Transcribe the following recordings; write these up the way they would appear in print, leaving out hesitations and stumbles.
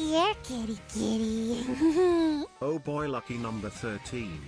here, kitty kitty. Oh boy, lucky number 13.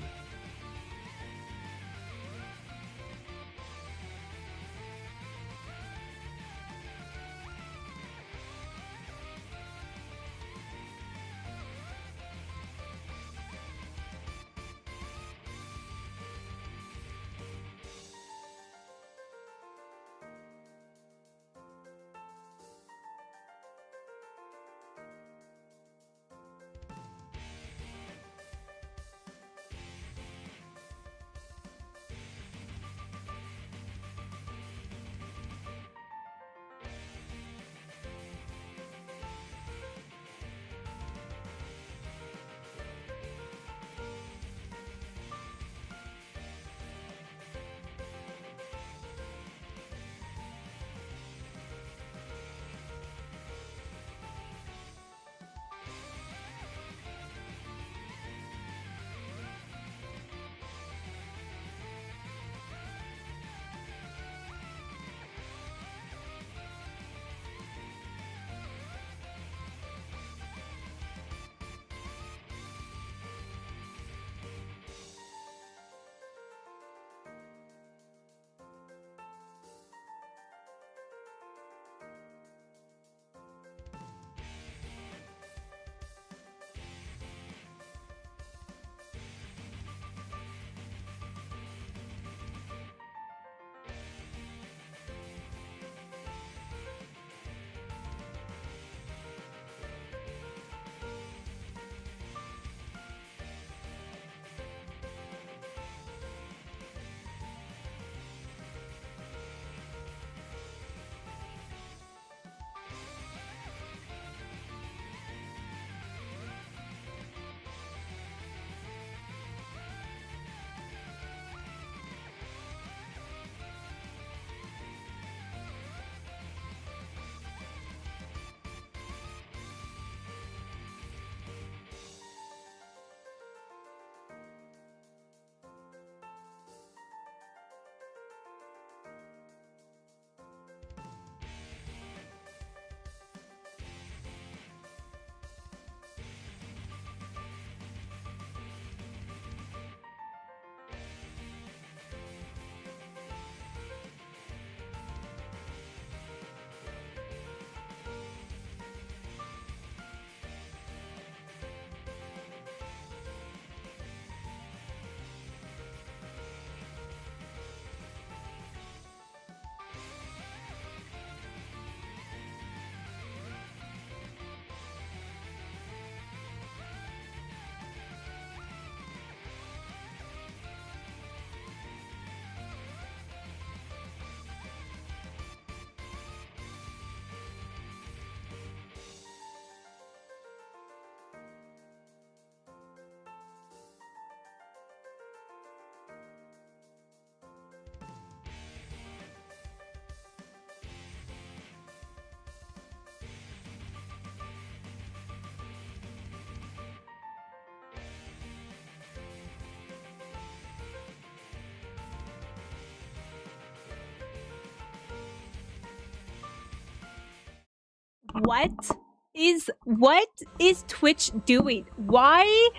What is Twitch doing? Why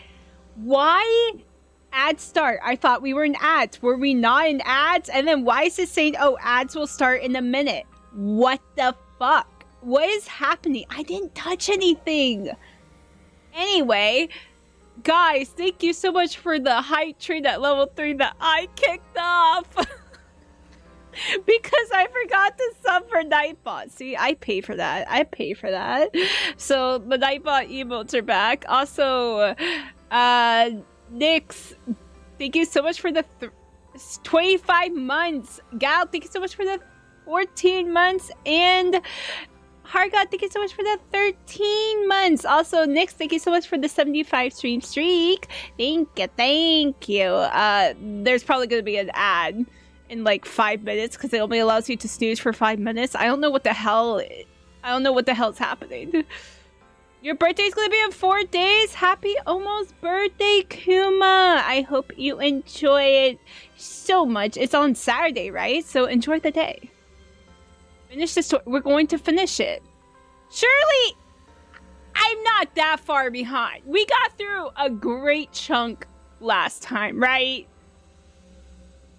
ads start? I thought we were in ads. Were we not in ads? And then why is it saying, oh, ads will start in a minute? What the fuck? What is happening? I didn't touch anything. Anyway, guys, thank you so much for the hype train at level 3 that I kicked off. Because I forgot to sub for Nightbot. See, I pay for that. I pay for that. So the Nightbot emotes are back. Also, Nyx, thank you so much for the 25 months. Gal, thank you so much for the 14 months. And Hargot, thank you so much for the 13 months. Also, Nyx, thank you so much for the 75 stream streak. Thank you, thank you. There's probably going to be an ad in like 5 minutes because it only allows you to snooze for 5 minutes. I don't know what the hell. I don't know what the hell's happening. Your birthday's gonna be in 4 days. Happy almost birthday, Kuma. I hope you enjoy it so much. It's on Saturday, right? So enjoy the day. Finish this. We're going to finish it. Surely, I I'm not that far behind. We got through a great chunk last time, right?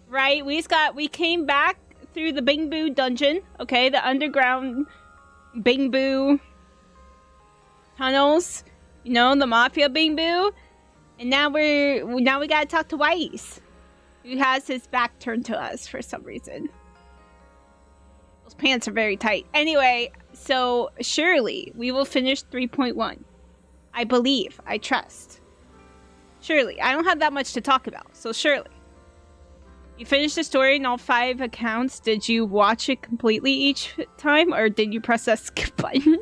Right? We came back through the Bing Boo dungeon, okay? The underground Bing Boo tunnels, you know, the Mafia Bing Boo. And now we gotta talk to Weiss, who has his back turned to us for some reason. Those pants are very tight. Anyway, so surely we will finish 3.1. I believe. I trust. Surely. I don't have that much to talk about, so surely. You finished the story in all 5 accounts. Did you watch it completely each time, or did you press that skip button?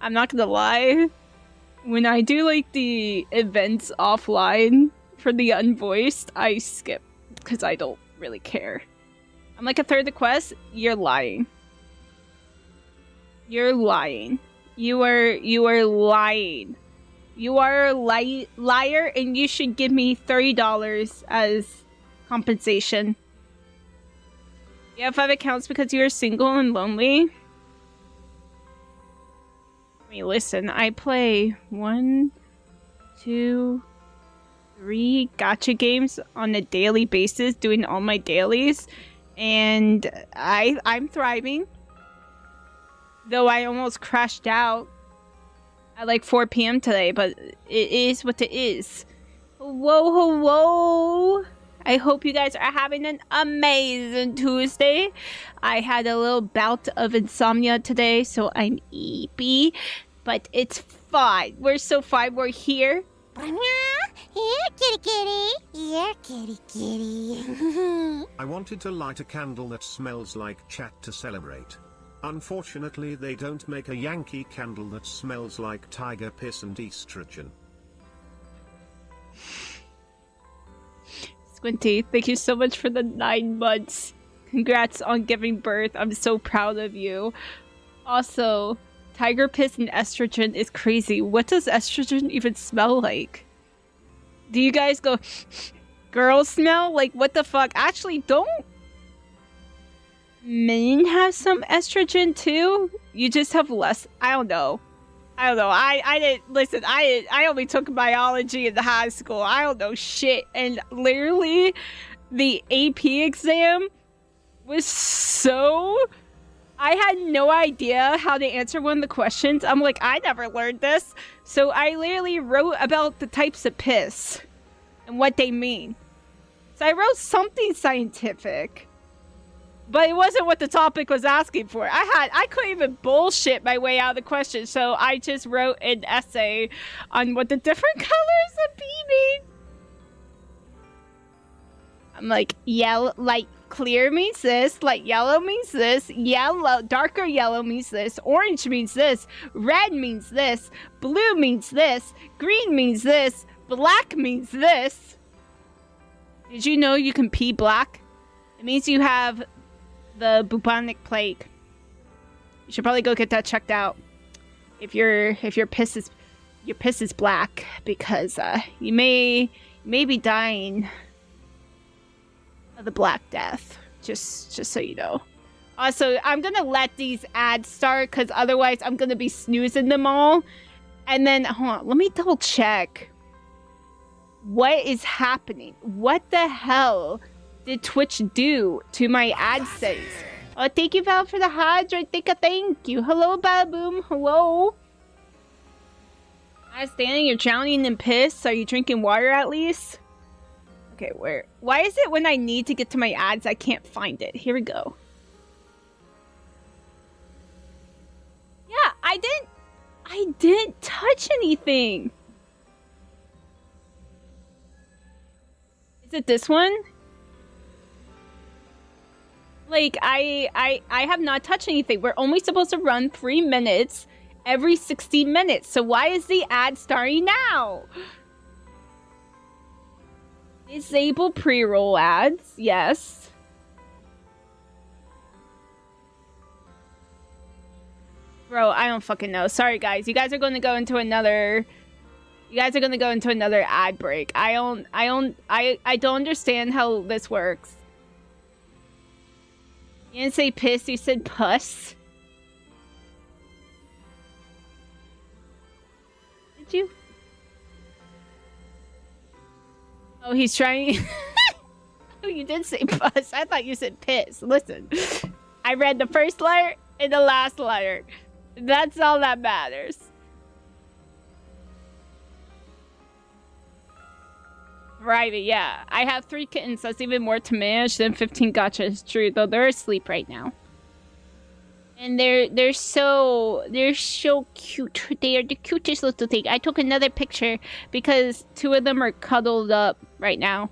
I'm not gonna lie. When I do like the events offline for the unvoiced, I skip because I don't really care. I'm like a third of the quest. You're lying. You're lying. You are lying. You are a liar, and you should give me $30 as compensation. You have 5 accounts because you're single and lonely. I mean, listen, I play 1, 2, 3 gacha games on a daily basis, doing all my dailies, and I'm thriving. Though I almost crashed out at like 4 p.m. today, but it is what it is. Whoa, hello! I hope you guys are having an amazing Tuesday. I had a little bout of insomnia today, so I'm eepy. But it's fine. We're so fine. We're here. Here, kitty kitty. Here, kitty kitty. I wanted to light a candle that smells like chat to celebrate. Unfortunately, they don't make a Yankee candle that smells like tiger piss and estrogen. Squinty, thank you so much for the 9 months. Congrats on giving birth. I'm so proud of you. Also, tiger piss and estrogen is crazy. What does estrogen even smell like? Do you guys go girl smell? Like, what the fuck? Actually, don't men have some estrogen too? You just have less. I don't know. I didn't listen. I only took biology in the high school. I don't know shit. And literally, the AP exam was so. I had no idea how to answer one of the questions. I'm like, I never learned this. So I literally wrote about the types of piss and what they mean. So I wrote something scientific. But it wasn't what the topic was asking for. I couldn't even bullshit my way out of the question, so I just wrote an essay on what the different colors of pee mean. I'm like, yellow, like clear means this, like yellow means this, yellow, darker yellow means this, orange means this, red means this, blue means this, green means this, black means this. Did you know you can pee black? It means you have the bubonic plague. You should probably go get that checked out. If your piss is black, because you may be dying of the Black Death. Just so you know. Also, I'm gonna let these ads start because otherwise I'm gonna be snoozing them all. And then hold on, let me double check. What is happening? What the hell did Twitch do to my AdSense? Oh, thank you, Val, for the hydrate. Thank you. Hello, Baboom. Hello. I'm standing. You're drowning in piss. Are you drinking water at least? Okay, where? Why is it when I need to get to my ads, I can't find it? Here we go. Yeah, I didn't touch anything. Is it this one? Like, I have not touched anything. We're only supposed to run 3 minutes every 60 minutes. So why is the ad starting now? Disable pre-roll ads. Yes. Bro, I don't fucking know. Sorry, guys. You guys are going to go into another... You guys are going to go into another ad break. I don't understand how this works. You didn't say piss, you said puss. did you? Oh, he's trying. Oh, you did say bus. I thought you said piss. Listen, I read the first letter and the last letter. That's all that matters. Right, yeah. I have 3 kittens. That's even more to manage than 15 gotchas. True, though they're asleep right now. And they're so cute. They are the cutest little thing. I took another picture because 2 of them are cuddled up right now.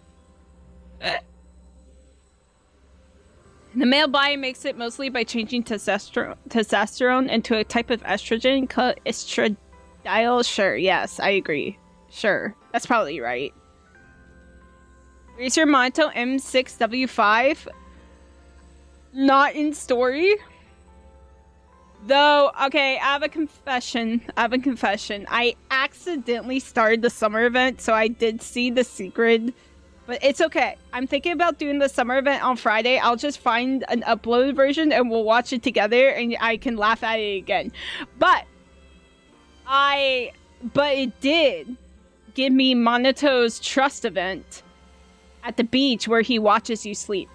The male body makes it mostly by changing testosterone into a type of estrogen called estradiol. Sure, yes, I agree. Sure, that's probably right. Racer Monto M6W5. Not in story. Though, okay, I have a confession. I accidentally started the summer event, so I did see the secret. But it's okay. I'm thinking about doing the summer event on Friday. I'll just find an uploaded version and we'll watch it together and I can laugh at it again. But it did give me Monato's trust event at the beach where he watches you sleep.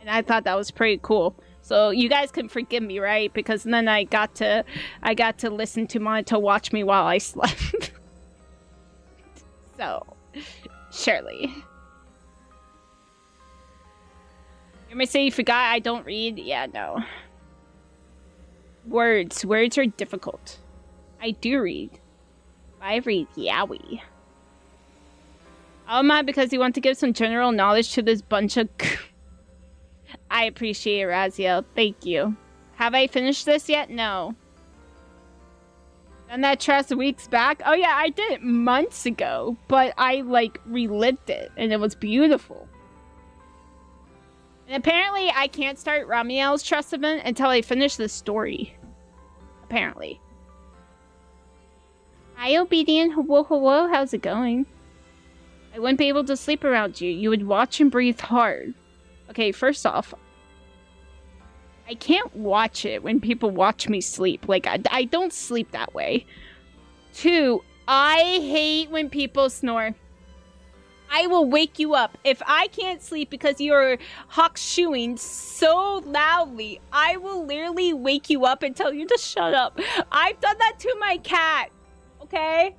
And I thought that was pretty cool. So you guys can forgive me, right? Because then I got to listen to Monato watch me while I slept. So, surely. You may say you forgot I don't read? Yeah, no. Words are difficult. I do read. I read Yowie. Oh my, because you want to give some general knowledge to this bunch of... I appreciate it, Raziel. Thank you. Have I finished this yet? No. Done that trust weeks back? Oh yeah, I did it months ago. But I, like, relived it. And it was beautiful. And apparently, I can't start Ramiel's trust event until I finish the story. Apparently. Hi, Obedient. Hello, how's it going? I wouldn't be able to sleep around you. You would watch and breathe hard. Okay, first off, I can't watch it when people watch me sleep. Like, I don't sleep that way. 2, I hate when people snore. I will wake you up. If I can't sleep because you're hawk-shooing so loudly, I will literally wake you up and tell you to shut up. I've done that to my cat, okay?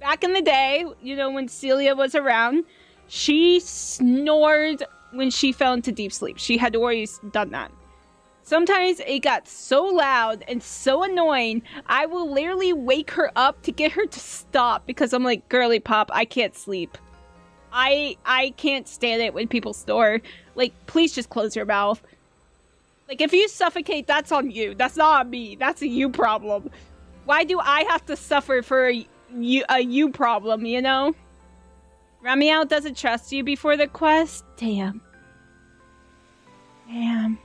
Back in the day, you know, when Celia was around, she snored when she fell into deep sleep. She had always done that. Sometimes it got so loud and so annoying, I will literally wake her up to get her to stop because I'm like, girly pop, I can't sleep. I can't stand it when people snore. Like, please just close your mouth. Like, if you suffocate, that's on you. That's not on me. That's a you problem. Why do I have to suffer for a you problem, you know? Ramiel doesn't trust you before the quest? Damn. I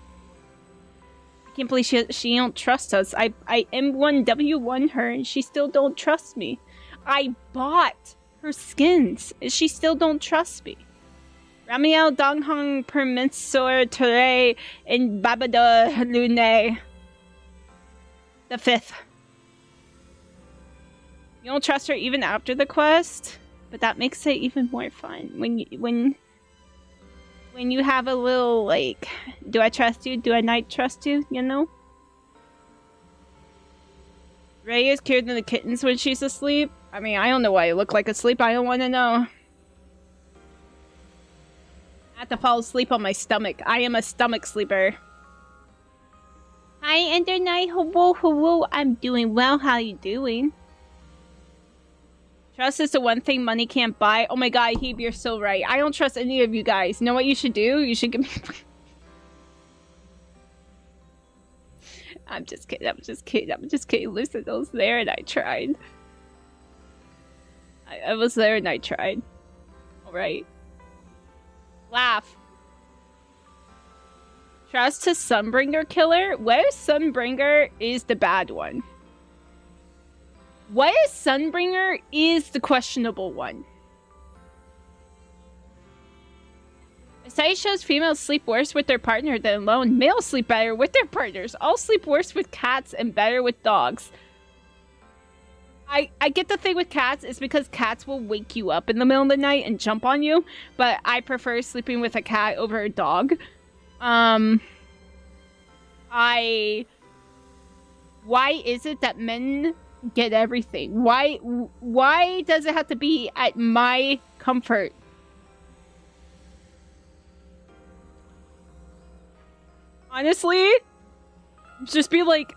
can't believe she don't trust us. I M1W1 her and she still don't trust me. I bought her skins and she still don't trust me. Ramiel Donghong Permitsor Ture and Babada Lune. The 5th. You don't trust her even after the quest? But that makes it even more fun. When you have a little, like, do I trust you? Do I not trust you? You know? Ray is cuter than the kittens when she's asleep. I mean, I don't know why you look like asleep. I don't want to know. I have to fall asleep on my stomach. I am a stomach sleeper. Hi, Ender Knight. Hello. I'm doing well. How you doing? Trust is the one thing money can't buy. Oh my god, Hebe, you're so right. I don't trust any of you guys. You know what you should do? You should give me... I'm just kidding. Listen, I was there and I tried. I was there and I tried. Alright. Laugh. Trust to Sunbringer Killer? What if Sunbringer is the bad one? What if Sunbringer is the questionable one? A study shows females sleep worse with their partner than alone. Males sleep better with their partners. All sleep worse with cats and better with dogs. I get the thing with cats is because cats will wake you up in the middle of the night and jump on you, but I prefer sleeping with a cat over a dog. Why is it that men get everything? Why does it have to be at my comfort? Honestly, just be like,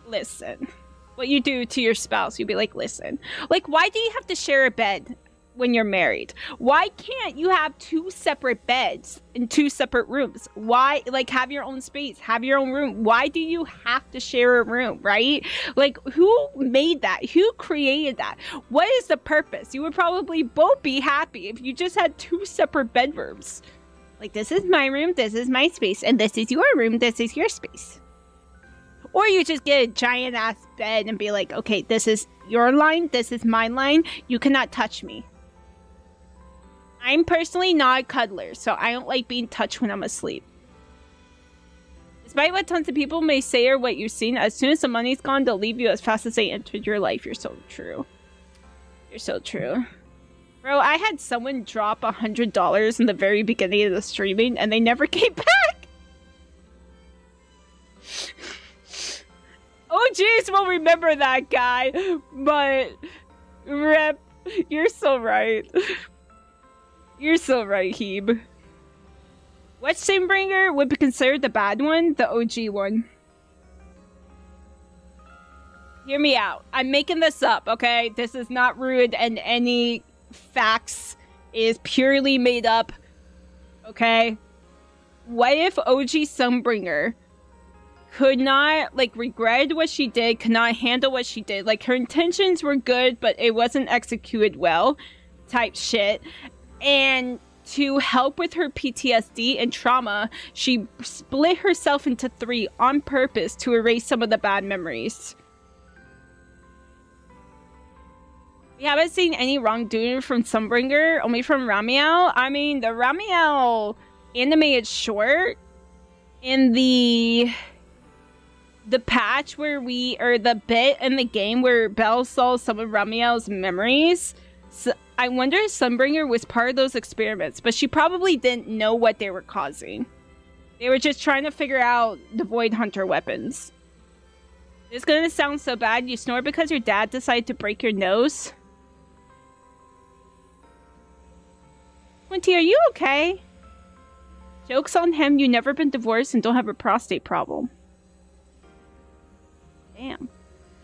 listen. What you do to your spouse, you'd be like, listen. Like, why do you have to share a bed when you're married? Why can't you have 2 separate beds in 2 separate rooms? Why, like, have your own space, have your own room? Why do you have to share a room, right? Like, who made that? Who created that? What is the purpose? You would probably both be happy if you just had 2 separate bedrooms. Like, this is my room, this is my space, and this is your room, this is your space. Or you just get a giant ass bed and be like, okay, this is your line, this is my line, you cannot touch me. I'm personally not a cuddler, so I don't like being touched when I'm asleep. Despite what tons of people may say or what you've seen, as soon as the money's gone, they'll leave you as fast as they entered your life. You're so true. You're so true. Bro, I had someone drop $100 in the very beginning of the streaming, and they never came back! Oh, jeez, we'll remember that guy. But, Rip, you're so right. You're so right, Heeb. What Simbringer would be considered the bad one? The OG one. Hear me out. I'm making this up, okay? This is not rude and any facts. It is purely made up. Okay? What if OG Sunbringer could not, like, regret what she did, could not handle what she did? Like, her intentions were good, but it wasn't executed well, type shit. And to help with her PTSD and trauma, she split herself into 3 on purpose to erase some of the bad memories. We haven't seen any wrongdoing from Sunbringer, only from Ramiao. I mean, the Ramiao animated short in the patch where the bit in the game where Belle saw some of Ramiao's memories. So I wonder if Sunbringer was part of those experiments, but she probably didn't know what they were causing. They were just trying to figure out the Void Hunter weapons. It's gonna sound so bad. You snore because your dad decided to break your nose? Quinty, are you okay? Joke's on him, you've never been divorced and don't have a prostate problem. Damn.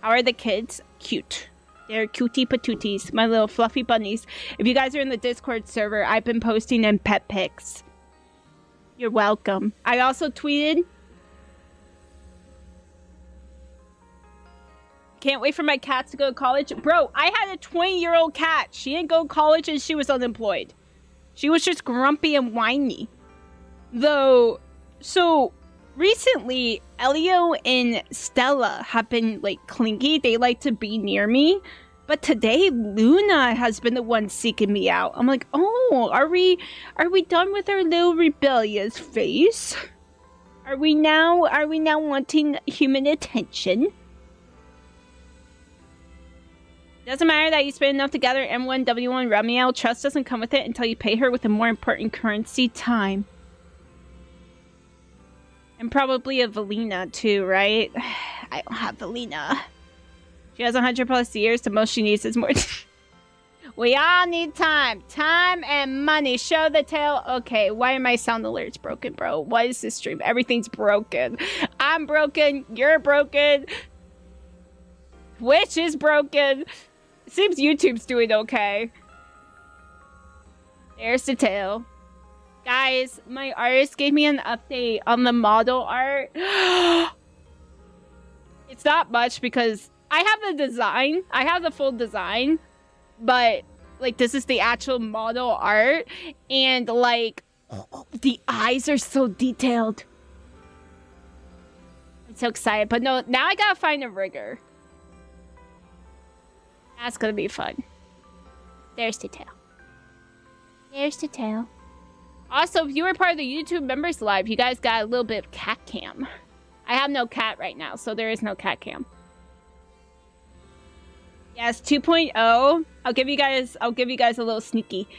How are the kids? Cute. They're cutie patooties, my little fluffy bunnies. If you guys are in the Discord server, I've been posting them pet pics. You're welcome. I also tweeted. Can't wait for my cats to go to college. Bro, I had a 20-year-old cat. She didn't go to college and she was unemployed. She was just grumpy and whiny. Though, so recently, Elio and Stella have been, like, clingy. They like to be near me. But today, Luna has been the one seeking me out. I'm like, oh, are we done with our little rebellious phase? Are we now wanting human attention? Doesn't matter that you spend enough to gather M1, W1, Ramiel. Trust doesn't come with it until you pay her with a more important currency, time. And probably a Valina too, right? I don't have Valina. She has 100+ years. The most she needs is more. We all need time. Time and money. Show the tail. Okay, why are my sound alerts broken, bro? What is this stream? Everything's broken. I'm broken. You're broken. Twitch is broken. It seems YouTube's doing okay. There's the tail. Guys, my artist gave me an update on the model art. It's not much because I have the design. I have the full design. But, like, this is the actual model art. And, like, the eyes are so detailed. I'm so excited. But no, now I gotta find a rigger. That's gonna be fun. There's the tail. There's the tail. Also, if you were part of the YouTube members live, you guys got a little bit of cat cam. I have no cat right now, so there is no cat cam. Yes, 2.0. I'll give you guys a little sneaky.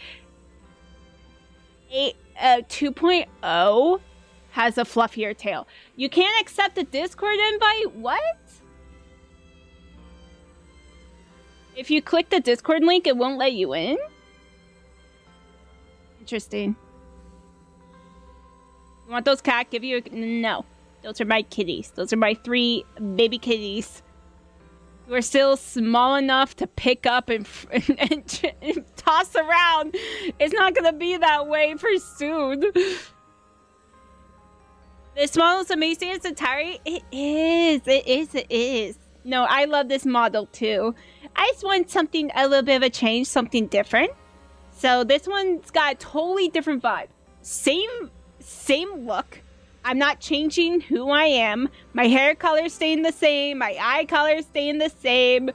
2.0 has a fluffier tail. You can't accept a Discord invite? What? If you click the Discord link, it won't let you in? Interesting. You want those cat? Give you a... No. Those are my kitties. Those are my 3 baby kitties. Who are still small enough to pick up and toss around. It's not gonna be that way for soon. This model is amazing as Atari. It is. No, I love this model too. I just want something, a little bit of a change, something different. So this one's got a totally different vibe. Same look. I'm not changing who I am. My hair color staying the same. My eye color staying the same.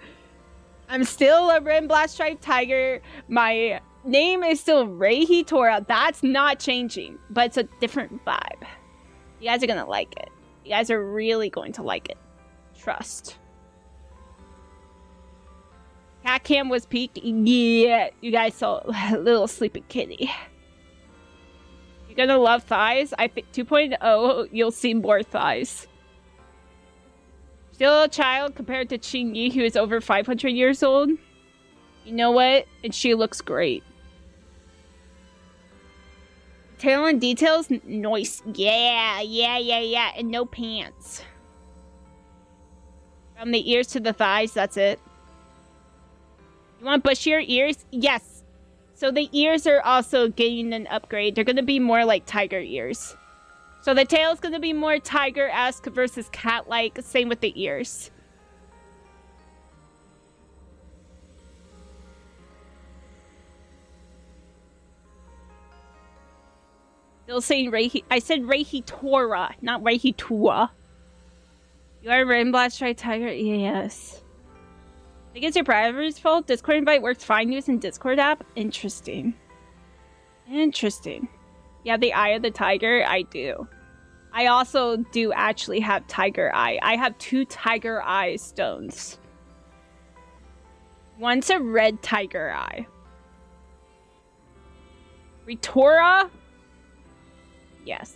I'm still a red and black striped tiger. My name is still Reihi Tora. That's not changing. But it's a different vibe. You guys are going to like it. You guys are really going to like it. Trust. Cat cam was peak. Yeah. You guys saw a little sleeping kitty. You're gonna love thighs. I think 2.0, you'll see more thighs. Still a child compared to Qingyi, who is over 500 years old. You know what? And she looks great. Tail and details, nice. Yeah. And no pants. From the ears to the thighs, that's it. You want bushier ears? Yes. So the ears are also getting an upgrade. They're going to be more like tiger ears. So the tail is going to be more tiger-esque versus cat-like. Same with the ears. Still saying Reihi. I said Reihi Tora, not Reihi Tua. You are a red and black striped tiger? Yes. I think it's your browser's fault. Discord invite works fine using Discord app. Interesting. Interesting. You have the eye of the tiger? I do. I also do actually have tiger eye. I have 2 tiger eye stones. One's a red tiger eye. Ritora? Yes.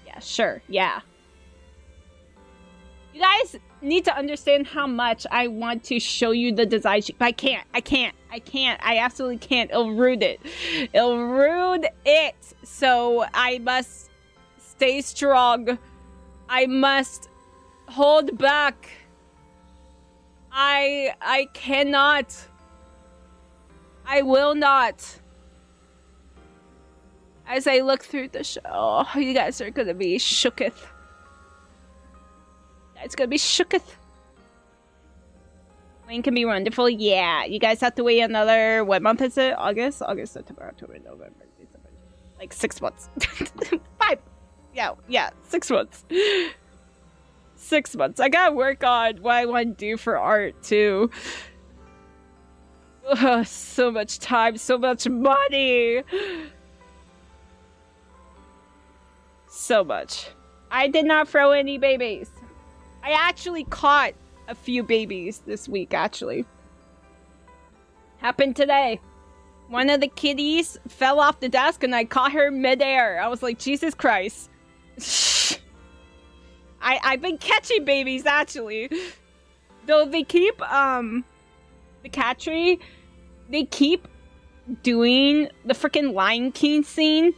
Yeah, sure. Yeah. You guys need to understand how much I want to show you the design sheet. But I can't. I absolutely can't. It'll ruin it. It'll ruin it. So I must stay strong. I must hold back. I cannot. I will not. As I look through the show, you guys are gonna be shooketh. It's gonna be shooketh. Rain can be wonderful. Yeah, you guys have to wait another... What month is it? August, September, October, November, December. Like 6 months. 5. Yeah, 6 months. 6 months. I gotta work on what I want to do for art, too. Ugh, so much time, so much money. So much. I did not throw any babies. I actually caught a few babies this week, actually. Happened today. One of the kitties fell off the desk and I caught her midair. I was like, Jesus Christ. I've been catching babies, actually. Though they keep, the cat tree, they keep doing the freaking Lion King scene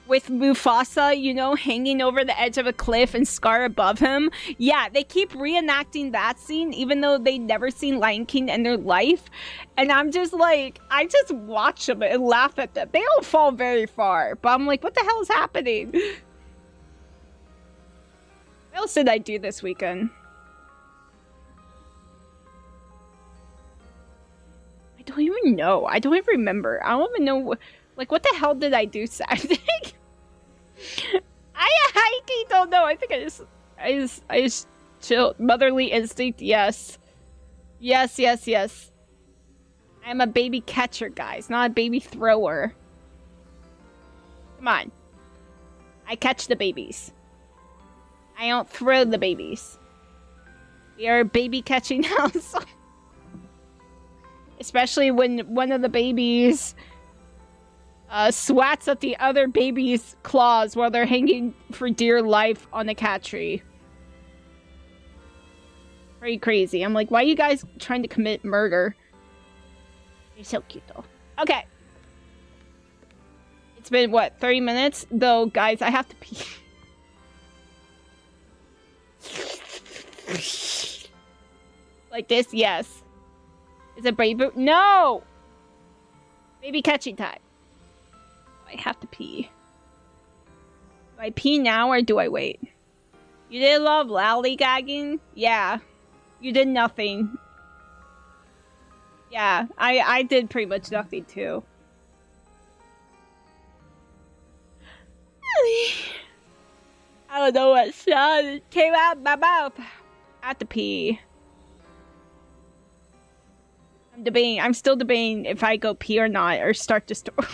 with Mufasa, you know, hanging over the edge of a cliff and Scar above him. Yeah, they keep reenacting that scene, even though they've never seen Lion King in their life. And I'm just like, I just watch them and laugh at them. They don't fall very far, but I'm like, what the hell is happening? What else did I do this weekend? I don't even know. I don't even remember. I don't even know. Like, what the hell did I do Saturday? I don't know. I think I just chilled. Motherly instinct, yes. Yes. I'm a baby catcher, guys, not a baby thrower. Come on. I catch the babies. I don't throw the babies. We are a baby catching house. Especially when one of the babies swats at the other baby's claws while they're hanging for dear life on a cat tree. Pretty crazy. I'm like, why are you guys trying to commit murder? You're so cute, though. Okay. It's been, what, 30 minutes? Though, guys, I have to pee. Like this? Yes. Is it baby? No! Baby catching time. I have to pee. Do I pee now or do I wait? You did love lollygagging? Yeah. You did nothing. Yeah, I did pretty much nothing too. I don't know what sound came out of my mouth. I have to pee. I'm still debating if I go pee or not, or start the story.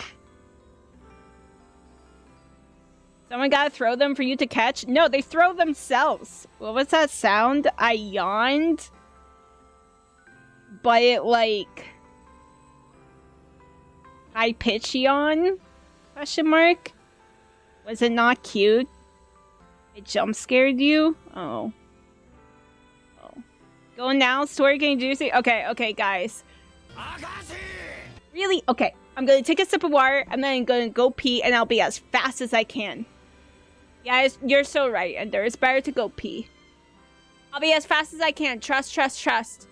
Someone gotta throw them for you to catch? No, they throw themselves. What was that sound? I yawned. But it, like... high-pitch yawn? Question mark? Was it not cute? It jump-scared you? Oh. Oh. Go now, story getting juicy? Okay, guys. Really? Okay. I'm gonna take a sip of water, and then I'm gonna go pee, and I'll be as fast as I can. Guys, you're so right, Ender. It's better to go pee. I'll be as fast as I can. Trust.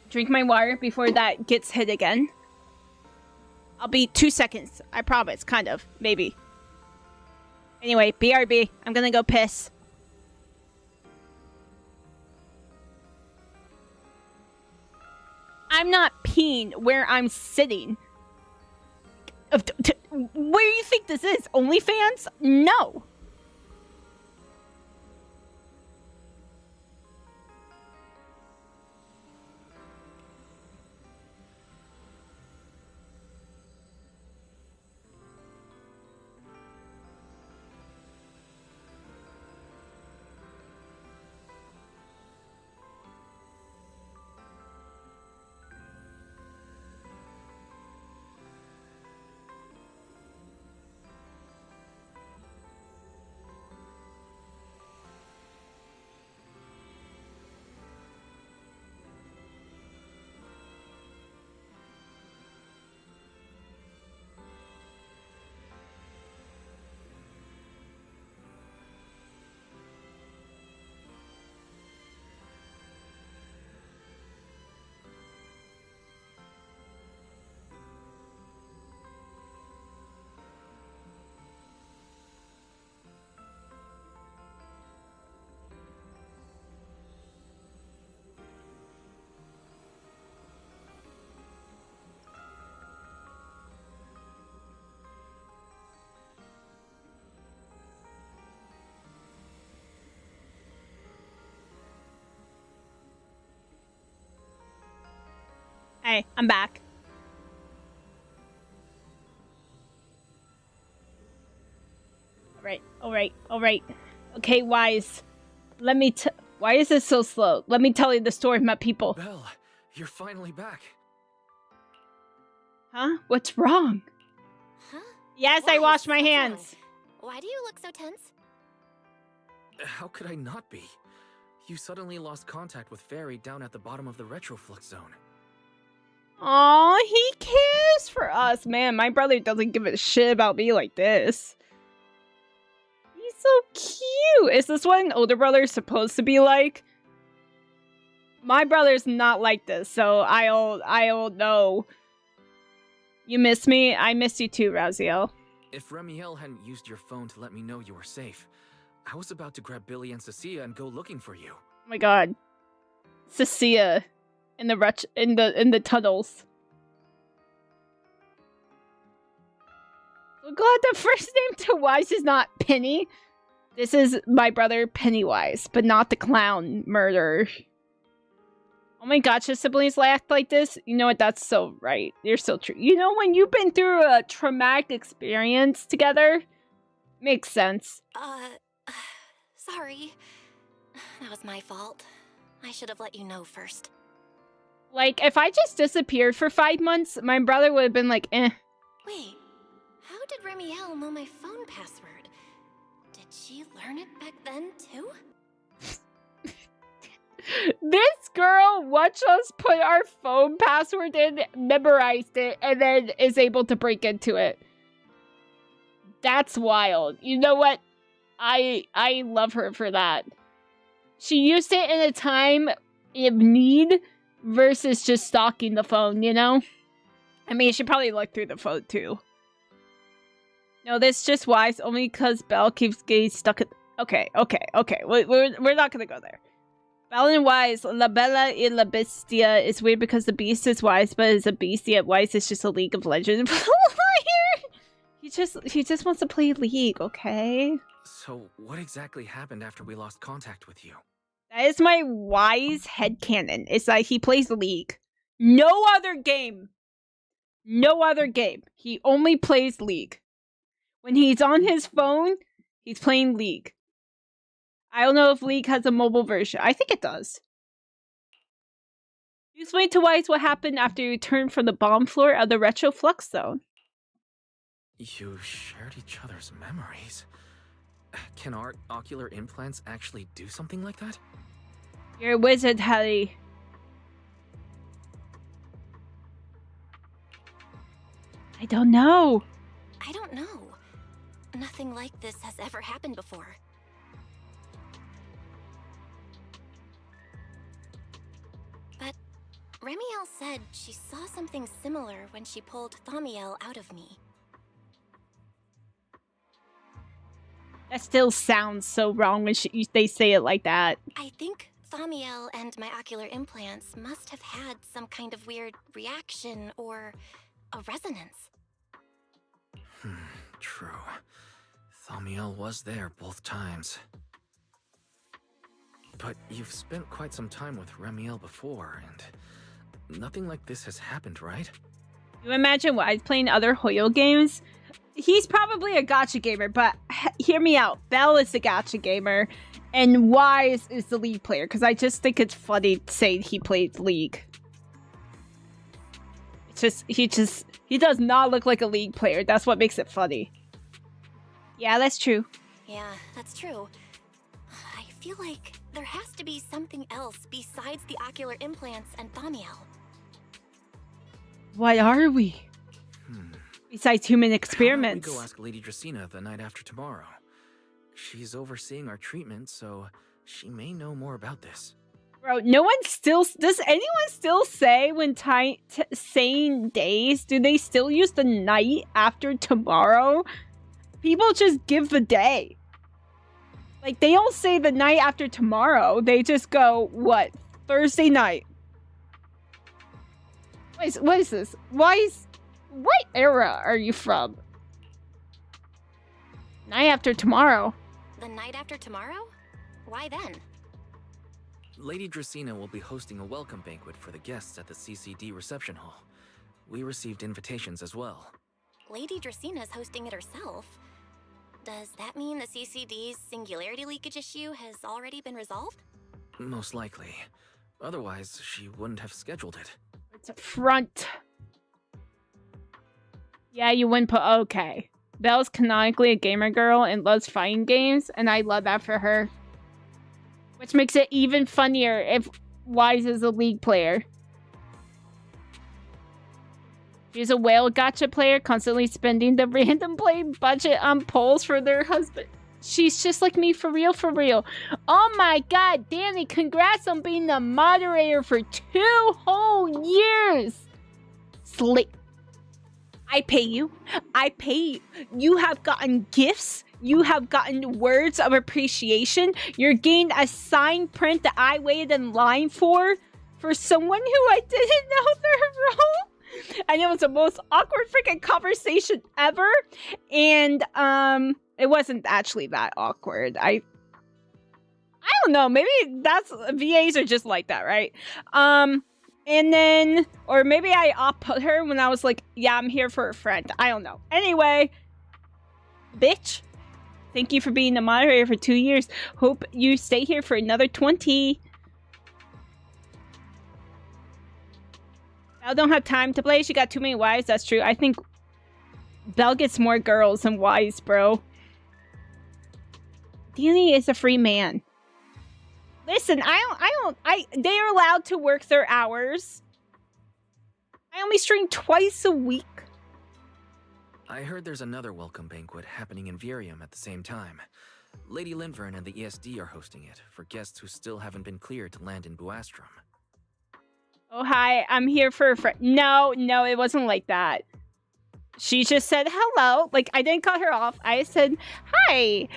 Drink my water before that gets hit again. I'll be 2 seconds. I promise. Kind of. Maybe. Anyway, BRB. I'm gonna go piss. I'm not peeing where I'm sitting. Where do you think this is? OnlyFans? No. Hey, I'm back. Alright. Okay, Wise. Why is this so slow? Let me tell you the story of my people. Belle, you're finally back. Huh? What's wrong? Huh? Yes, I washed my hands. Why do you look so tense? How could I not be? You suddenly lost contact with Fairy down at the bottom of the retroflux zone. Aw, he cares for us. Man, my brother doesn't give a shit about me like this. He's so cute. Is this what an older brother is supposed to be like? My brother's not like this, so I'll know. You miss me? I miss you too, Raziel. If Remiel hadn't used your phone to let me know you were safe, I was about to grab Billy and Cecilia and go looking for you. Oh my god. Cecilia in the tunnels. So glad the first name to Wise is not Penny. This is my brother Pennywise, but not the clown murderer. Oh my gosh, his siblings act like this? You know what? That's so right. You're so true. You know, when you've been through a traumatic experience together, makes sense. Sorry. That was my fault. I should have let you know first. Like, if I just disappeared for 5 months, my brother would have been like, eh. Wait, how did Remiel know my phone password? Did she learn it back then, too? This girl watched us put our phone password in, memorized it, and then is able to break into it. That's wild. You know what? I love her for that. She used it in a time of need versus just stalking the phone, you know? I mean, she probably looked through the phone too. No, this just wise only because Belle keeps getting stuck in... Okay. We're not gonna go there. Belle and Wise, La Bella y la Bestia is weird because the beast is wise, but is a beast, yet wise is just a League of Legends player. He just wants to play League, okay? So, what exactly happened after we lost contact with you? That is my Wise headcanon. It's like he plays League. No other game. No other game. He only plays League. When he's on his phone, he's playing League. I don't know if League has a mobile version. I think it does. You explain to Wise what happened after you returned from the bomb floor of the Retro Flux Zone. You shared each other's memories. Can our ocular implants actually do something like that? You're a wizard, Harry. I don't know. I don't know. Nothing like this has ever happened before. But Remiel said she saw something similar when she pulled Thaumiel out of me. That still sounds so wrong when they say it like that. I think Thaumiel and my ocular implants must have had some kind of weird reaction or a resonance. True. Thaumiel was there both times. But you've spent quite some time with Remiel before, and nothing like this has happened, right? You imagine Wise playing other Hoyo games? He's probably a gacha gamer, but hear me out. Belle is the gacha gamer, and Wise is the League player, because I just think it's funny to say he plays League. It's just, he does not look like a League player. That's what makes it funny. Yeah, that's true. Yeah, that's true. I feel like there has to be something else besides the ocular implants and Thaumiel. What are we? Besides human experiments. How about we go ask Lady Dracaena the night after tomorrow? She's overseeing our treatment, so she may know more about this. Bro, no one still... Does anyone still say when saying days, do they still use the night after tomorrow? People just give the day. Like, they don't say the night after tomorrow. They just go, what? Thursday night. What is this? What era are you from? Night after tomorrow. The night after tomorrow? Why then? Lady Dracaena will be hosting a welcome banquet for the guests at the CCD reception hall. We received invitations as well. Lady Dracaena's hosting it herself. Does that mean the CCD's singularity leakage issue has already been resolved? Most likely. Otherwise, she wouldn't have scheduled it. It's a front. Yeah, you wouldn't put... Okay. Belle's canonically a gamer girl and loves fighting games, and I love that for her. Which makes it even funnier if Wise is a League player. She's a whale gacha player, constantly spending the random play budget on polls for their husband. She's just like me, for real, for real. Oh my god, Danny, congrats on being the moderator for 2 whole years! I pay you. I pay you. You have gotten gifts. You have gotten words of appreciation. You're getting a signed print that I waited in line for someone who I didn't know their role. And it was the most awkward freaking conversation ever. And it wasn't actually that awkward. I don't know. Maybe that's VAs are just like that, right? And then, or maybe I put her when I was like, yeah, I'm here for a friend. I don't know. Anyway, bitch, thank you for being the moderator for 2 years. Hope you stay here for another 20. Belle don't have time to play. She got too many wives. That's true. I think Belle gets more girls than wives, bro. Danny is a free man. Listen, they're allowed to work their hours. I only stream twice a week. I heard there's another welcome banquet happening in Virium at the same time. Lady Linvern and the ESD are hosting it for guests who still haven't been cleared to land in Buastrom. Oh, hi. I'm here for a friend. No, it wasn't like that. She just said hello. Like, I didn't cut her off. I said, hi.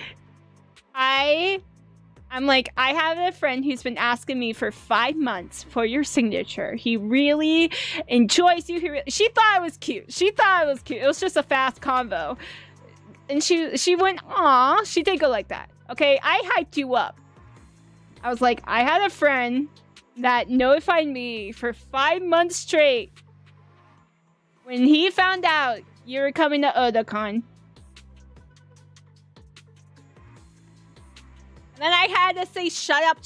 I'm like, I have a friend who's been asking me for 5 months for your signature. He really enjoys you. She thought it was cute. It was just a fast convo. And she went, aw. She did go like that. Okay, I hyped you up. I was like, I had a friend that notified me for 5 months straight when he found out you were coming to Otakon. And then I had to say shut up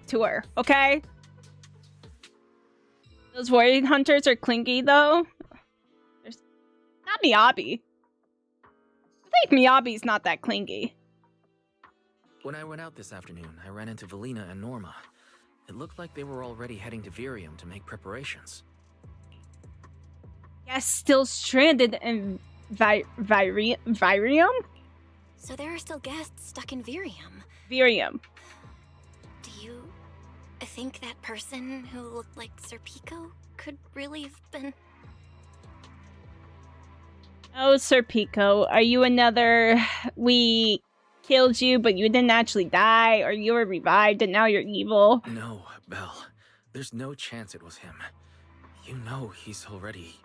to her, okay? Those warrior hunters are clingy though. There's not Miyabi. I think Miyabi's not that clingy. When I went out this afternoon, I ran into Valina and Norma. It looked like they were already heading to Virium to make preparations. Yes, still stranded in Virium? So there are still guests stuck in Virium. Virium. Do you think that person who looked like Sir Pico could really have been... Oh, Sir Pico, are you another... We killed you, but you didn't actually die, or you were revived and now you're evil? No, Belle. There's no chance it was him. You know he's already...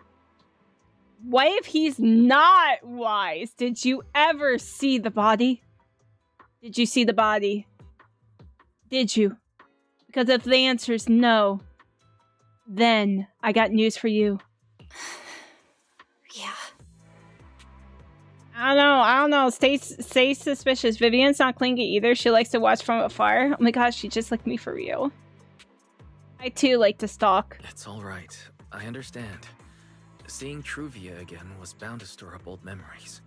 What if he's not wise? Did you ever see the body? Did you see the body? Did you? Because if the answer is no, then I got news for you. Yeah. I don't know. Stay suspicious. Vivian's not clingy either. She likes to watch from afar. Oh my gosh, she just like me for real. I too like to stalk. It's alright. I understand. Seeing Truvia again was bound to stir up old memories.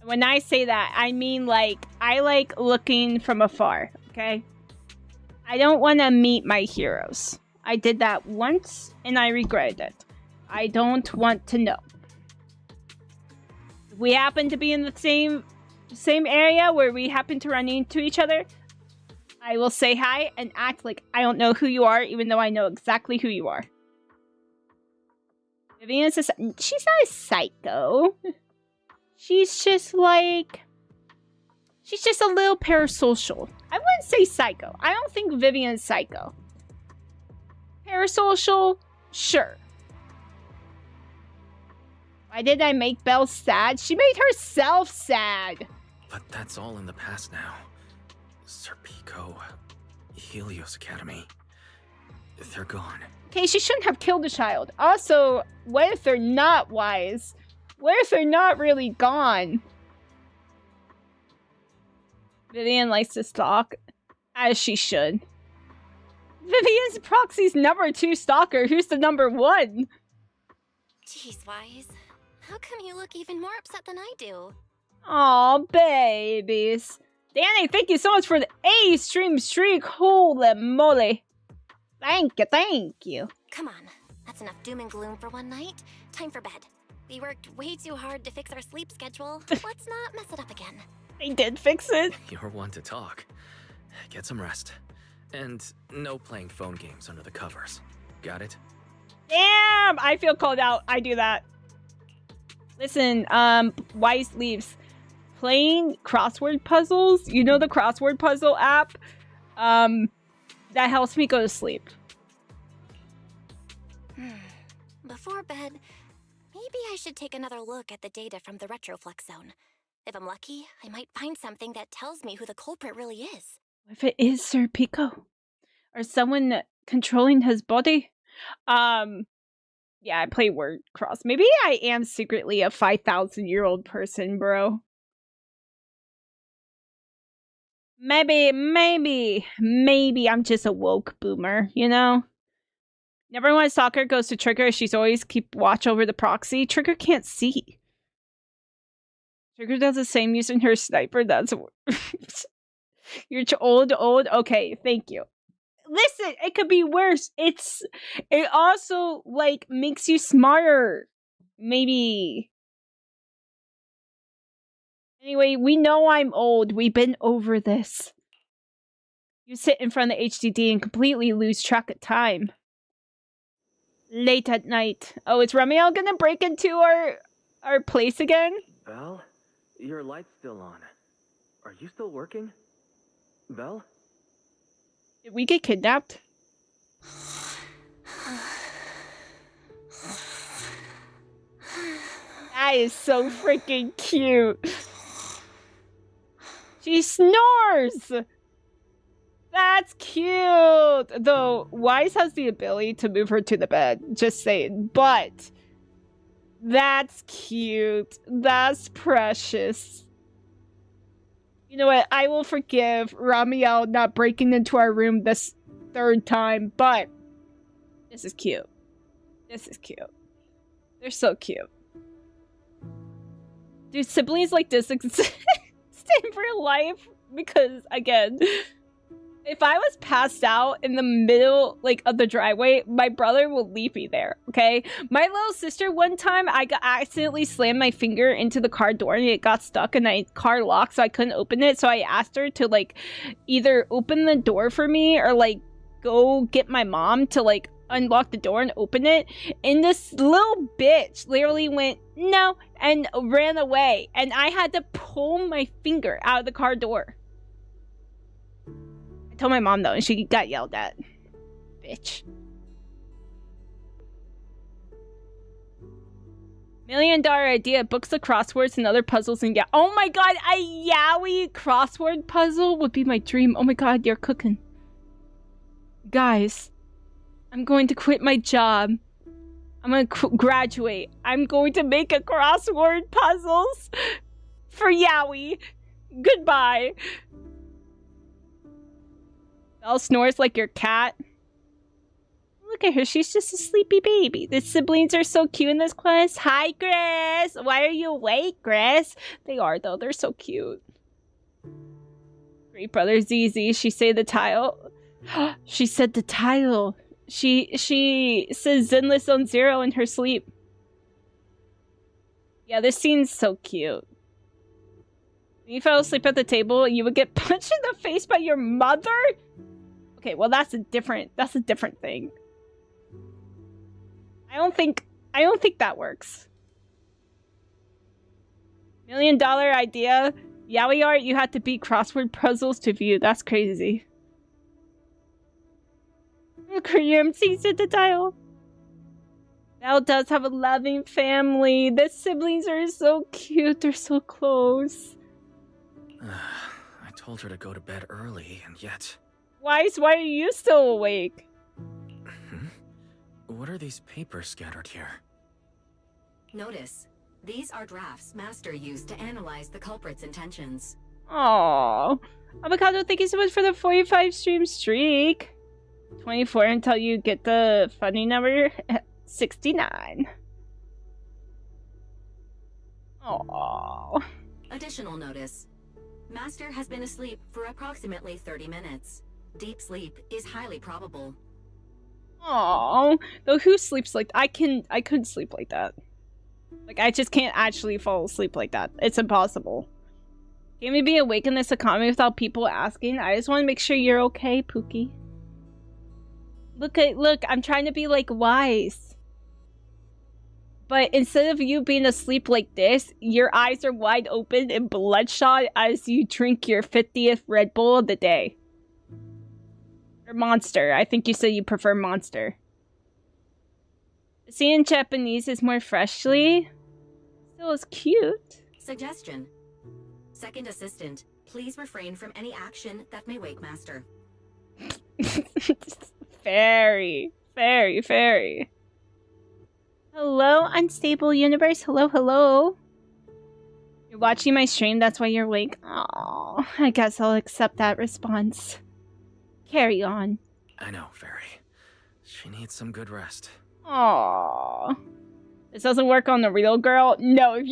When I say that, I mean like, I like looking from afar, okay? I don't want to meet my heroes. I did that once, and I regretted it. I don't want to know. If we happen to be in the same area where we happen to run into each other, I will say hi and act like I don't know who you are, even though I know exactly who you are. Vivian's she's not a psycho. She's just like... She's just a little parasocial. I wouldn't say psycho. I don't think Vivian's psycho. Parasocial? Sure. Why did I make Belle sad? She made herself sad. But that's all in the past now. Sir Pico, Helios Academy, they're gone. Okay, she shouldn't have killed the child. Also, what if they're not wise? What if they're not really gone? Vivian likes to stalk, as she should. Vivian's proxy's number 2 stalker. Who's the number 1? Jeez, Wise. How come you look even more upset than I do? Aw, babies. Danny, thank you so much for the A stream streak. Holy moly. Thank you. Come on. That's enough doom and gloom for one night. Time for bed. We worked way too hard to fix our sleep schedule. Let's not mess it up again. They did fix it. You're one to talk. Get some rest. And no playing phone games under the covers. Got it? Damn! I feel called out. I do that. Listen, Wise leaves. Playing crossword puzzles. You know the crossword puzzle app? That helps me go to sleep. Before bed, maybe I should take another look at the data from the Retroflux zone. If I'm lucky, I might find something that tells me who the culprit really is. If it is Sir Pico, or someone controlling his body, yeah, I play word cross. Maybe I am secretly a 5,000-year-old person, bro. Maybe I'm just a woke boomer, you know? Never when Stalker goes to Trigger, she's always keep watch over the proxy. Trigger can't see. Trigger does the same using her sniper. That's you're old. Okay, thank you. Listen, it could be worse. It also like makes you smarter. Maybe. Anyway, we know I'm old. We've been over this. You sit in front of the HDD and completely lose track of time. Late at night. Oh, is Ramiel gonna break into our place again? Belle, your light's still on. Are you still working? Belle? Did we get kidnapped? That is so freaking cute. She snores! That's cute! Though, Wise has the ability to move her to the bed. Just saying. But, that's cute. That's precious. You know what? I will forgive Ramiel not breaking into our room this third time, but this is cute. This is cute. They're so cute. Dude, siblings like this exist for life because, again, if I was passed out in the middle, like, of the driveway, my brother will leave me there, okay? My little sister, one time, I accidentally slammed my finger into the car door and it got stuck and the car locked, so I couldn't open it. So I asked her to, like, either open the door for me or, like, go get my mom to, like, unlock the door and open it. And this little bitch literally went, no, and ran away. And I had to pull my finger out of the car door. I told my mom though, and she got yelled at. Bitch. $1 million idea. Books of crosswords and other puzzles and yeah. Oh my god, a yaoi crossword puzzle would be my dream. Oh my god, you're cooking. Guys, I'm going to quit my job. I'm going to graduate. I'm going to make a crossword puzzles for yaoi. Goodbye. Belle snores like your cat. Look at her. She's just a sleepy baby. The siblings are so cute in this class. Hi, Grace. Why are you awake, Grace? They are, though. They're so cute. Great brother ZZ. She say the title. She said the title. She says zenlesszonezero in her sleep. Yeah, this scene's so cute. When you fell asleep at the table, you would get punched in the face by your mother? Okay, well that's a different thing. I don't think that works. $1 million idea. Yaoi art, you had to beat crossword puzzles to view. That's crazy. Korean sees at the title. Belle does have a loving family. The siblings are so cute. They're so close. I told her to go to bed early, and yet... Why are you still awake? What are these papers scattered here? Notice, these are drafts Master used to analyze the culprit's intentions. Aww. Avocado, thank you so much for the 45 stream streak. 24 until you get the funny number 69. Aww. Additional notice. Master has been asleep for approximately 30 minutes. Deep sleep is highly probable. Aww. Though who sleeps like I couldn't sleep like that. Like I just can't actually fall asleep like that. It's impossible. Can we be awake in this economy without people asking? I just want to make sure you're okay, Pookie. Look, I'm trying to be like Wise. But instead of you being asleep like this, your eyes are wide open and bloodshot as you drink your 50th Red Bull of the day. Or Monster. I think you said you prefer Monster. Seeing Japanese is more freshly. Still is cute. Suggestion. Second assistant, please refrain from any action that may wake Master. Very. Hello, Unstable Universe. Hello. You're watching my stream, that's why you're awake. Oh, I guess I'll accept that response. Carry on. I know, Fairy. She needs some good rest. Aww. This doesn't work on the real girl. No,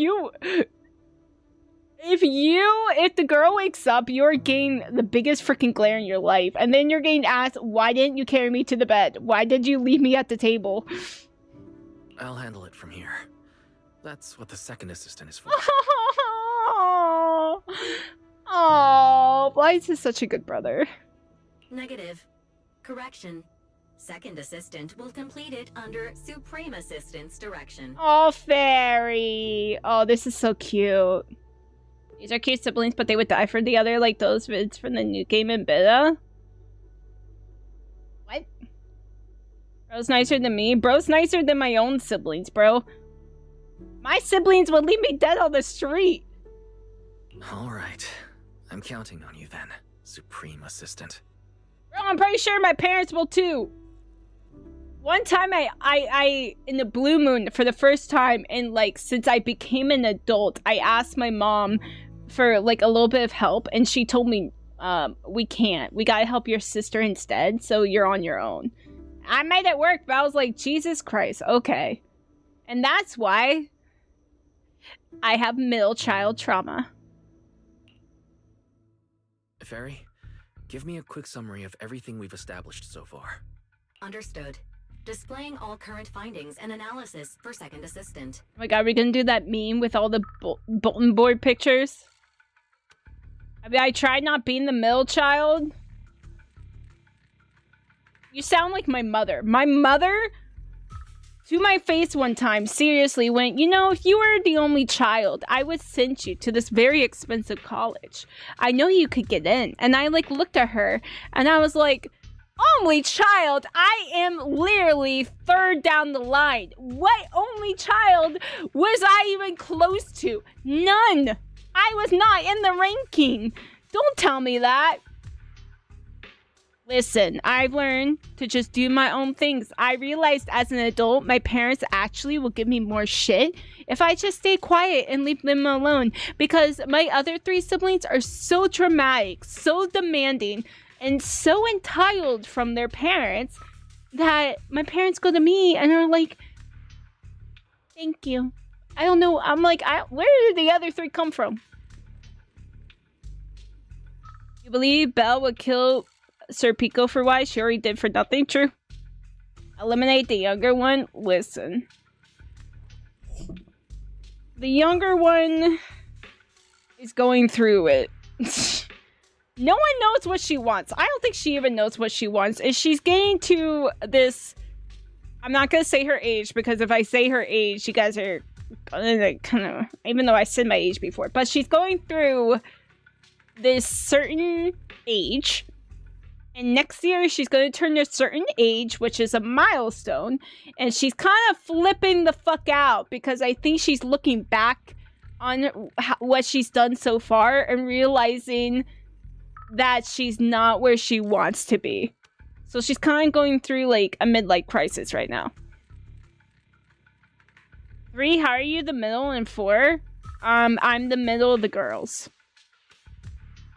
if the girl wakes up, you're getting the biggest freaking glare in your life. And then you're getting asked, why didn't you carry me to the bed? Why did you leave me at the table? I'll handle it from here. That's what the second assistant is for. Oh, Blythe is such a good brother. Negative. Correction. Second assistant will complete it under Supreme Assistant's direction. Oh, Fairy. Oh, this is so cute. These are cute siblings, but they would die for the other, like those vids from the new game in beta. What? Bro's nicer than me? Bro's nicer than my own siblings, bro. My siblings would leave me dead on the street. Alright. I'm counting on you then, Supreme Assistant. Bro, I'm pretty sure my parents will too. One time I in the blue moon for the first time and like since I became an adult, I asked my mom for like a little bit of help and she told me we can't. We gotta help your sister instead, so you're on your own. I made it work, but I was like, Jesus Christ, okay. And that's why I have middle child trauma. Fairy, give me a quick summary of everything we've established so far. Understood. Displaying all current findings and analysis for second assistant. Oh my god, we're gonna do that meme with all the bulletin board pictures? I mean, I tried not being the middle child. You sound like my mother. My mother, to my face one time, seriously went, you know, if you were the only child, I would send you to this very expensive college. I know you could get in. And I, like, looked at her, and I was like, only child? I am literally third down the line. What only child was I even close to? None. I was not in the ranking. Don't tell me that. Listen, I've learned to just do my own things. I realized as an adult, my parents actually will give me more shit if I just stay quiet and leave them alone. Because my other three siblings are so dramatic, so demanding, and so entitled from their parents that my parents go to me and are like, thank you. I don't know. I'm like, where did the other three come from? You believe Belle would kill Sir Pico for why? She already did for nothing. True. Eliminate the younger one. Listen. The younger one is going through it. No one knows what she wants. I don't think she even knows what she wants. And she's getting to this... I'm not going to say her age, because if I say her age, you guys are gonna kind of... Even though I said my age before. But she's going through this certain age. And next year, she's going to turn a certain age, which is a milestone. And she's kind of flipping the fuck out, because I think she's looking back on what she's done so far and realizing that she's not where she wants to be. So she's kind of going through like a midlife crisis right now. 3, how are you the middle? And 4, I'm the middle of the girls.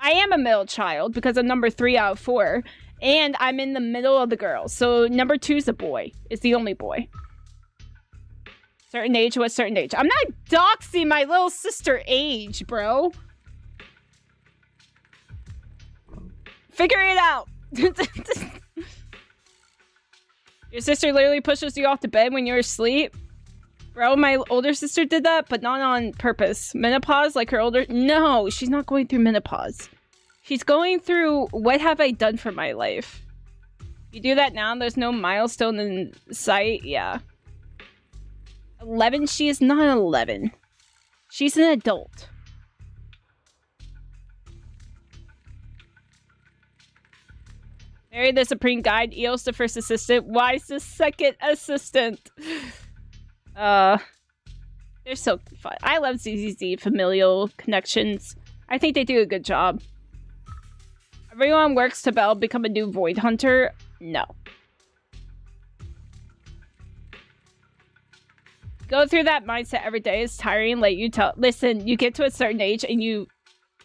I am a middle child because I'm number 3 out of 4. And I'm in the middle of the girls. So number 2 is a boy. It's the only boy. Certain age, what certain age? I'm not doxing my little sister age, bro. Figure it out. Your sister literally pushes you off to bed when you're asleep. Bro, my older sister did that, but not on purpose. Menopause, like her older... No, she's not going through menopause. She's going through, what have I done for my life? You do that now, there's no milestone in sight? Yeah. 11? She is not 11. She's an adult. Mary the Supreme Guide, Eos the first assistant, Wise the second assistant. They're so fun. I love ZZZ familial connections. I think they do a good job. Everyone works to Belle become a new Void Hunter? No. Go through that mindset every day. It's tiring. Like you tell. Listen, you get to a certain age and you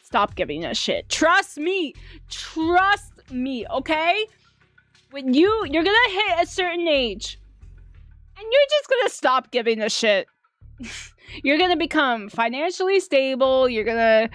stop giving a shit. Trust me. Trust me, okay? When you're gonna hit a certain age, and you're just gonna stop giving a shit. You're gonna become financially stable. You're gonna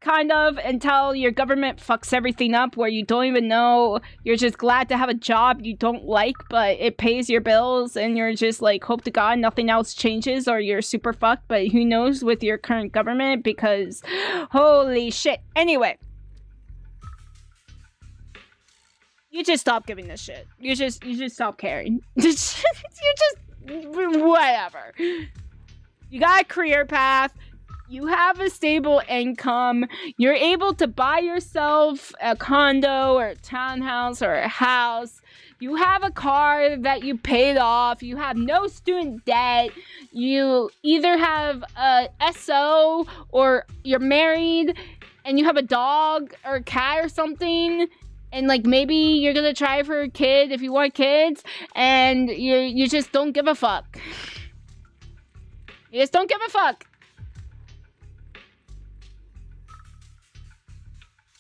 kind of, until your government fucks everything up where you don't even know. You're just glad to have a job you don't like, but it pays your bills, and you're just like, hope to God nothing else changes, or you're super fucked, but who knows with your current government, because holy shit. Anyway. You just stop giving a shit. You just stop caring. You just whatever. You got a career path. You have a stable income. You're able to buy yourself a condo or a townhouse or a house. You have a car that you paid off. You have no student debt. You either have a SO or you're married and you have a dog or a cat or something. And like maybe you're gonna try for a kid if you want kids, and you just don't give a fuck. You just don't give a fuck.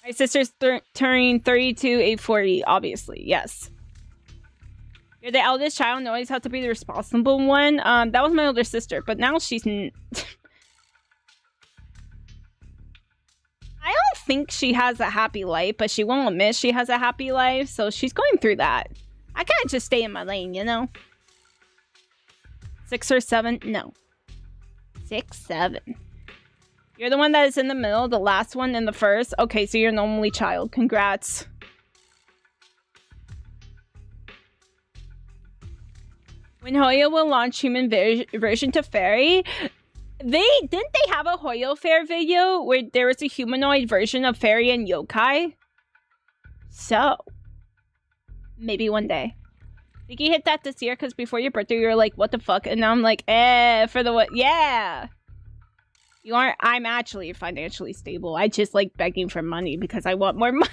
My sister's turning 32, 840, obviously, yes. You're the eldest child and always have to be the responsible one. That was my older sister, but now she's... I don't think she has a happy life, but she won't admit she has a happy life, so she's going through that. I can't just stay in my lane, you know? 6 or 7? No. 6, 7. You're the one that is in the middle, the last one and the first. Okay, so you're an only child. Congrats. When Hoyo will launch human version to fairy... Didn't they have a Hoyo Fair video where there was a humanoid version of fairy and yokai? So, maybe one day. Think you hit that this year? Because before your birthday, you were like, what the fuck? And now I'm like, for the what? Yeah! You aren't. I'm actually financially stable. I just like begging for money because I want more money.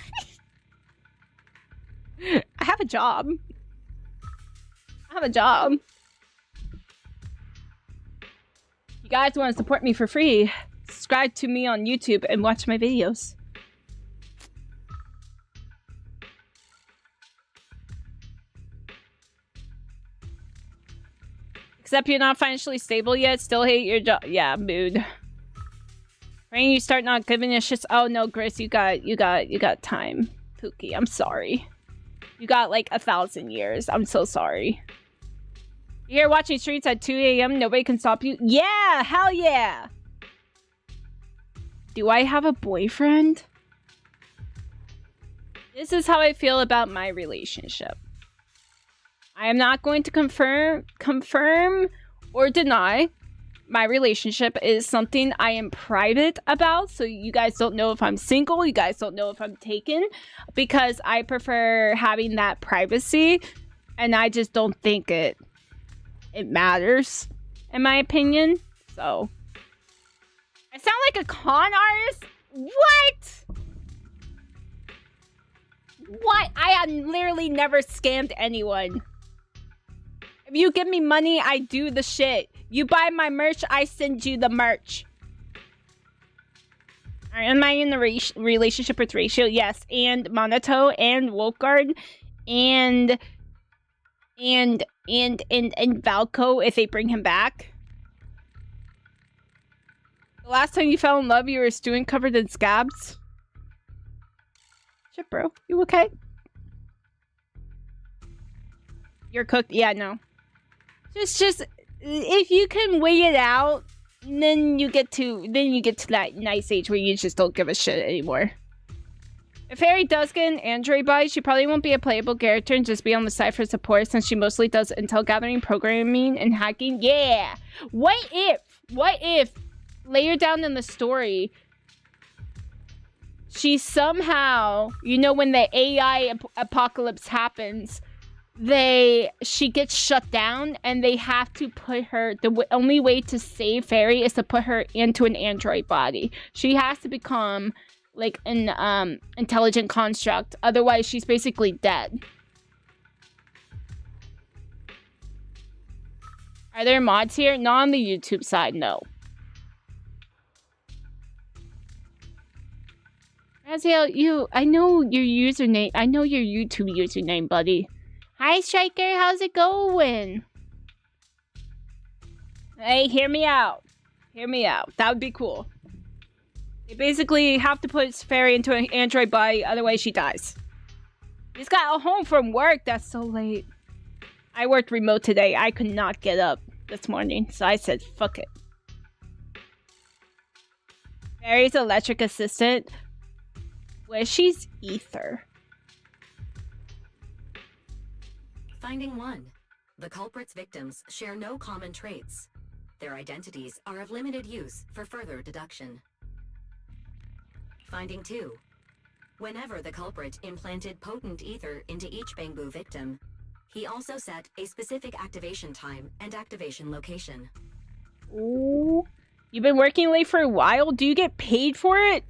I have a job. You guys want to support me for free? Subscribe to me on YouTube and watch my videos. Except you're not financially stable yet. Still hate your job. Yeah, mood. Rain, you start not giving a shit. Oh no, Grace, you got time. Pookie, I'm sorry. You got like 1,000 years. I'm so sorry. You're here watching streets at 2 a.m. Nobody can stop you. Yeah, hell yeah. Do I have a boyfriend? This is how I feel about my relationship. I am not going to confirm or deny. My relationship is something I am private about, so you guys don't know if I'm single, you guys don't know if I'm taken, because I prefer having that privacy, and I just don't think it matters, in my opinion. So, I sound like a con artist? What? What? I have literally never scammed anyone. If you give me money, I do the shit. You buy my merch, I send you the merch. Am I in the relationship with Ratio? Yes. And Monato and Wolfguard and Valco if they bring him back. The last time you fell in love, you were a student covered in scabs. Shit, bro. You okay? You're cooked. Yeah, no. Just if you can weigh it out, then you get to that nice age where you just don't give a shit anymore. If Harry does get an Android body, she probably won't be a playable character and just be on the side for support, since she mostly does intel gathering, programming, and hacking. Yeah! What if, later down in the story, she somehow, you know, when the AI apocalypse happens, she gets shut down and they have to put her, the only way to save Fairy is to put her into an android body. She has to become like an intelligent construct, otherwise she's basically dead. Are there mods here? Not on the YouTube side, no. Raziel, I know your username. I know your YouTube username, buddy. Hi, Striker. How's it going? Hey, hear me out. Hear me out. That would be cool. You basically have to put Fairy into an android body, otherwise she dies. Just got home from work. That's so late. I worked remote today. I could not get up this morning, so I said, fuck it. Fairy's electric assistant. Well, she's ether. Finding 1. The culprit's victims share no common traits. Their identities are of limited use for further deduction. Finding 2. Whenever the culprit implanted potent ether into each Bangbu victim, he also set a specific activation time and activation location. Ooh. You've been working late for a while? Do you get paid for it?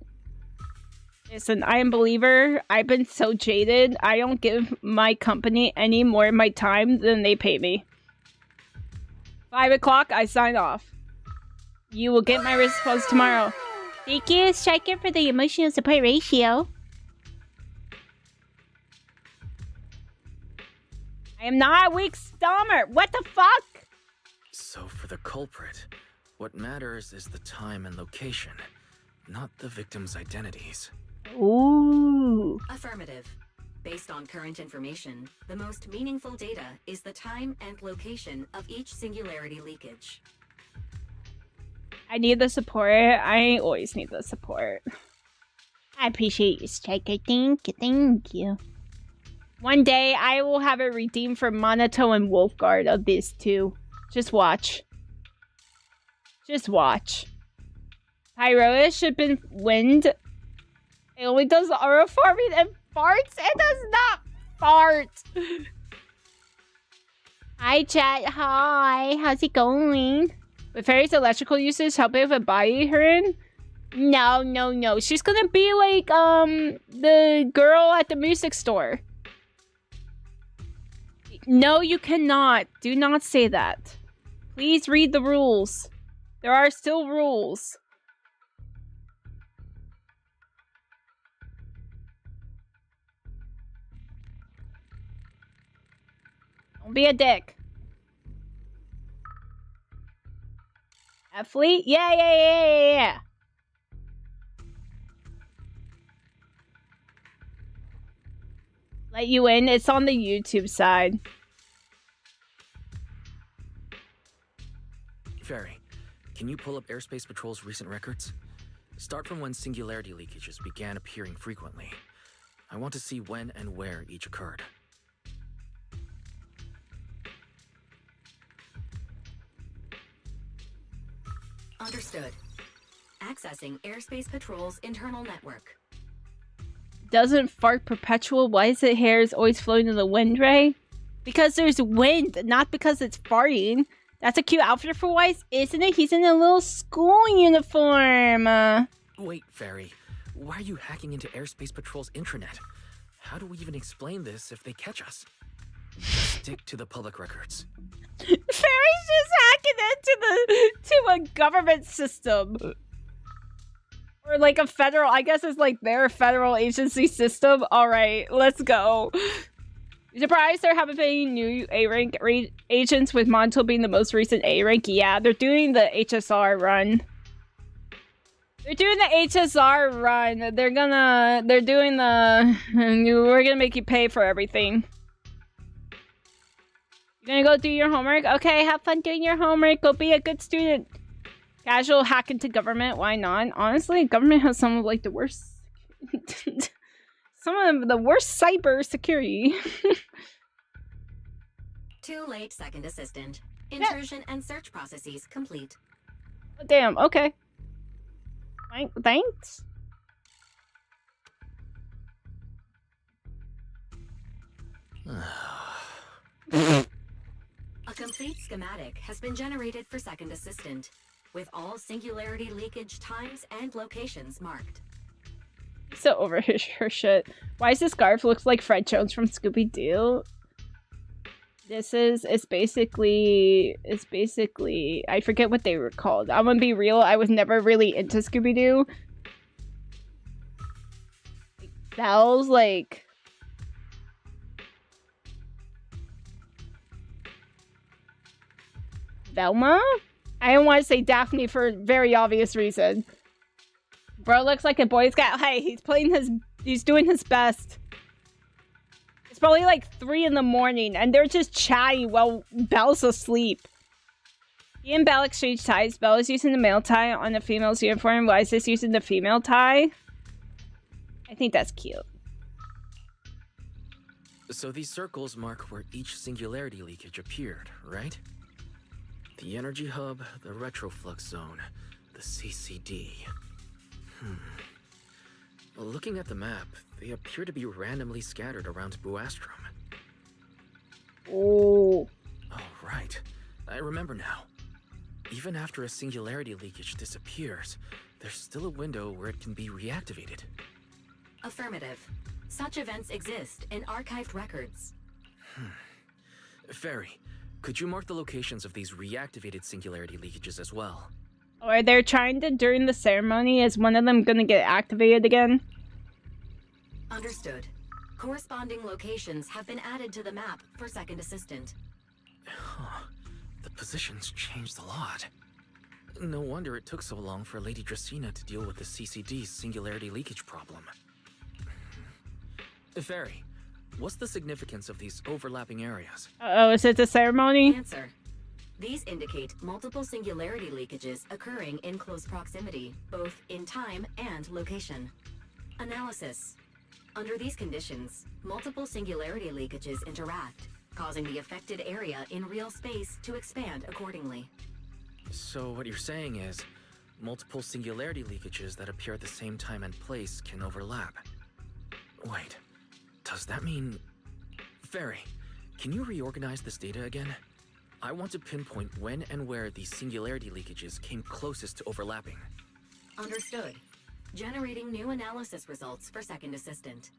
Listen, I am a believer. I've been so jaded. I don't give my company any more of my time than they pay me. 5 o'clock, I sign off. You will get my response tomorrow. Thank you, Striker, for the emotional support ratio. I am not a weak stomach. What the fuck? So for the culprit, what matters is the time and location, not the victims' identities. Ooh. Affirmative. Based on current information, the most meaningful data is the time and location of each singularity leakage. I need the support. I always need the support. I appreciate you, Striker. Thank you, thank you. One day, I will have it redeemed for Monato and Wolfguard of these two. Just watch. Just watch. Pyroa should have been wind. It only does aura farming and farts. It does not fart. Hi, chat. Hi. How's it going? With Fairy's electrical usage helping with a body her in? No, no, no. She's gonna be like, the girl at the music store. No, you cannot. Do not say that. Please read the rules. There are still rules. Don't be a dick. Fleet? Yeah. Let you in. It's on the YouTube side. Fairy, can you pull up Airspace Patrol's recent records? Start from when singularity leakages began appearing frequently. I want to see when and where each occurred. Understood. Accessing Airspace Patrol's internal network. Doesn't fart perpetual? Why is it hairs always floating in the wind, Ray? Because there's wind, not because it's farting. That's a cute outfit for Weiss, isn't it? He's in a little school uniform. Wait, Fairy. Why are you hacking into Airspace Patrol's intranet? How do we even explain this if they catch us? Stick to the public records. Fairy's just hacking into a government system. Or like a federal, I guess it's like their federal agency system. Alright, let's go. Surprised there haven't been any new A-rank agents, with Monto being the most recent A-rank. Yeah, they're doing the HSR run. They're doing the HSR run. They're doing the, we're gonna make you pay for everything. You're gonna go do your homework? Okay, have fun doing your homework. Go be a good student. Casual hack into government. Why not? Honestly, government has some of like the worst... some of the worst cyber security. Too late, second assistant. Intrusion and search processes complete. Oh, damn, okay. Thanks. A complete schematic has been generated for second assistant, with all singularity leakage times and locations marked. So over her shit. Why does this scarf looks like Fred Jones from Scooby-Doo? It's basically, I forget what they were called. I'm gonna be real, I was never really into Scooby-Doo. Bells, like... Velma? I don't want to say Daphne for very obvious reason. Bro looks like a Boy Scout. Hey, he's doing his best. It's probably like 3 in the morning and they're just chatting while Belle's asleep. He and Belle exchange ties. Belle is using the male tie on the female's uniform. Why is this using the female tie? I think that's cute. So these circles mark where each singularity leakage appeared, right? The energy hub, the retroflux zone, the CCD. Well, looking at the map, they appear to be randomly scattered around Buastrom. Oh. Oh, right. I remember now. Even after a singularity leakage disappears, there's still a window where it can be reactivated. Affirmative. Such events exist in archived records. Fairy, could you mark the locations of these reactivated singularity leakages as well? Or they're trying to during the ceremony. Is one of them gonna get activated again? Understood. Corresponding locations have been added to the map for Second Assistant. Huh. The positions changed a lot. No wonder it took so long for Lady Dracena to deal with the CCD's singularity leakage problem. Fairy, what's the significance of these overlapping areas? Uh-oh, is it the ceremony? Answer. These indicate multiple singularity leakages occurring in close proximity, both in time and location. Analysis. Under these conditions, multiple singularity leakages interact, causing the affected area in real space to expand accordingly. So what you're saying is, multiple singularity leakages that appear at the same time and place can overlap. Wait, does that mean... Fairy, can you reorganize this data again? I want to pinpoint when and where these singularity leakages came closest to overlapping. Understood. Generating new analysis results for Second Assistant.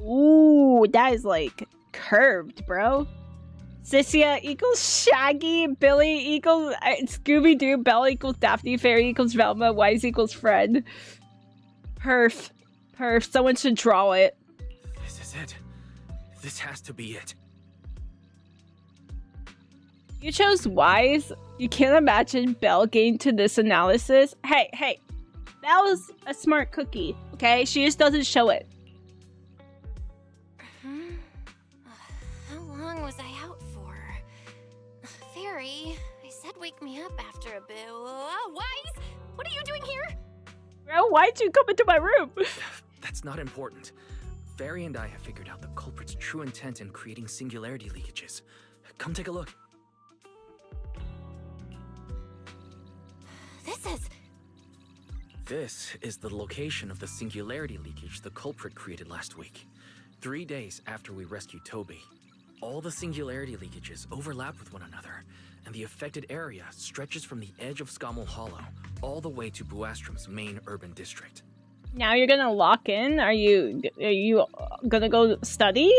Ooh, that is like curved, bro. Cyssia equals Shaggy, Billy equals Scooby-Doo, Belle equals Daphne, Fairy equals Velma, Wise equals Fred. Perf. Someone should draw it. This is it. This has to be it. You chose Wise? You can't imagine Belle getting to this analysis? Hey. Belle's a smart cookie, okay? She just doesn't show it. How long was I out for? Fairy, I said wake me up after a bit. Wise, what are you doing here? Bro, why'd you come into my room? That's not important. Fairy and I have figured out the culprit's true intent in creating singularity leakages. Come take a look. This is the location of the singularity leakage the culprit created last week. 3 days after we rescued Toby. All the singularity leakages overlap with one another, and the affected area stretches from the edge of Scommel Hollow all the way to Buastrom's main urban district. Now you're gonna lock in? Are you gonna go study?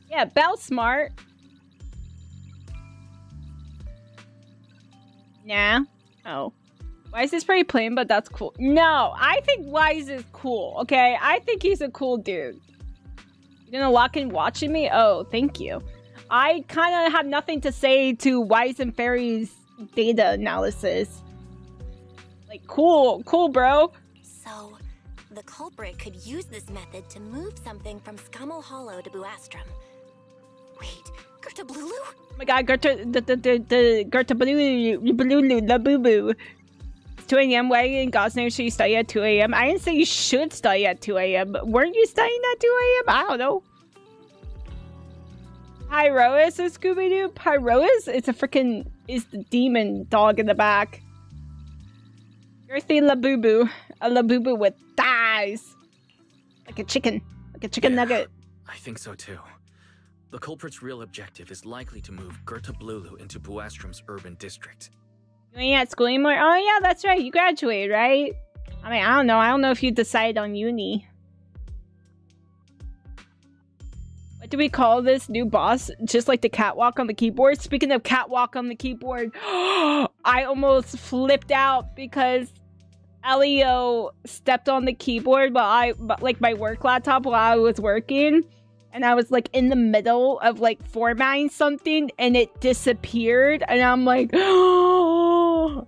Yeah, Belle's smart. Nah. Oh. Wise is pretty plain, but that's cool. No, I think Wise is cool, okay? I think he's a cool dude. You're gonna lock in watching me? Oh, thank you. I kind of have nothing to say to Wise and Fairy's data analysis. Like, cool, bro. So, the culprit could use this method to move something from Scommel Hollow to Buastrom. Wait, Gerta Blulu? Oh my god, Gerta Blulu, la boo boo. It's 2 a.m. Why in God's name should you study at 2 a.m.? I didn't say you should study at 2 a.m. Weren't you studying at 2 a.m.? I don't know. Pyrois is Scooby-Doo? Pyrois? It's the demon dog in the back. Girthy Labubu. A Labubu with thighs. Like a chicken nugget. I think so too. The culprit's real objective is likely to move Gerta Blulu into Buastrom's urban district. You ain't at school anymore? Oh yeah, that's right. You graduated, right? I mean, I don't know. I don't know if you decided on uni. What do we call this new boss? Just like the catwalk on the keyboard? Speaking of catwalk on the keyboard, I almost flipped out because Elio stepped on the keyboard like my work laptop while I was working. and I was like in the middle of like formatting something and it disappeared and I'm like, oh,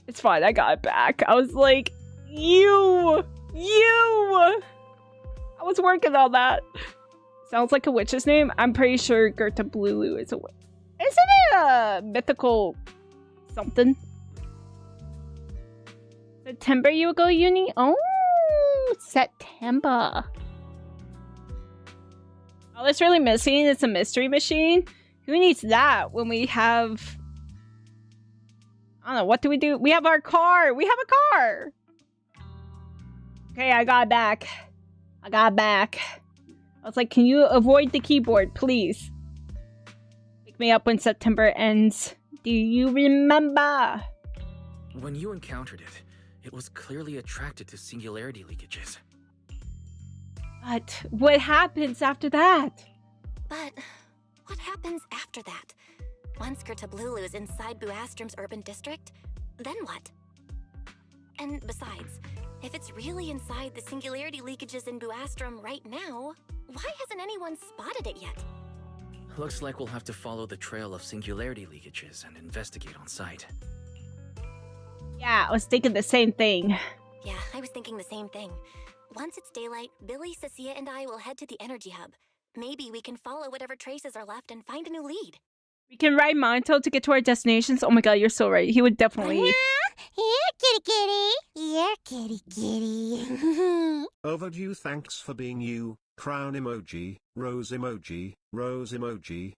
it's fine, I got it back. I was like, you, I was working on that. Sounds like a witch's name. I'm pretty sure Gerta Blulu is a witch. Isn't it a mythical something? September you will go uni? Oh, September. All that's really missing is a mystery machine. Who needs that when we have... I don't know, what do? We have our car! We have a car! Okay, I got it back. I was like, can you avoid the keyboard, please? Pick me up when September ends. Do you remember? When you encountered it, it was clearly attracted to singularity leakages. But what happens after that? But what happens after that? Once Gertablulu is inside Buastrom's urban district, then what? And besides, if it's really inside the singularity leakages in Buastrom right now, why hasn't anyone spotted it yet? Looks like we'll have to follow the trail of singularity leakages and investigate on site. Yeah, I was thinking the same thing. Yeah, I was thinking the same thing. Once it's daylight, Billy, Cecilia, and I will head to the energy hub. Maybe we can follow whatever traces are left and find a new lead. We can ride Monto to get to our destinations. Oh my god, you're so right. He would definitely... Here, kitty kitty. Here, kitty kitty. Overdue thanks for being you, crown emoji, rose emoji, rose emoji.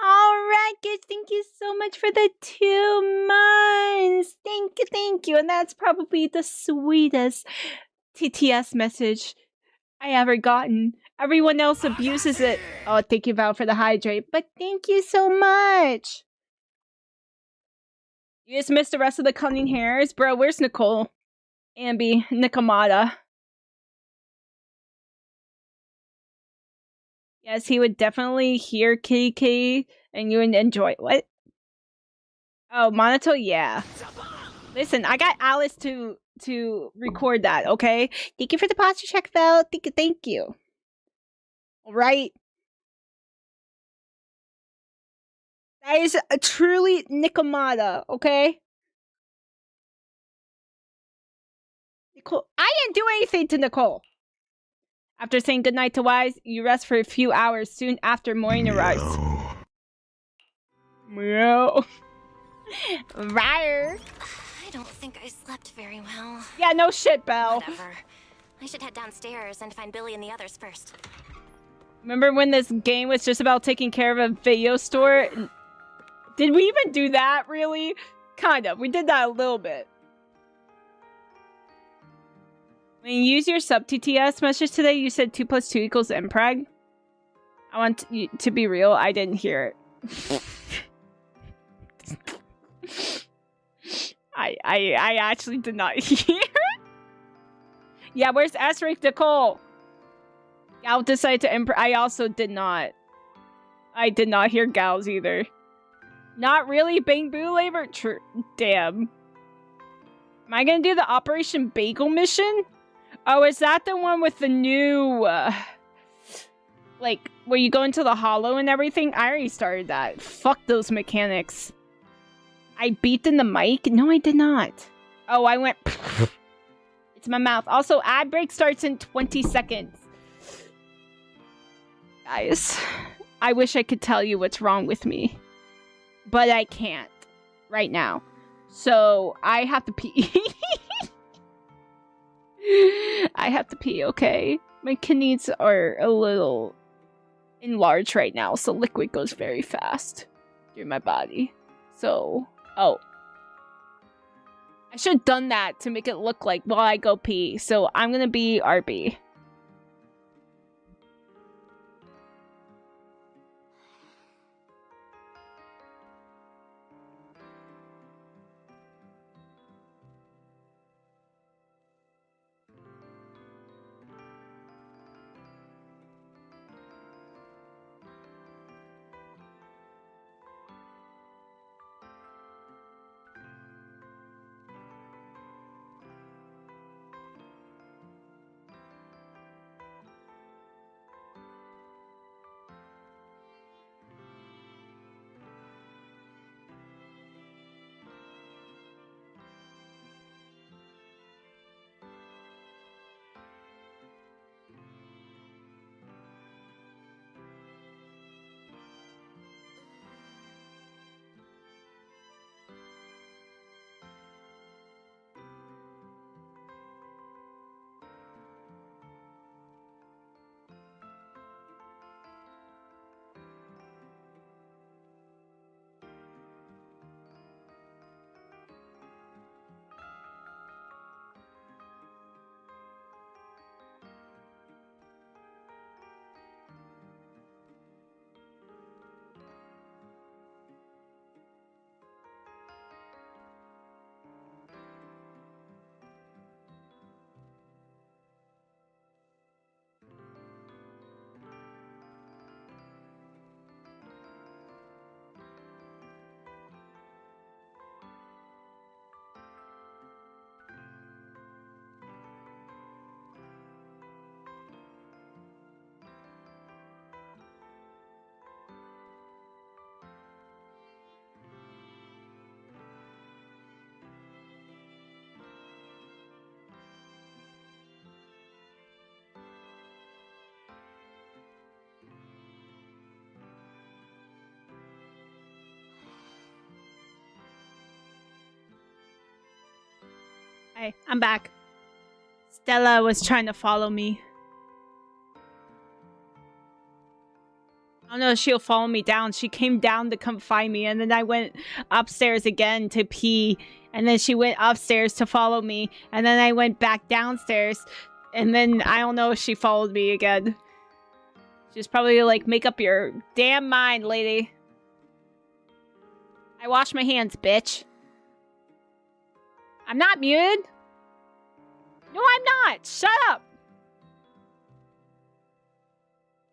Alright, guys, thank you so much for the 2 months. Thank you. And that's probably the sweetest TTS message I ever gotten. Everyone else abuses it. Oh, thank you, Val, for the hydrate. But thank you so much. You just missed the rest of the cunning hairs. Bro, where's Nicole? Ambi, Nikomata. Yes, he would definitely hear Kitty Kitty and you would enjoy it. What? Oh, Monato? Yeah. Listen, I got Alice to record that, okay? Thank you for the posture check, Val. Thank you. Alright. That is a truly Nikomata, okay? Nicole, I didn't do anything to Nicole. After saying goodnight to Wise, you rest for a few hours soon after morning arrives. Meow. Rawr. I don't think I slept very well. Yeah, no shit, Belle. Whatever. I should head downstairs and find Billy and the others first. Remember when this game was just about taking care of a video store? Did we even do that, really? Kind of. We did that a little bit. When you use your sub-TTS message today, you said 2 + 2 = impreg. I want to be real, I didn't hear it. I actually did not hear it. Yeah, where's Asterisk Nicole? Gal decided to impreg. I also did not. I did not hear Gal's either. Not really, Bang Boo Labor? Damn. Am I gonna do the Operation Bagel mission? Oh, is that the one with the new, like, where you go into the hollow and everything? I already started that. Fuck those mechanics. I beat in the mic? No, I did not. Oh, I went... It's my mouth. Also, ad break starts in 20 seconds. Guys, I wish I could tell you what's wrong with me. But I can't. Right now. So, I have to pee. I have to pee, okay? My kidneys are a little enlarged right now, so liquid goes very fast through my body. So, oh. I should have done that to make it look like while I go pee. So, I'm gonna be RB. Hey, I'm back. Stella was trying to follow me. I don't know if she'll follow me down. She came down to come find me, and then I went upstairs again to pee, and then she went upstairs to follow me, and then I went back downstairs, and then I don't know if she followed me again. She's probably like, make up your damn mind, lady. I wash my hands, bitch. I'm not muted. No, I'm not. Shut up.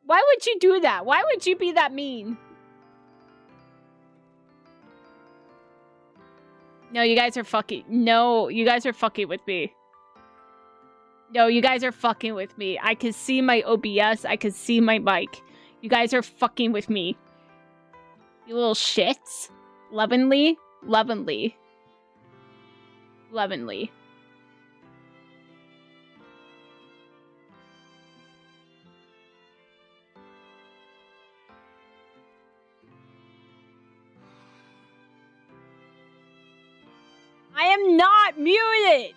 Why would you do that? Why would you be that mean? No, you guys are fucking... No, you guys are fucking with me. No, you guys are fucking with me. I can see my OBS. I can see my mic. You guys are fucking with me. You little shits. Lovingly. Lovingly. Lovingly. I am not muted!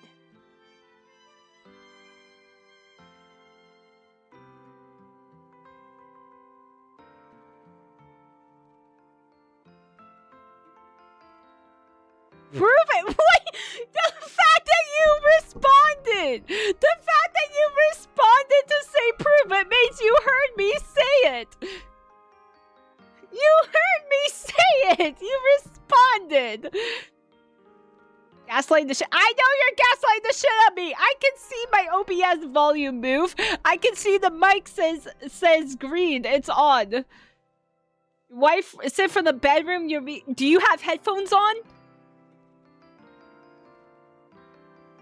Prove it! Wait! The fact that you responded! The fact that you responded to say prove it means you heard me say it! You heard me say it! You responded! Gaslight the shit. I know you're gaslighting the shit out of me. I can see my OBS volume move. I can see the mic says green. It's on. Wife, sit from the bedroom. Do you have headphones on?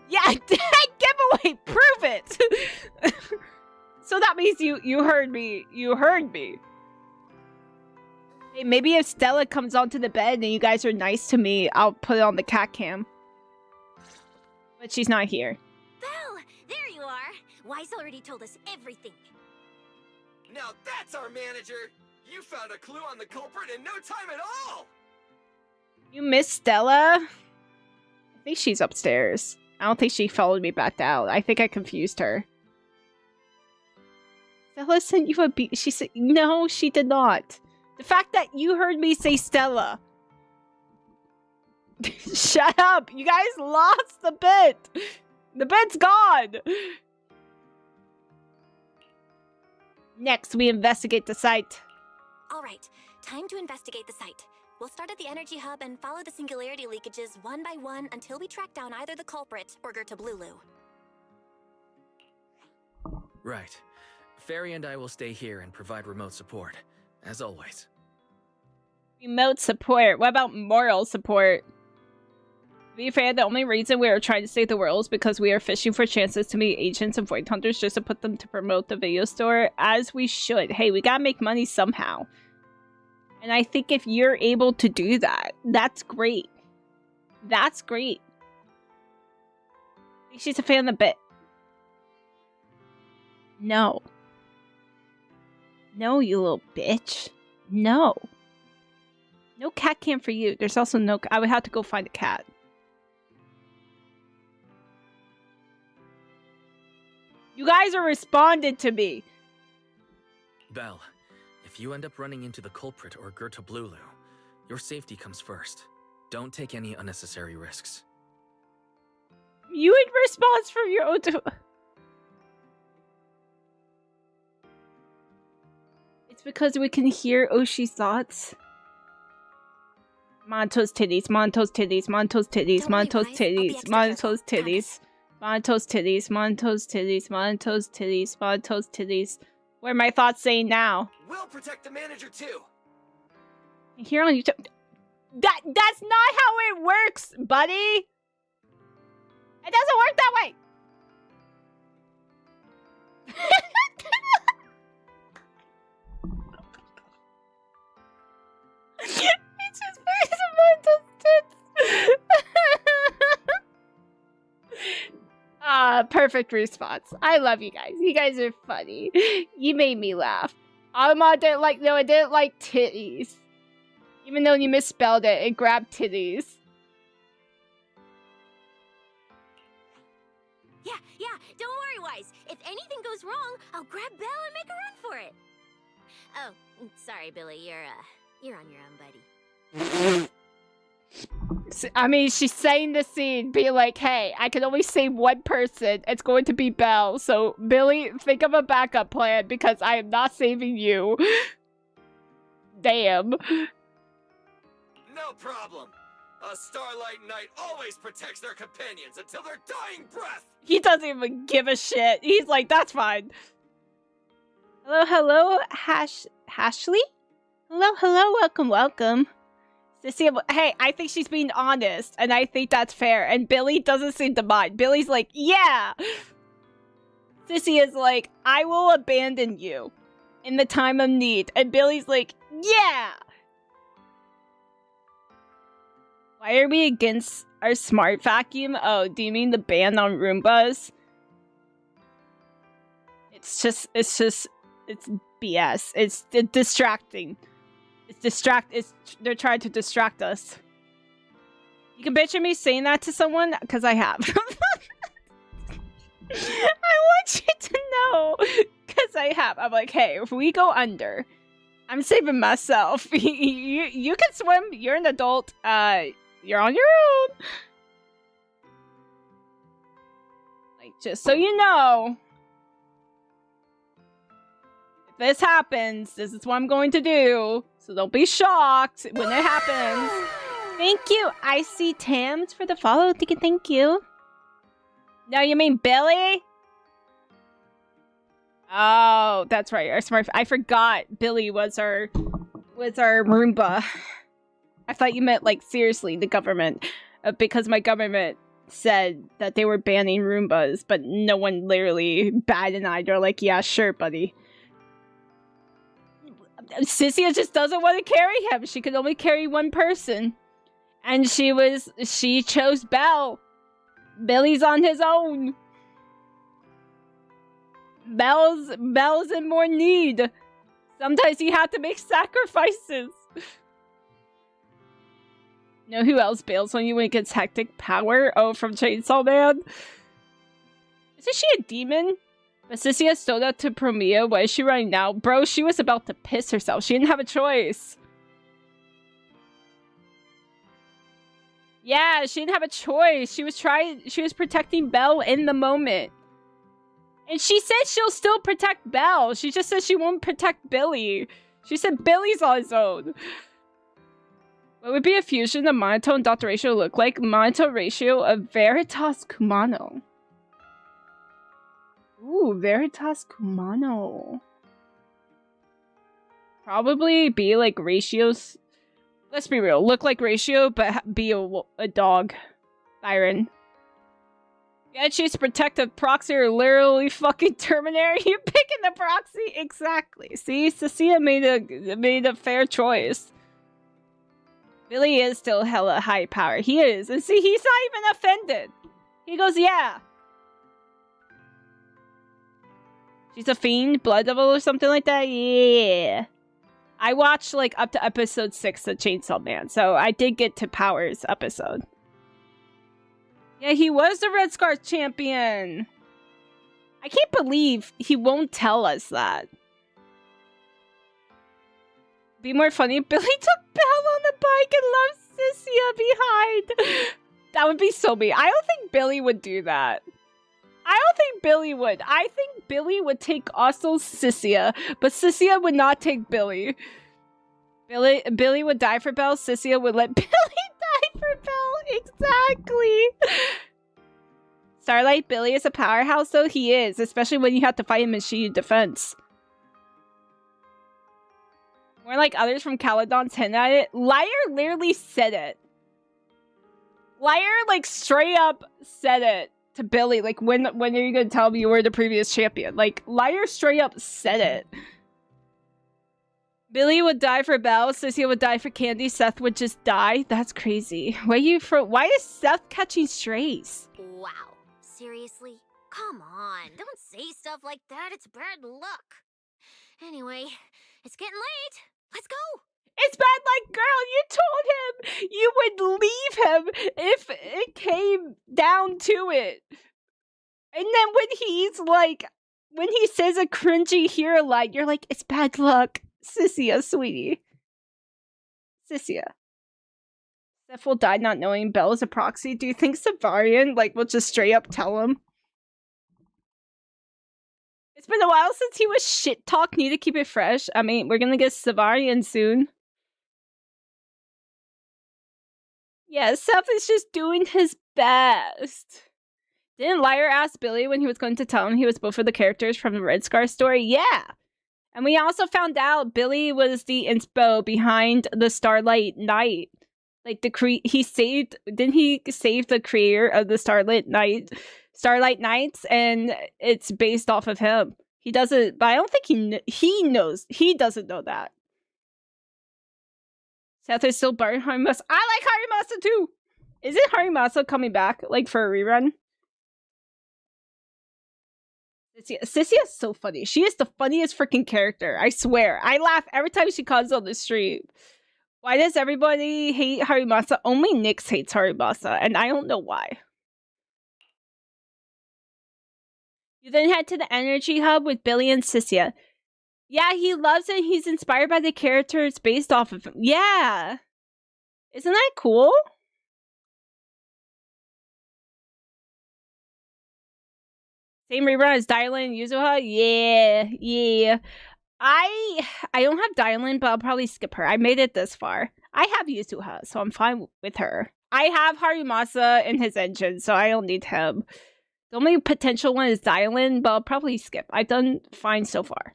Yeah, giveaway. Prove it. So that means you heard me. You heard me. Hey, maybe if Stella comes onto the bed and you guys are nice to me, I'll put it on the cat cam. But she's not here. Belle, there you are. Wise already told us everything. Now that's our manager. You found a clue on the culprit in no time at all. You miss Stella? I think she's upstairs. I don't think she followed me back down. I think I confused her. Stella sent you a beat. She said, no, she did not. The fact that you heard me say Stella. Shut up! You guys lost the bit! The bit's gone! Next, we investigate the site. Alright, time to investigate the site. We'll start at the energy hub and follow the singularity leakages one by one until we track down either the culprit or Gertablulu. Right. Fairy and I will stay here and provide remote support, as always. Remote support? What about moral support? To be fair, the only reason we are trying to save the world is because we are fishing for chances to meet agents and void hunters just to put them to promote the video store, as we should. Hey, we gotta make money somehow. And I think if you're able to do that, that's great. That's great. I think she's a fan of the bit. No. No, you little bitch. No. No cat cam for you. There's also no... I would have to go find a cat. You guys are responding to me. Belle, if you end up running into the culprit or Gertablulu, your safety comes first. Don't take any unnecessary risks. You in response from your own... It's because we can hear Oshi's thoughts. Monto's titties, Monto's titties, Monto's titties, Monto's titties, Monto's titties. Monto's titties, Monto's titties, Monto's titties, Monto's titties. What are my thoughts saying now? We'll protect the manager too. Here on YouTube. That's not how it works, buddy. It doesn't work that way. It's just Monto's tits. Perfect response. I love you guys. You guys are funny. You made me laugh. Alma didn't like, no, I didn't like titties. Even though you misspelled it, it grabbed titties. Yeah, don't worry, Wise. If anything goes wrong, I'll grab Belle and make a run for it. Oh, sorry, Billy. You're on your own, buddy. I mean, she's saying the scene, be like, hey, I can only save one person. It's going to be Belle. So, Billy, think of a backup plan because I am not saving you. Damn. No problem. A Starlight Knight always protects their companions until their dying breath. He doesn't even give a shit. He's like, that's fine. Hello, Ashley? Hello, welcome. Sissy, hey, I think she's being honest, and I think that's fair. And Billy doesn't seem to mind. Billy's like, yeah! Sissy is like, I will abandon you in the time of need. And Billy's like, yeah! Why are we against our smart vacuum? Oh, do you mean the ban on Roombas? It's BS. It's distracting. They're trying to distract us. You can picture me saying that to someone, because I have. I want you to know, because I have. I'm like, hey, if we go under, I'm saving myself. You can swim. You're an adult. You're on your own. Like, just so you know. If this happens, this is what I'm going to do. So don't be shocked when it happens. Thank you, Icy Tams, for the follow. Thank you. No, you mean Billy? Oh, that's right. Our smart. I forgot Billy was our Roomba. I thought you meant like seriously the government, because my government said that they were banning Roombas, but no one literally batted an eye. They're like, yeah, sure, buddy. Sissy just doesn't want to carry him. She can only carry one person. And she chose Belle. Billy's on his own. Belle's in more need. Sometimes you have to make sacrifices. Know who else bails on you when it gets hectic? Power? Oh, from Chainsaw Man? Isn't she a demon? But Sissy has stood up to Promia. Why is she running now? Bro, she was about to piss herself. She didn't have a choice. Yeah, she didn't have a choice. She was protecting Belle in the moment. And she said she'll still protect Belle. She just says she won't protect Billy. She said Billy's on his own. What would be a fusion of Monotone and Dr. Ratio look like? Monotone ratio of Veritas Kumano. Ooh, Veritas Kumano. Probably be like Ratio's. Let's be real. Look like Ratio, but be a dog. Byron. Yeah, she's protective proxy or literally fucking Terminator. You're picking the proxy? Exactly. See, Cecilia made a fair choice. Billy is still hella high power. He is. And see, he's not even offended. He goes, yeah. She's a fiend, blood devil or something like that? Yeah. I watched like up to episode 6 of Chainsaw Man, so I did get to Powers episode. Yeah, he was the Red Scar champion. I can't believe he won't tell us that. Be more funny. Billy took Belle on the bike and left Sissia behind. That would be so mean. I don't think Billy would do that. I don't think Billy would. I think Billy would take also Sissia, but Sissia would not take Billy. Billy would die for Belle. Sissia would let Billy die for Belle. Exactly. Starlight, Billy is a powerhouse, though. He is, especially when you have to fight him in Shield defense. More like others from Caledon's hint at it. Liar literally said it. Liar, like, straight up said it to Billy. Like, when are you gonna tell me you were the previous champion? Like, Liar straight up said it. Billy would die for Belle. Sissy would die for Candy. Seth would just die. That's crazy. Why is Seth catching strays? Wow. Seriously? Come on. Don't say stuff like that. It's bad luck. Anyway, it's getting late. Let's go. It's bad luck, girl. You told him you would leave him if it came down to it. And then when he says a cringy hero line, you're like, it's bad luck. Sissia, sweetie. Sissia. Seth will die not knowing Belle is a proxy. Do you think Savarian, will just straight up tell him? It's been a while since he was shit talk. Need to keep it fresh. I mean, we're gonna get Savarian soon. Yeah, Seth is just doing his best. Didn't Liar ask Billy when he was going to tell him he was both of the characters from the Red Scar story? Yeah! And we also found out Billy was the inspo behind the Starlight Knight. Didn't he save the creator of the Starlight Knights, and it's based off of him. He doesn't, but I don't think he knows. He doesn't know that. Seth is still burning Harimasa. I like Harimasa too! Isn't Harimasa coming back, for a rerun? Sissia is so funny. She is the funniest freaking character. I swear. I laugh every time she comes on the stream. Why does everybody hate Harimasa? Only Nyx hates Harimasa, and I don't know why. You then head to the energy hub with Billy and Sissia. Yeah, he loves it. He's inspired by the characters based off of him. Yeah. Isn't that cool? Same rerun as Dylan and Yuzuha? Yeah. I don't have Dylan, but I'll probably skip her. I made it this far. I have Yuzuha, so I'm fine with her. I have Harimasa in his engine, so I don't need him. The only potential one is Dylan, but I'll probably skip. I've done fine so far.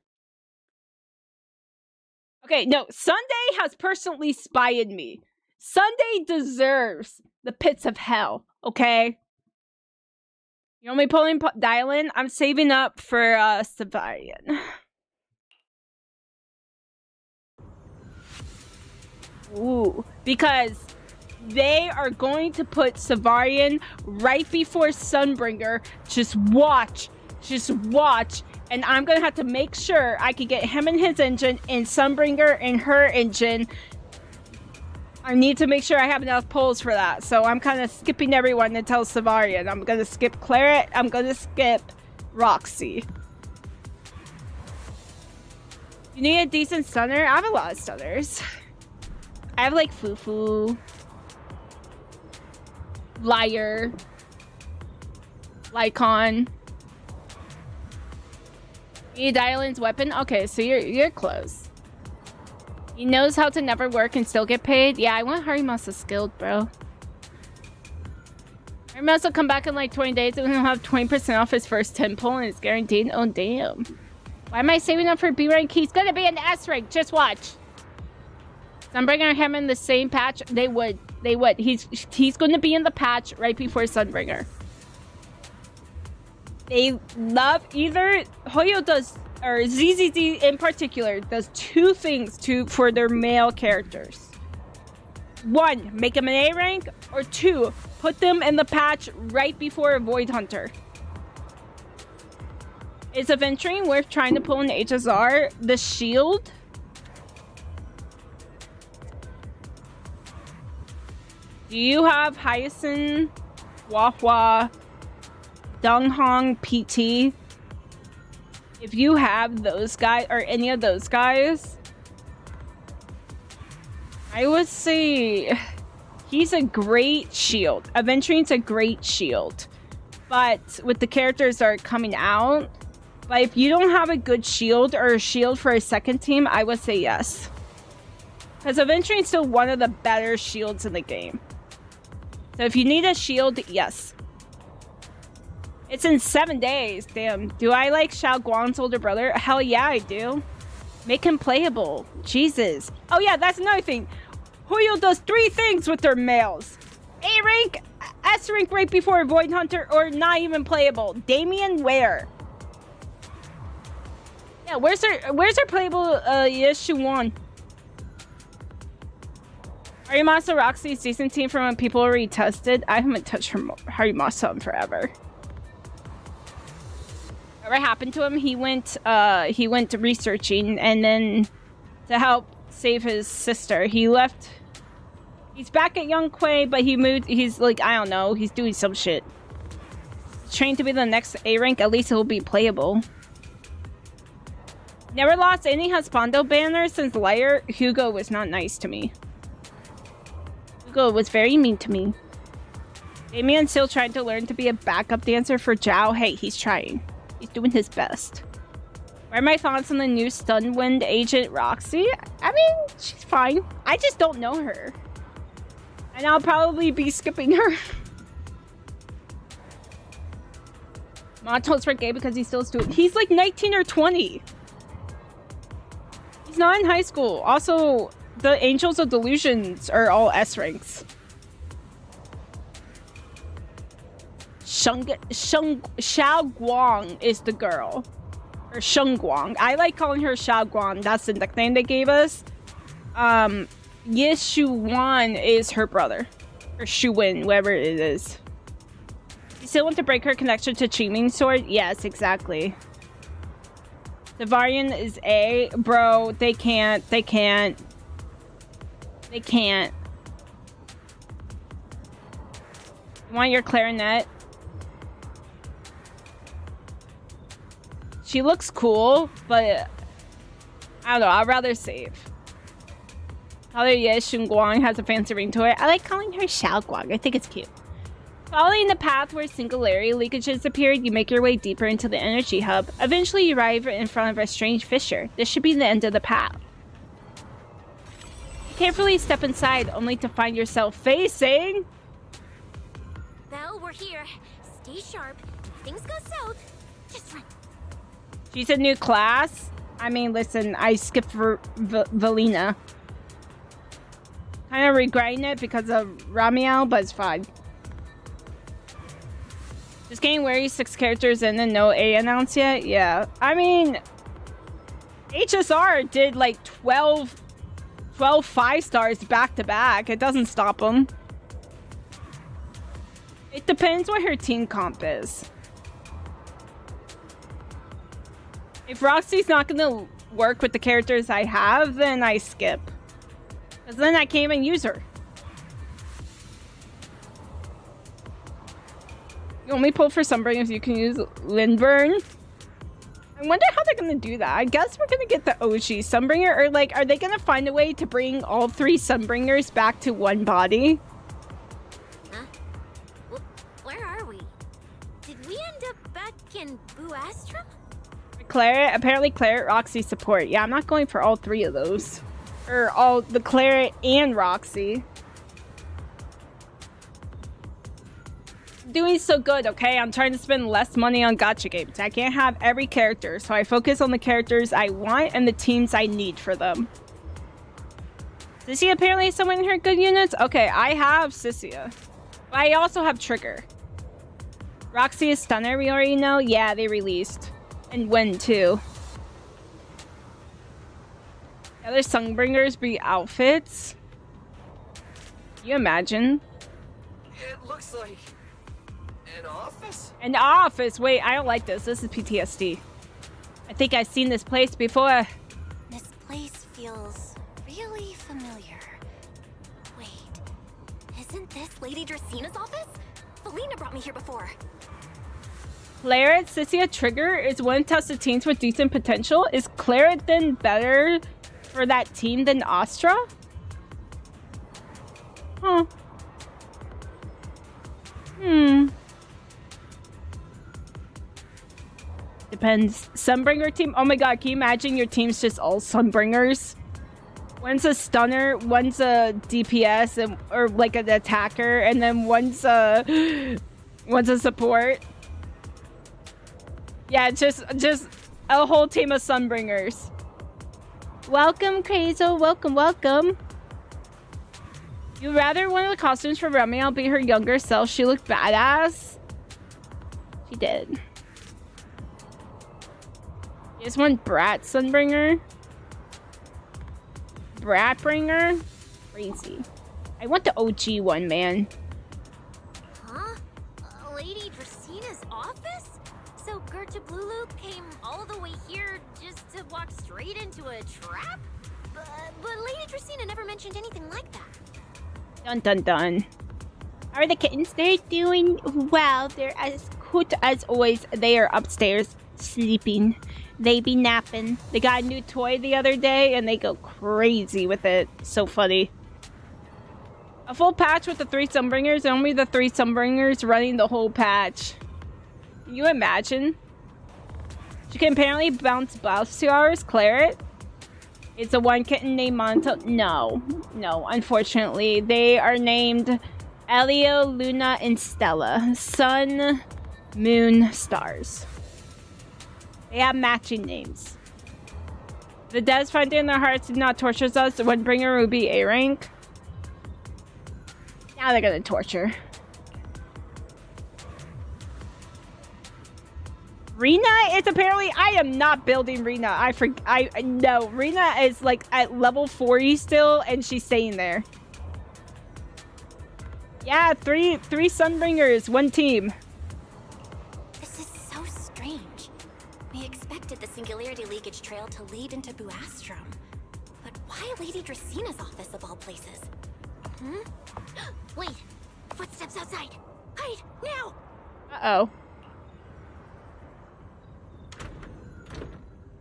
Okay, no. Sunday has personally spied me. Sunday deserves the pits of hell, okay? You want me pulling Dylan? I'm saving up for Savarian. Ooh, because they are going to put Savarian right before Sunbringer. Just watch. And I'm going to have to make sure I can get him in his engine and Sunbringer in her engine. I need to make sure I have enough pulls for that. So I'm kind of skipping everyone until Savarian. I'm going to skip Claret. I'm going to skip Roxy. You need a decent stunner? I have a lot of stunners. I have Fufu, Liar, Lycon. You need Dylan's weapon? Okay, so you're close. He knows how to never work and still get paid. Yeah, I want Harimasa skilled, bro. Harimasa will come back in 20 days and he'll have 20% off his first 10 pull and it's guaranteed. Oh, damn. Why am I saving up for B rank? He's gonna be an S rank. Just watch. So I'm bringing him in the same patch. They would. He's gonna be in the patch right before Sunbringer. They love either Hoyo does, or ZZZ in particular, does two things for their male characters. One, make them an A rank, or two, put them in the patch right before a Void Hunter. Is Aventuring worth trying to pull an HSR? The shield? Do you have Hyacinth, Wahua, Donghong, PT? If you have those guys, or any of those guys, I would say he's a great shield. Aventuring's a great shield. But with the characters that are coming out, if you don't have a good shield or a shield for a second team, I would say yes. Because Aventuring's still one of the better shields in the game. So if you need a shield, yes. It's in 7 days. Damn. Do I like Xiao Guang's older brother? Hell yeah, I do. Make him playable. Jesus. Oh yeah, that's another thing. Huyo does 3 things with their males. A rank, S rank right before Void Hunter, or not even playable. Damien, where? Yeah, where's her playable Yeshuan? Harimasa Roxy's decent team from when people already tested. I haven't touched Harimasa in forever. What happened to him? He went researching, and then to help save his sister, he left. He's back at Young Quay, but he moved. He's I don't know. He's doing some shit. trained to be the next A rank, at least it will be playable. Never lost any Husbando banner since Liar. Hugo was not nice to me. Hugo was very mean to me. Damien's still trying to learn to be a backup dancer for Zhao. Hey, he's trying. He's doing his best. What are my thoughts on the new Stunwind agent Roxy? I mean, she's fine. I just don't know her. And I'll probably be skipping her. Montos for gay because he's still a student. He's like 19 or 20. He's not in high school. Also, the Angels of Delusions are all S ranks. Xiao Guang is the girl. Or Sheng Guang. I like calling her Xiao Guang. That's the nickname they gave us. Ye Shuwan is her brother. Or Shuwen, whatever it is. You still want to break her connection to Qiming Sword? Yes, exactly. Devarian is A. Bro, they can't. They can't. They can't. You want your clarinet? She looks cool, but I don't know. I'd rather save. Color Ye Shunguang has a fancy ring to it. I like calling her Xiao Guang. I think it's cute. Following the path where singularity leakages appeared, you make your way deeper into the energy hub. Eventually, you arrive in front of a strange fissure. This should be the end of the path. You carefully step inside, only to find yourself facing... Belle, we're here. Stay sharp. If things go south, just run. She's a new class. I mean, listen, I skipped for Valina. Kind of regretting it because of Ramiel, but it's fine. Just getting wary 6 characters in and no A announced yet? Yeah. I mean, HSR did like 12 5-stars back to back. It doesn't stop them. It depends what her team comp is. If Roxy's not gonna work with the characters I have, then I skip. Because then I can't even use her. You only pull for Sunbringers, you can use Lindburn. I wonder how they're gonna do that. I guess we're gonna get the OG Sunbringer, or like, are they gonna find a way to bring all 3 Sunbringers back to one body? Huh? Where are we? Did we end up back in Buastrum? Claret, apparently Claret, Roxy support. Yeah, I'm not going for all 3 of those. Or all the Claret and Roxy. Doing so good, okay? I'm trying to spend less money on gacha games. I can't have every character, so I focus on the characters I want and the teams I need for them. Sissia apparently is someone in her good units? Okay, I have Sissia. But I also have Trigger. Roxy is Stunner, we already know? Yeah, they released. And when too. The other Sunbringers be outfits. Can you imagine? It looks like an office? An office! Wait, I don't like this. This is PTSD. I think I've seen this place before. This place feels really familiar. Wait, isn't this Lady Dracina's office? Felina brought me here before. Claret, Sissia, Trigger is one tested teams with decent potential. Is Claret then better for that team than Astra? Huh. Depends. Sunbringer team? Oh my god, can you imagine your team's just all Sunbringers? One's a stunner, one's a DPS, and, or like an attacker, and then one's a support. Yeah, just a whole team of Sunbringers. Welcome, Krazo. Welcome, welcome. You'd rather one of the costumes for Ramiel be her younger self? She looked badass. She did. Here's one Brat Sunbringer. Bratbringer? Crazy. I want the OG one, man. Huh? Lady Dracina's office? So Gertrude Blulu came all the way here just to walk straight into a trap? But Lady Dracina never mentioned anything like that. Dun dun dun. How are the kittens? They're doing well. They're as Hoot as always. They are upstairs sleeping. They be napping. They got a new toy the other day and they go crazy with it. So funny. A full patch with the 3 Sunbringers, and only the 3 Sunbringers running the whole patch. Can you imagine? She can apparently bounce blouse 2 hours. Claret? It's a 1 kitten named Monto. No. No, unfortunately. They are named Elio, Luna, and Stella. Sun, moon, stars. They have matching names. The devs find it in their hearts to not torture us when bringer Ruby A rank. Now they're gonna torture. Rena is apparently... I am not building Rena. No, Rena is like at level 40 still, and she's staying there. Yeah, three Sunbringers, 1 team. This is so strange. We expected the Singularity Leakage Trail to lead into Buastrom. But why Lady Dracena's office of all places? Hmm? Wait! Footsteps outside! Hide! Now! Uh-oh.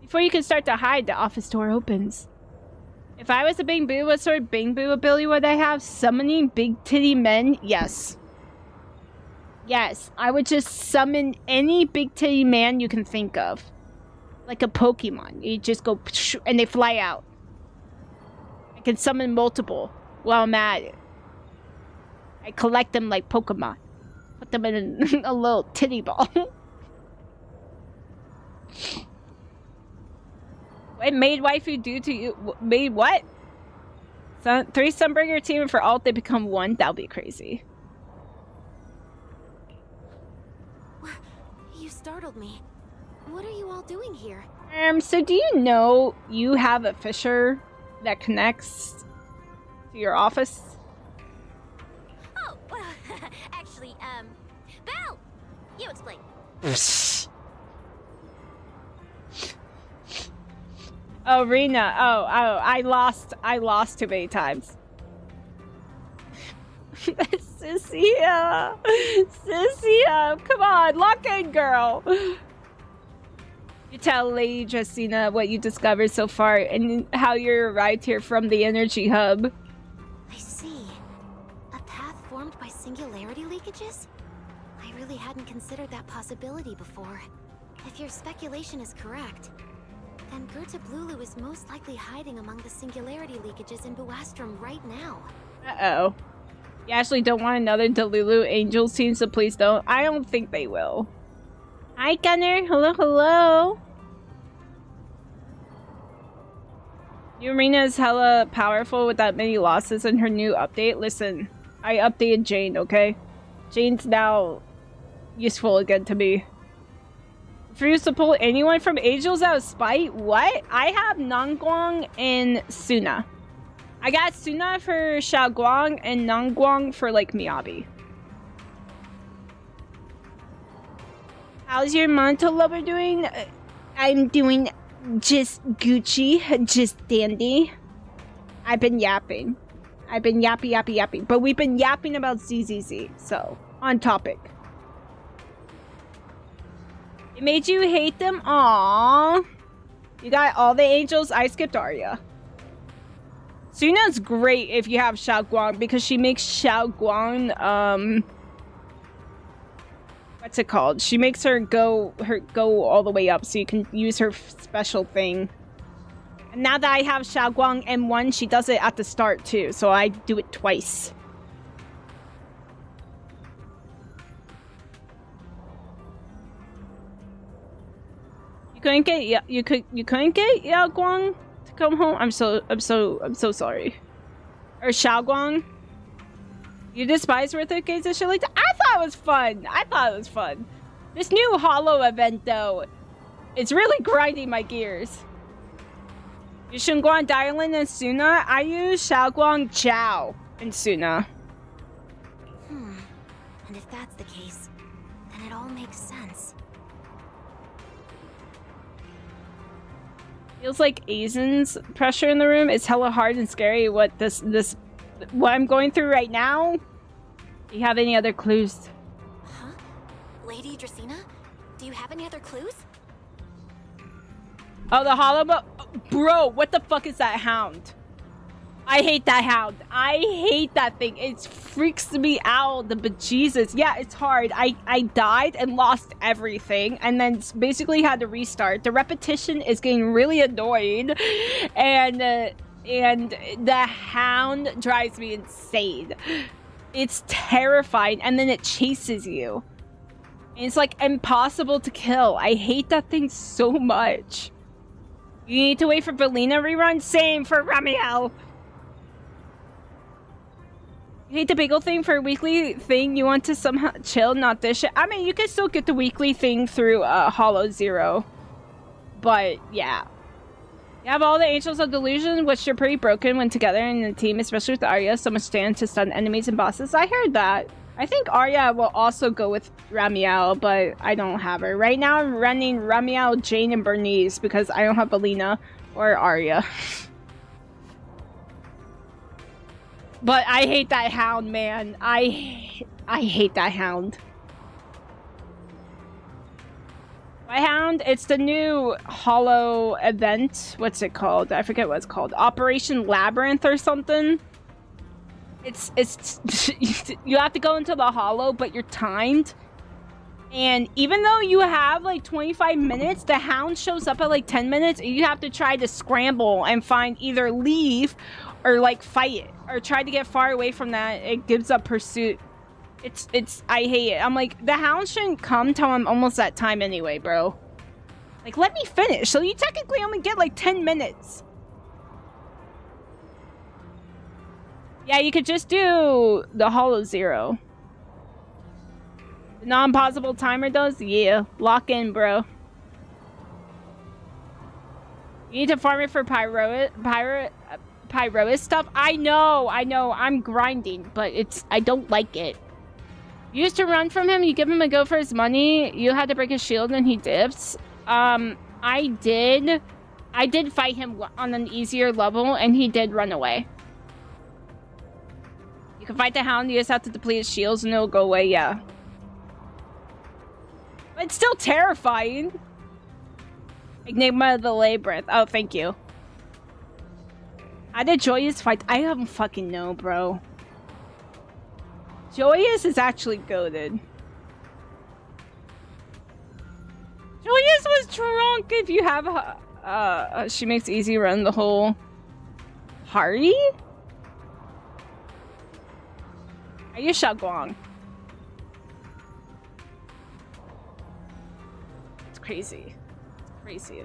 Before you can start to hide, the office door opens. If I was a Bing Boo, what sort of Bing Boo ability would I have? Summoning big titty men? Yes. Yes, I would just summon any big titty man you can think of. Like a Pokemon. You just go and they fly out. I can summon multiple while I'm at it. I collect them like Pokemon. Put them in a little titty ball. What made waifu do to you? Made what? 3 Sunbringer team for alt, they become 1? That'll be crazy. You startled me. What are you all doing here? So do you know you have a fissure that connects to your office? Oh, well, actually, Belle! You explain. Oh, Rena. Oh, I lost too many times. Cynthia! Cynthia! Come on, lock in, girl! You tell Lady Dracena what you discovered so far and how you arrived here from the energy hub. I see. A path formed by singularity leakages? I really hadn't considered that possibility before. If your speculation is correct, then Gerta Blulu is most likely hiding among the singularity leakages in Buastrom right now. Uh-oh. You actually don't want another Delulu Angels team, so please don't. I don't think they will. Hi, Gunner. Hello, hello. Urina is hella powerful with that many losses in her new update. Listen, I updated Jane, okay? Jane's now useful again to me. Refuse to pull anyone from Angels out of spite? What? I have Nangguang and Suna. I got Suna for Xiaoguang and Nangguang for, like, Miyabi. How's your Manto lover doing? I'm doing just Gucci, just dandy. I've been yapping. I've been yapping. But we've been yapping about ZZZ, so, on topic. It made you hate them? Aww. You got all the angels. I skipped Arya. Suna's great if you have Xiaoguang because she makes Xiaoguang, what's it called? She makes her go all the way up so you can use her special thing. And now that I have Xiaoguang M1, she does it at the start too, so I do it twice. You couldn't get you couldn't get Yao Guang to come home? I'm so sorry. Or Xiaoguang? You despise Rithic games and shit like that? I thought it was fun. This new Hollow event though, it's really grinding my gears. You Shunguang Dialin and Suna? I use Xiaoguang Jiao and Suna. And if that's the case, then it all makes sense. Feels like Aizen's pressure in the room is hella hard and scary. What I'm going through right now? Do you have any other clues? Huh? Lady Dracaena, do you have any other clues? Oh, the hollow bro, what the fuck is that hound? I hate that hound. I hate that thing. It freaks me out. The bejesus. Yeah, it's hard. I died and lost everything and then basically had to restart. The repetition is getting really annoying. And the hound drives me insane. It's terrifying. And then it chases you. And it's like impossible to kill. I hate that thing so much. You need to wait for Belina rerun? Same for Ramiel. You hate the bagel thing for a weekly thing? You want to somehow chill, not this shit? I mean, you can still get the weekly thing through Hollow Zero. But, yeah. You have all the Angels of Delusion, which are pretty broken when together in a team, especially with Arya. So much stand to stun enemies and bosses. I heard that. I think Arya will also go with Ramiel, but I don't have her. Right now, I'm running Ramiel, Jane, and Bernice because I don't have Belina or Arya. But I hate that hound, man. I hate that hound. My hound, it's the new Hollow event. What's it called? I forget what it's called. Operation Labyrinth or something. It's you have to go into the Hollow, but you're timed. And even though you have like 25 minutes, the hound shows up at like 10 minutes and you have to try to scramble and find either leave or like fight it or try to get far away from that. It gives up pursuit. I hate it. I'm like, the hound shouldn't come till I'm almost at time anyway, bro. Like, let me finish. So you technically only get like 10 minutes. Yeah, you could just do the Hollow Zero. The non-possible timer does? Yeah. Lock in, bro. You need to farm it for pyroist stuff. I know. I'm grinding, but I don't like it. You used to run from him. You give him a go for his money. You had to break his shield and he dips. I did fight him on an easier level and he did run away. You can fight the hound. You just have to deplete his shields and it'll go away. Yeah. But it's still terrifying. Enigma of the Labyrinth. Oh, thank you. How did Joyous fight? I don't fucking know, bro. Joyous is actually goated. Joyous was drunk. If you have she makes easy run the whole party. Are you Shaguang? It's crazy. Crazy.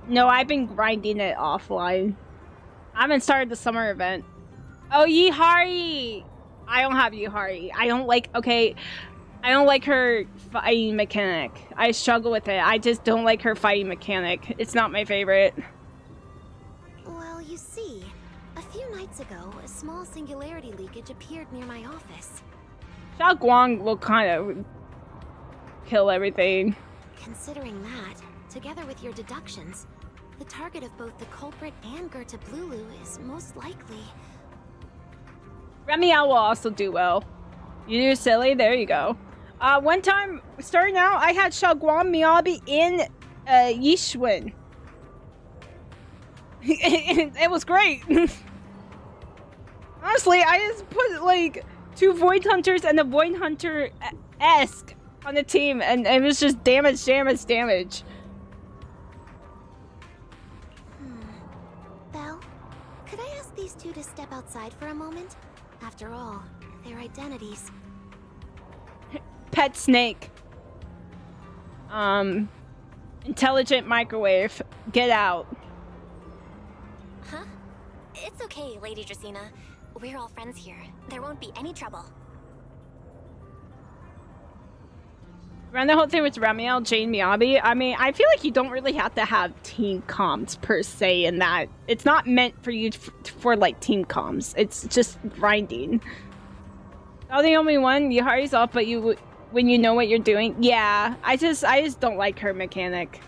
No, I've been grinding it offline. I haven't started the summer event. Oh, Yihari! I don't have Yihari. I don't like her fighting mechanic. I struggle with it. I just don't like her fighting mechanic. It's not my favorite. Well, you see, a few nights ago, a small singularity leakage appeared near my office. Xiao Guang will kind of kill everything. Considering that, together with your deductions, the target of both the culprit and Gerta Blulu is most likely... Remiel will also do well. You do silly? There you go. One time, starting out, I had Xiaoguang, Miyabi, in Yishun. It was great. Honestly, I just put like 2 Void Hunters and a Void Hunter-esque on the team, and it was just damage. Belle, could I ask these two to step outside for a moment? After all, their identities. Pet snake. Intelligent microwave. Get out. Huh? It's okay, Lady Dracaena. We're all friends here. There won't be any trouble. Around the whole thing with Ramiel, Jane, Miyabi, I mean, I feel like you don't really have to have team comms per se in that. It's not meant for you for like team comms. It's just grinding. Oh, the only one, Yihari's off, but when you know what you're doing. Yeah, I just don't like her mechanic.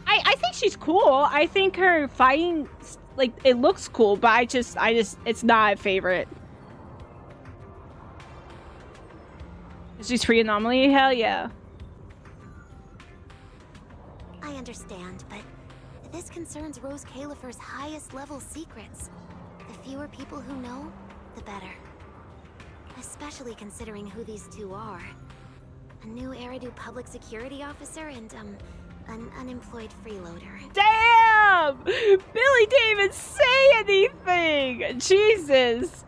I think she's cool. I think her fighting, like, it looks cool, but I just, it's not a favorite. She's free anomaly? Hell yeah. I understand, but this concerns Rose Califer's highest level secrets. The fewer people who know, the better. Especially considering who these two are. A new Eridu public security officer and, an unemployed freeloader. Damn! Billy didn't even say anything! Jesus!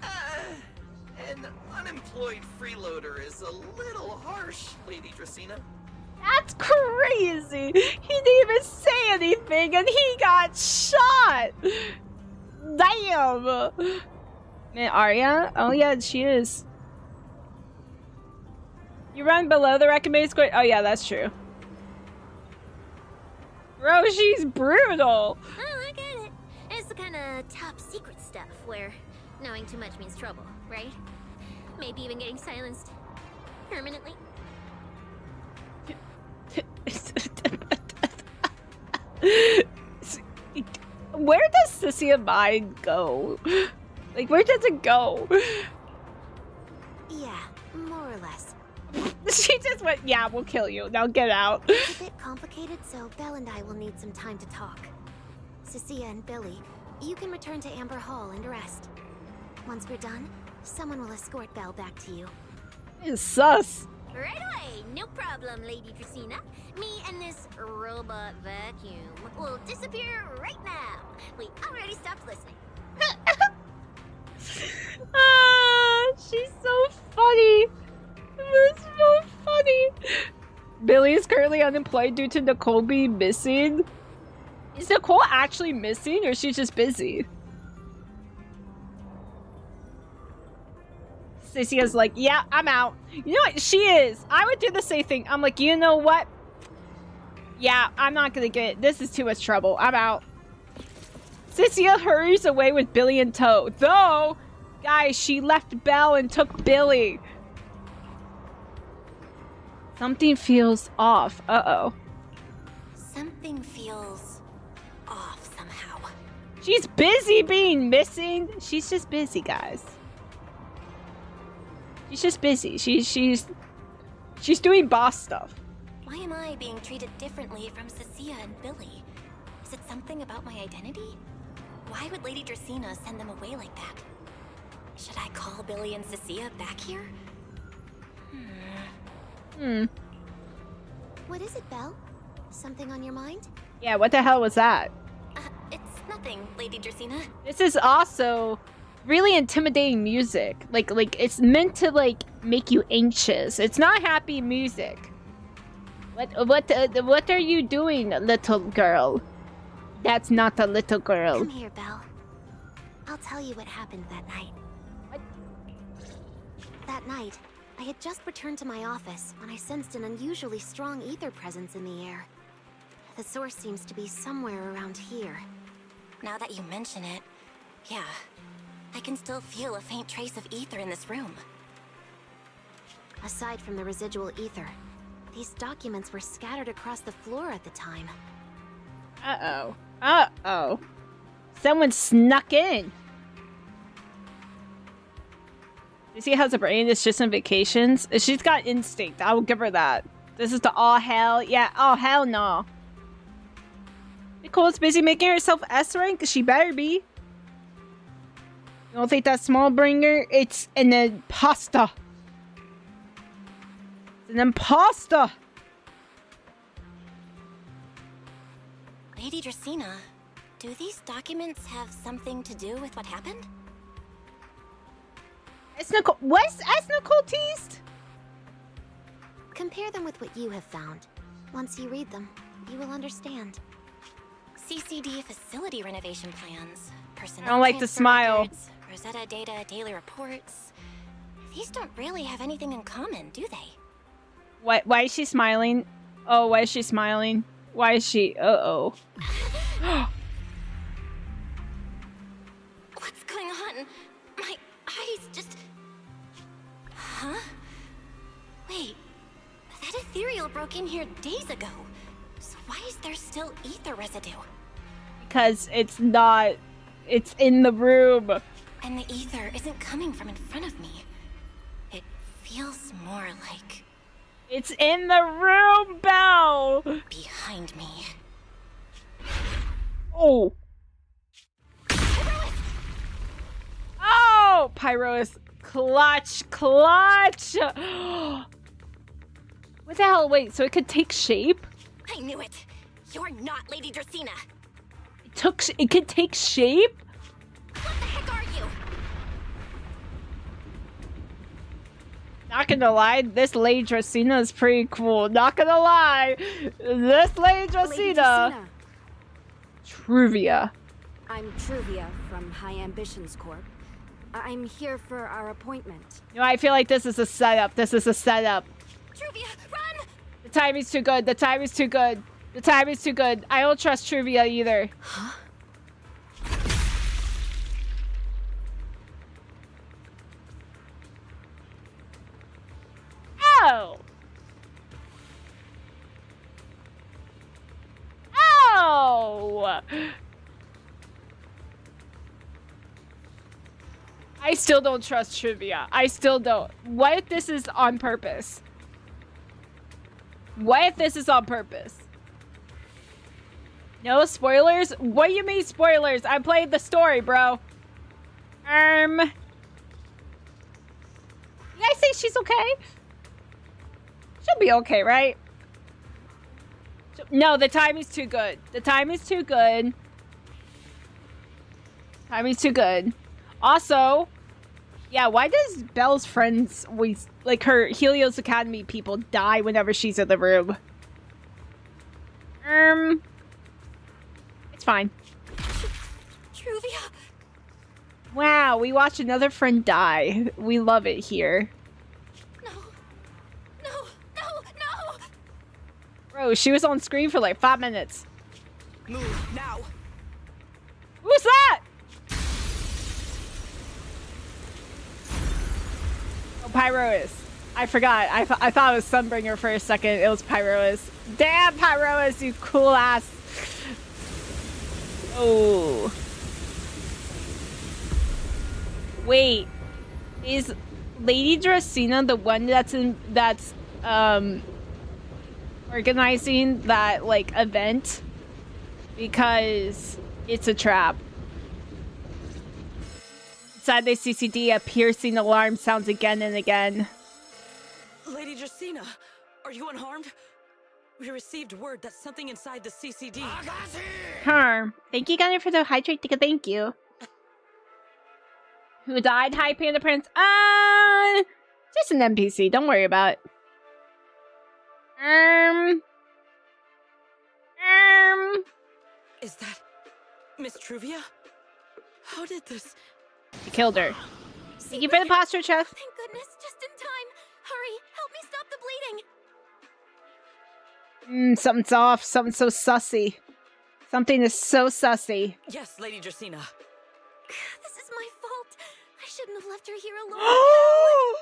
An unemployed freeloader is a little harsh, Lady Dracena. That's crazy! He didn't even say anything and he got shot! Damn! Man, Arya? Oh yeah, she is. You run below the recommended score? Oh yeah, that's true. Bro, she's brutal! Oh, I get it. It's the kind of top secret stuff where knowing too much means trouble, right? Maybe even getting silenced permanently. Where does Sissia mind go? Like, where does it go? Yeah, more or less. She just went, yeah, we'll kill you. Now get out. It's a bit complicated, so Belle and I will need some time to talk. Cecilia and Billy, you can return to Amber Hall and rest. Once we're done, someone will escort Belle back to you. It's sus. Right away, no problem, Lady Dracena. Me and this robot vacuum will disappear right now. Wait, I already stopped listening. She's so funny. That's so funny. Billy is currently unemployed due to Nicole being missing. Is Nicole actually missing or is she just busy? Stacey's like, yeah, I'm out. You know what? She is. I would do the same thing. I'm like, you know what? Yeah, I'm not gonna get it. This is too much trouble. I'm out. Cecilia hurries away with Billy in tow. Though, guys, she left Belle and took Billy. Something feels off. Uh-oh. Something feels off somehow. She's busy being missing. She's just busy, guys. She's just busy. She's doing boss stuff. Why am I being treated differently from Cecilia and Billy? Is it something about my identity? Why would Lady Dracena send them away like that? Should I call Billy and Cecilia back here? What is it, Belle? Something on your mind? Yeah, what the hell was that? It's nothing, Lady Dracena. This is also really intimidating music. Like it's meant to like make you anxious. It's not happy music. What are you doing, little girl? That's not a little girl. Come here, Belle. I'll tell you what happened that night. What? That night, I had just returned to my office when I sensed an unusually strong ether presence in the air. The source seems to be somewhere around here. Now that you mention it, yeah. I can still feel a faint trace of ether in this room. Aside from the residual ether, these documents were scattered across the floor at the time. Uh-oh. Uh-oh. Someone snuck in. You see how the brain is just on vacations? She's got instinct. I will give her that. This is the all hell. Yeah, oh hell no. Nicole's busy making herself S rank. She better be. You don't think that small bringer? It's an imposter. It's an imposter. Lady Dracena, do these documents have something to do with what happened? It's Nicole. What's as Nicole teased? Compare them with what you have found. Once you read them, you will understand. CCD facility renovation plans, personnel I don't like the transfer smile. records, Rosetta data, daily reports. These don't really have anything in common, do they? Why is she smiling? Oh, why is she smiling? Why is she? Uh-oh. What's going on? My eyes just... Huh? Wait, that ethereal broke in here days ago. So why is there still ether residue? Because it's not... It's in the room. And the ether isn't coming from in front of me. It feels more like It's in the room, Belle! behind me. Oh. Oh! Pyro is clutch. Clutch! What the hell? Wait, so it could take shape? I knew it. You're not Lady Dracena. It could take shape? What the heck are you? Not gonna lie, this Lady Dracena is pretty cool. Not gonna lie. This Lady Dracena. Truvia. I'm Truvia from High Ambitions Corp. I'm here for our appointment. You know, I feel like this is a setup. This is a setup. Truvia, run! The timing's too good. The timing's too good. The timing's too good. I don't trust Truvia either. Huh? Oh! Oh! I still don't trust Trivia. I still don't. What if this is on purpose? What if this is on purpose? No spoilers? What do you mean spoilers? I played the story, bro. You guys think she's okay? She'll be okay, right? No, the timing's too good. The timing's too good. Timing's too good. Also, yeah, why does Belle's friends always, like her Helios Academy people, die whenever she's in the room? It's fine. Truvia! Wow, we watch another friend die. We love it here. No. No, no, no! Bro, she was on screen for like 5 minutes. Move now. Who's that? Oh, Pyrois. I forgot. I thought it was Sunbringer for a second. It was Pyrois. Damn, Pyrois, you cool ass. Oh. Wait. Is Lady Dracena the one that's organizing that like event? Because it's a trap. Inside the CCD, a piercing alarm sounds again and again. Lady Dracena, are you unharmed? We received word that something inside the CCD. Huh. Thank you, Gunner, for the hydrate ticket. Thank you. Who died? Hi, Panda Prince. Just an NPC. Don't worry about it. Is that Miss Truvia? How did this? You killed her. Thank you for the posture, chef. Thank goodness, just in time. Hurry, help me stop the bleeding. Something's off. Something's so sussy. Something is so sussy. Yes, Lady Dracena. This is my fault. I shouldn't have left her here alone. Oh,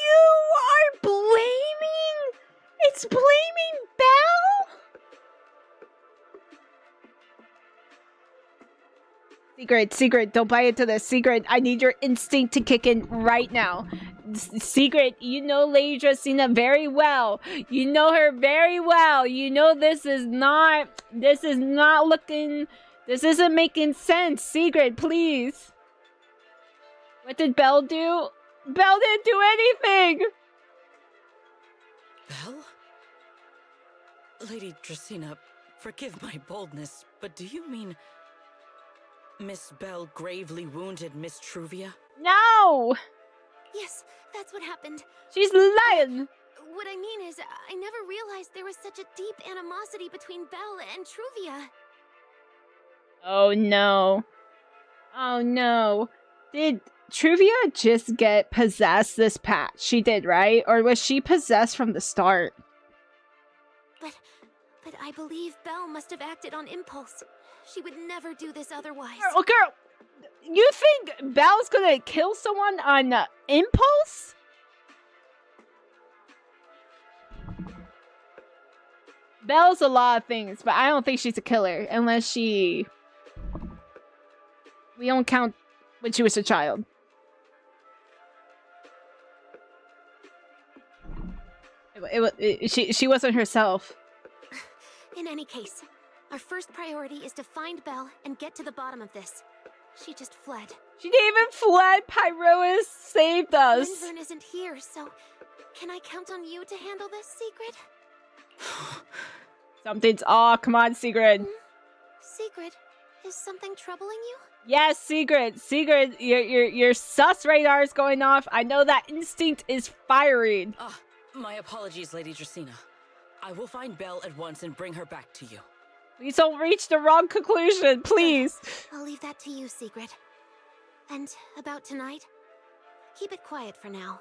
you are blaming? It's blaming Belle? Secret, don't buy into this. Secret, I need your instinct to kick in right now. Secret, you know Lady Dracena very well. You know her very well. You know this isn't making sense. Secret, please. What did Belle do? Belle didn't do anything! Belle? Lady Dracena, forgive my boldness, but do you mean Miss Belle gravely wounded Miss Truvia? No! Yes, that's what happened. She's lying! What I mean is, I never realized there was such a deep animosity between Belle and Truvia. Oh no. Oh no. Did Truvia just get possessed this patch? She did, right? Or was she possessed from the start? But I believe Belle must have acted on impulse. She would never do this otherwise. Girl, you think Belle's gonna kill someone on impulse? Belle's a lot of things, but I don't think she's a killer unless she... We don't count when she was a child. She wasn't herself. In any case, our first priority is to find Belle and get to the bottom of this. She just fled. She didn't even fled. Pyroas saved us. Wyvern isn't here, so can I count on you to handle this, Secret? Something's off. Come on, Secret. Secret, is something troubling you? Yes, Secret. Secret, your sus radar is going off. I know that instinct is firing. My apologies, Lady Dracena. I will find Belle at once and bring her back to you. Please don't reach the wrong conclusion, please. I'll leave that to you, Secret. And about tonight, keep it quiet for now.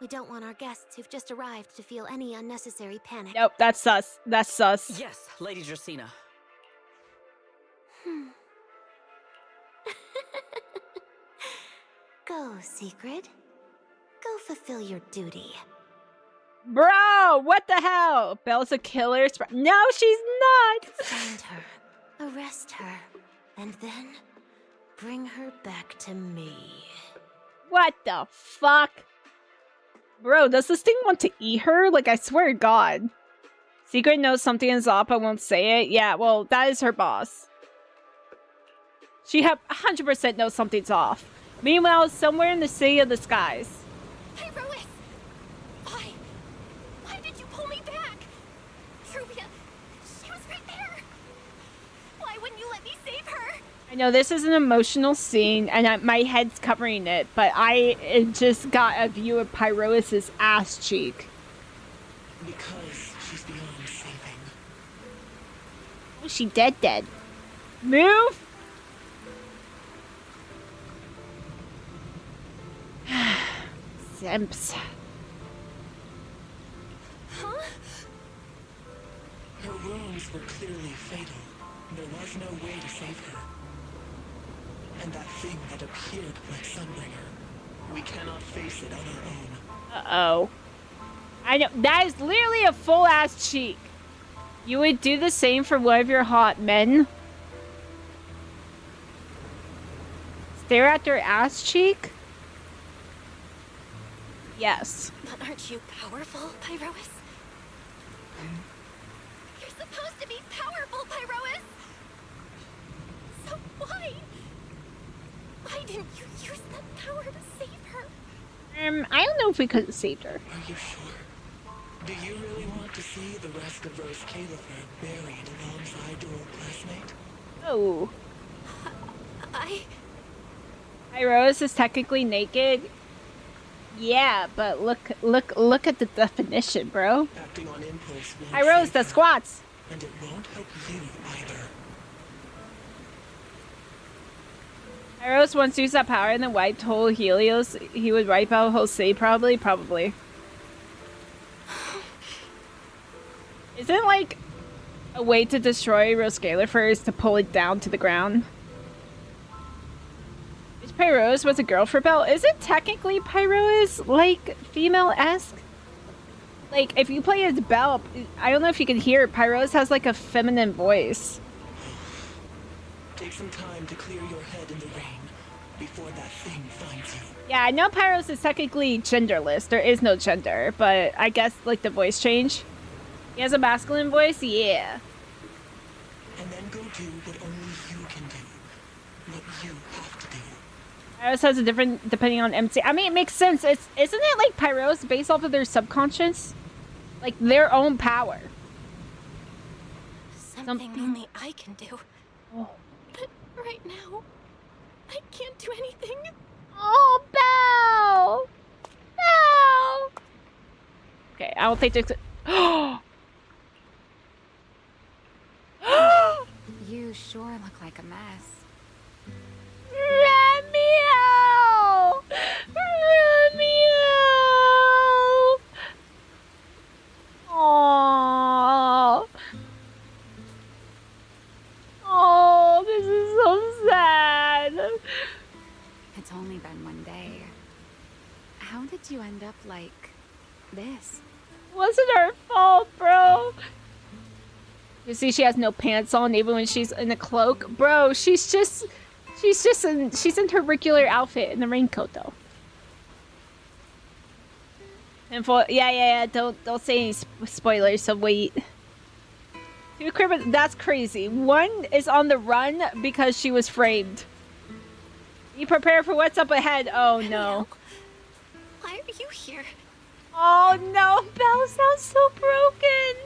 We don't want our guests who've just arrived to feel any unnecessary panic. Nope, that's sus. That's sus. Yes, Lady Dracena. Go, Secret. Go fulfill your duty. Bro, what the hell? Belle's a killer. No, she's not. Find her, arrest her, and then bring her back to me. What the fuck? Bro, does this thing want to eat her? Like, I swear to God. Secret knows something is off, but won't say it. Yeah, well, that is her boss. She 100% knows something's off. Meanwhile, somewhere in the City of the Skies. Pyroas! Why did you pull me back? Truvia, she was right there. Why wouldn't you let me save her? I know this is an emotional scene, and my head's covering it, but I just got a view of Pyroas' ass cheek. Because she's beyond saving. Oh, she dead. Move! Simps. Huh? Her wounds were clearly fatal. There was no way to save her. And that thing that appeared like Sunbringer, we cannot face it on our own. Uh-oh. I know, that is literally a full-ass cheek. You would do the same for one of your hot men? Stare at their ass cheek? Yes. But aren't you powerful, Pyroas? You're supposed to be powerful, Pyroas! So why? Why didn't you use that power to save her? I don't know if we could have saved her. Are you sure? Do you really want to see the rest of Rose Califer buried alongside your old classmate? Oh. Rose is technically naked. Yeah, but look at the definition, bro. Acting on impulse won't Rose save the her, squats. and it won't help you either. Rose once used that power and then wiped whole Helios. He would wipe out whole city, probably. Isn't like a way to destroy Rose Califer is to pull it down to the ground? Pyroas was a girl for Belle. Isn't technically Pyroas like female-esque? Like, if you play as Belle, I don't know if you can hear, Pyroas has like a feminine voice. Take some time to clear your head in the rain before that thing finds you. Yeah, I know Pyros is technically genderless. There is no gender, but I guess like the voice change. He has a masculine voice? Yeah. And then go do what only you can do. What you have to do. Pyros has a different, depending on MC. I mean, it makes sense. Isn't it like Pyros based off of their subconscious? Like their own power. Something only I can do. Oh. But right now, I can't do anything. Oh, Belle! Belle! Okay, I don't think there's... You sure look like a mess. Let me out! Let me out! Aww. Oh, this is so sad. It's only been one day. How did you end up like this? Wasn't her fault, bro. You see, she has no pants on even when she's in a cloak, bro. She's in her regular outfit in the raincoat, though. And yeah. Don't say any spoilers. So wait. Two criminals. That's crazy. One is on the run because she was framed. Be prepared for what's up ahead. Oh no. Why are you here? Oh no, Belle sounds so broken.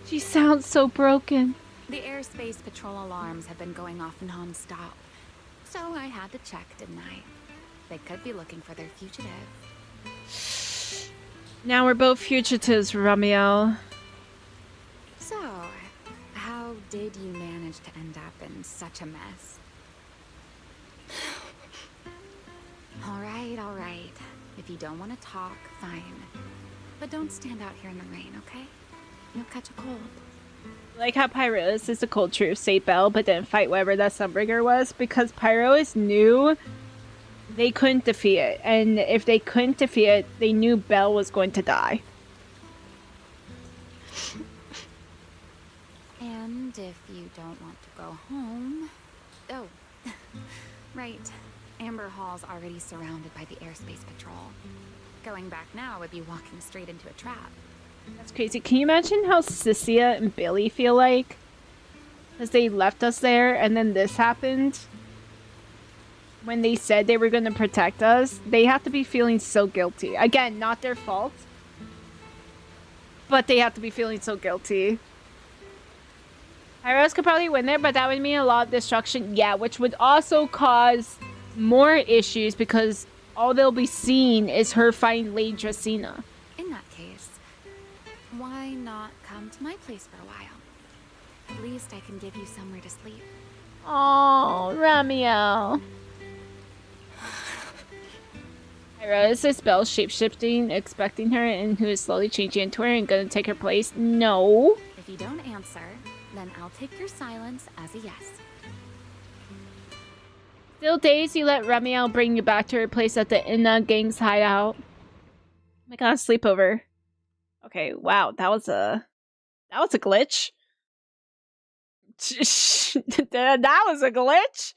She sounds so broken. The airspace patrol alarms have been going off non-stop. So I had to check, didn't I? They could be looking for their fugitive. Now we're both fugitives, Ramiel. So, how did you manage to end up in such a mess? All right. If you don't want to talk, fine. But don't stand out here in the rain, okay? You'll catch a cold. Like how Pyros is the cold truth, say Belle, but didn't fight whatever that Sunbringer was, because Pyros knew they couldn't defeat it. And if they couldn't defeat it, they knew Belle was going to die. And if you don't want to go home... Oh, right. Amber Hall's already surrounded by the airspace patrol. Going back now would be walking straight into a trap. That's crazy. Can you imagine how Cynthia and Billy feel like? Because they left us there and then this happened. When they said they were going to protect us, they have to be feeling so guilty. Again, not their fault. But they have to be feeling so guilty. Pyros could probably win there, but that would mean a lot of destruction. Yeah, which would also cause more issues because all they'll be seeing is her fighting Lady Dracena. In that case, why not come to my place for a while? At least I can give you somewhere to sleep. Oh, Ramiel. Pyros is Belle shape-shifting, expecting her, and who is slowly changing into her and gonna take her place. No. If you don't answer, then I'll take your silence as a yes. Still dazed, you let Ramiel bring you back to her place at the Inna gang's hideout. Oh my god, sleepover. Okay, wow, that was a glitch. That was a glitch.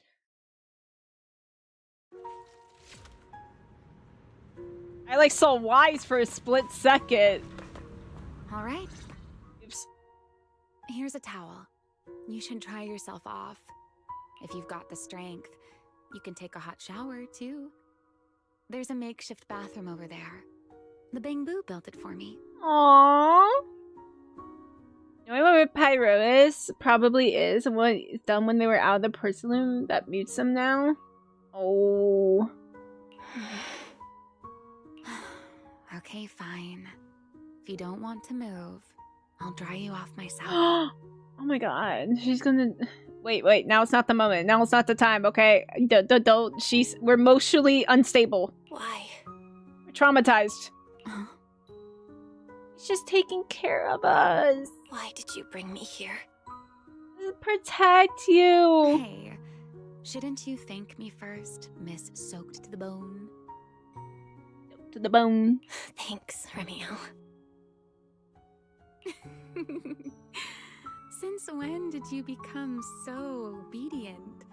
I like saw Wise for a split second. All right. Oops. Here's a towel. You should dry yourself off. If you've got the strength, you can take a hot shower too. There's a makeshift bathroom over there. The Bang-Boo built it for me. Aww. Knowing what Pyro is, probably is, and what is done when they were out of the person room that mutes them now. Oh. Okay, fine. If you don't want to move, I'll dry you off myself. Oh my god, she's gonna... Wait, now it's not the moment. Now it's not the time, okay? Don't. We're emotionally unstable. Why? We're traumatized. She's just taking care of us. Why did you bring me here? Protect you. Hey, shouldn't you thank me first, Miss Soaked to the Bone? To the bone. Thanks, Ramiel. Since when did you become so obedient?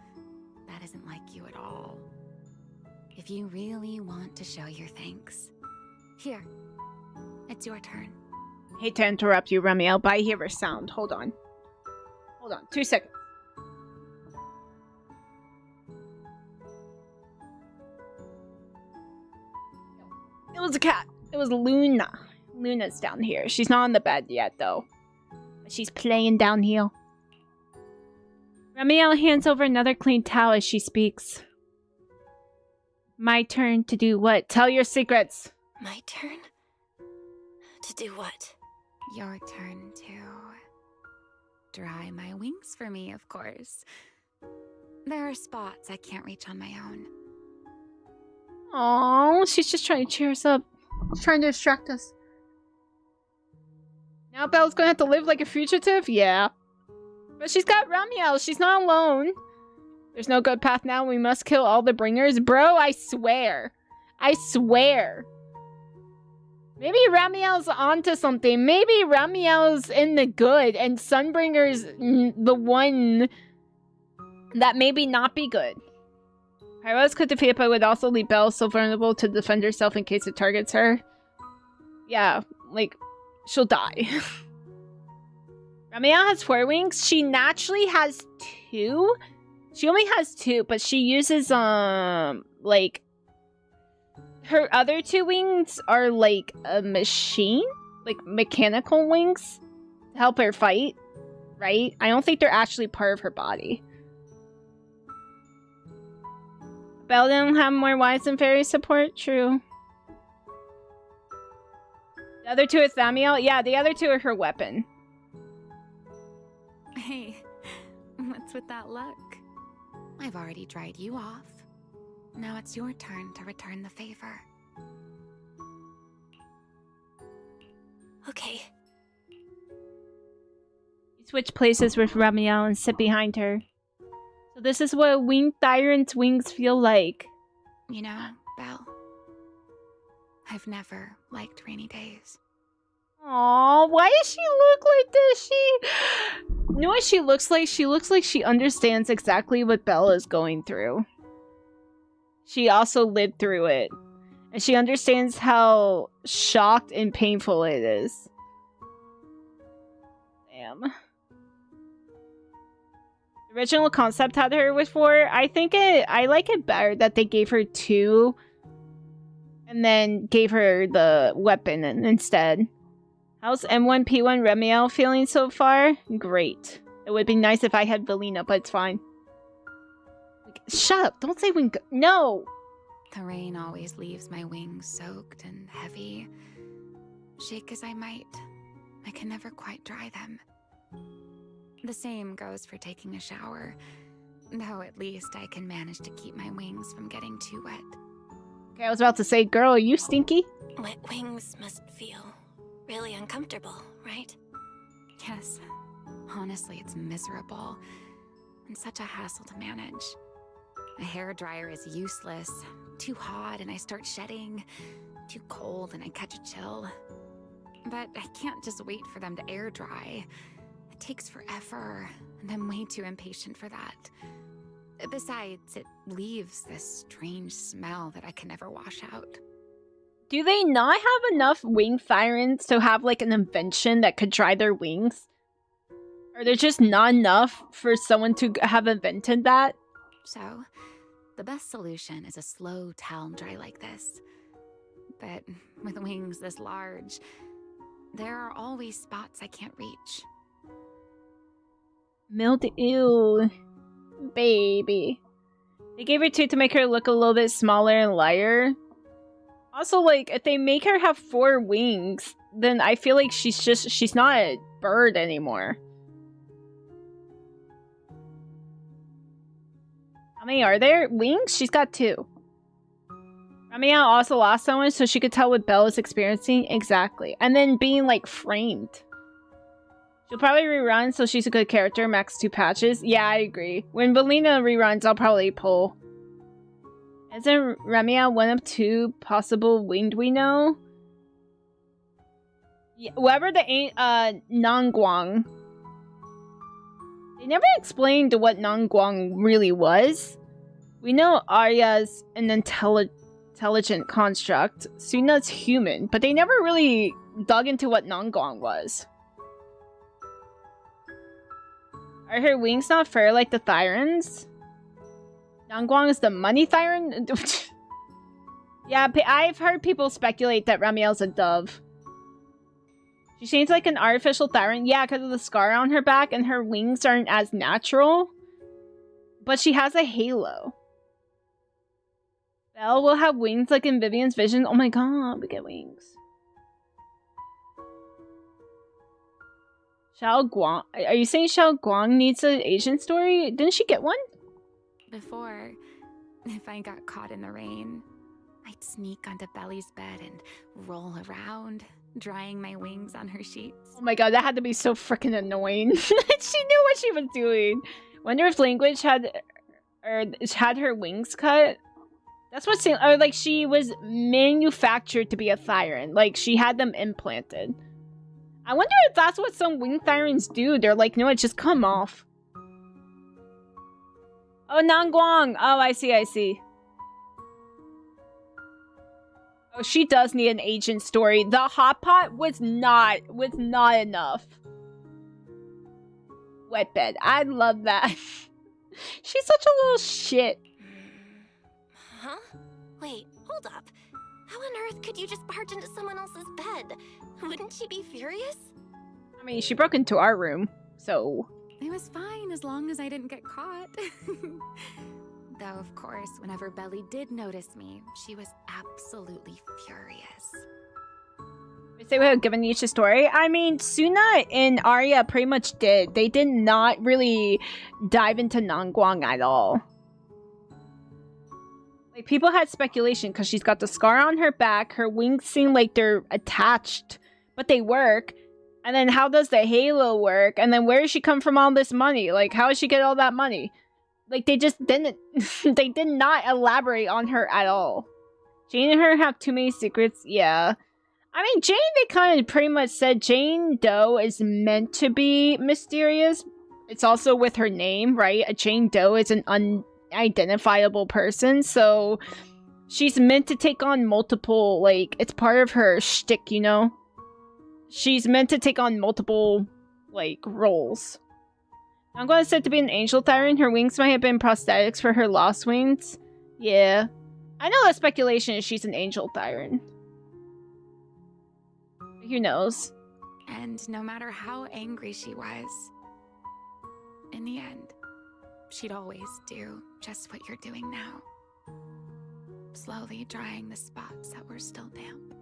That isn't like you at all. If you really want to show your thanks, here, it's your turn. Hate to interrupt you, Ramiel, but I hear a sound. Hold on. 2 seconds. It was a cat. It was Luna. Luna's down here. She's not on the bed yet, though. But she's playing down here. Ramiel hands over another clean towel as she speaks. My turn to do what? Tell your secrets. My turn? To do what? Your turn to dry my wings for me, of course. There are spots I can't reach on my own. Oh, she's just trying to cheer us up. She's trying to distract us. Now Belle's gonna have to live like a fugitive? Yeah. But she's got Ramiel. She's not alone. There's no good path now. We must kill all the bringers. Bro, I swear. I swear. Maybe Ramiel's onto something. Maybe Ramiel's in the good and Sunbringer's the one that maybe not be good. Pyros could defeat it, but would also leave Belle so vulnerable to defend herself in case it targets her. Yeah, like, she'll die. Ramiel has 4 wings. She naturally has 2. She only has 2, but she uses, like... Her other 2 wings are, like, a machine? Like, mechanical wings? To help her fight, right? I don't think they're actually part of her body. Belle didn't have more wise and fairy support? True. The other 2 is Thamiel? Yeah, the other 2 are her weapon. Hey, what's with that look? I've already dried you off. Now it's your turn to return the favor. Okay. You switch places with Ramiel and sit behind her. So this is what a winged tyrant's wings feel like. You know, Belle, I've never liked rainy days. Aww, why does she look like this? You know what she looks like? She looks like she understands exactly what Belle is going through. She also lived through it. And she understands how shocked and painful it is. Damn. The original concept had her with 4. I like it better that they gave her 2. And then gave her the weapon instead. How's M1P1 Ramiel feeling so far? Great. It would be nice if I had Velina, but it's fine. Shut up! Don't say wing. No! The rain always leaves my wings soaked and heavy. Shake as I might, I can never quite dry them. The same goes for taking a shower, though at least I can manage to keep my wings from getting too wet. Okay, I was about to say, girl, are you stinky? Wet wings must feel really uncomfortable, right? Yes. Honestly, it's miserable and such a hassle to manage. A hairdryer is useless. Too hot and I start shedding. Too cold and I catch a chill. But I can't just wait for them to air dry. It takes forever, and I'm way too impatient for that. Besides, it leaves this strange smell that I can never wash out. Do they not have enough wing tyrants to have like an invention that could dry their wings? Or there's just not enough for someone to have invented that? So, the best solution is a slow towel dry like this. But with wings this large, there are always spots I can't reach. Mildew. Baby. They gave her 2 to make her look a little bit smaller and lighter. Also, like, if they make her have 4 wings, then I feel like she's not a bird anymore. How many are there? Wings? She's got 2. Ramiel also lost someone so she could tell what Belle is experiencing. Exactly. And then being, like, framed. She'll probably rerun so she's a good character. Max 2 patches. Yeah, I agree. When Velina reruns, I'll probably pull. Isn't Ramiel one of 2 possible winged we know? Yeah, whoever the Nangguang. They never explained what Nangguang really was. We know Arya's an intelligent construct. Suna's human, but they never really dug into what Nangguang was. Are her wings not fur like the Thyrans? Nangguang is the money Thyran? Yeah, I've heard people speculate that Ramiel's a dove. She seems like an artificial Thyran. Yeah, because of the scar on her back and her wings aren't as natural. But she has a halo. Belle will have wings like in Vivian's vision. Oh my god, we get wings. Xiao Guang. Are you saying Xiao Guang needs an Asian story? Didn't she get one? Before, if I got caught in the rain, I'd sneak onto Belly's bed and roll around, drying my wings on her sheets. Oh my god, that had to be so freaking annoying. She knew what she was doing. Wonder if language had her wings cut. That's what seemed, or like she was manufactured to be a Thyran. Like she had them implanted. I wonder if that's what some wing Thyrans do. They're like, no, it just come off. Oh, Nangguang. Oh, I see, I see. Oh, she does need an agent story. The hot pot was not enough. Wet bed. I love that. She's such a little shit. Huh? Wait, hold up. How on earth could you just barge into someone else's bed? Wouldn't she be furious? I mean, she broke into our room, so... It was fine as long as I didn't get caught. Though, of course, whenever Belly did notice me, she was absolutely furious. Say we have given each a story. I mean, Suna and Arya pretty much did. They did not really dive into Nangguang at all. Like, people had speculation because she's got the scar on her back. Her wings seem like they're attached, but they work. And then how does the halo work? And then where does she come from all this money? Like, how does she get all that money? Like, they just didn't... they did not elaborate on her at all. Jane and her have too many secrets. Yeah. I mean, Jane, they kind of pretty much said Jane Doe is meant to be mysterious. It's also with her name, right? A Jane Doe is an unidentifiable person, so she's meant to take on multiple, like, it's part of her shtick, you know? She's meant to take on multiple, like, roles. I'm going to say to be an angel tyrant. Her wings might have been prosthetics for her lost wings. Yeah. I know the speculation is she's an angel tyrant. Who knows? And no matter how angry she was, in the end, she'd always do just what you're doing now. Slowly drying the spots that were still damp.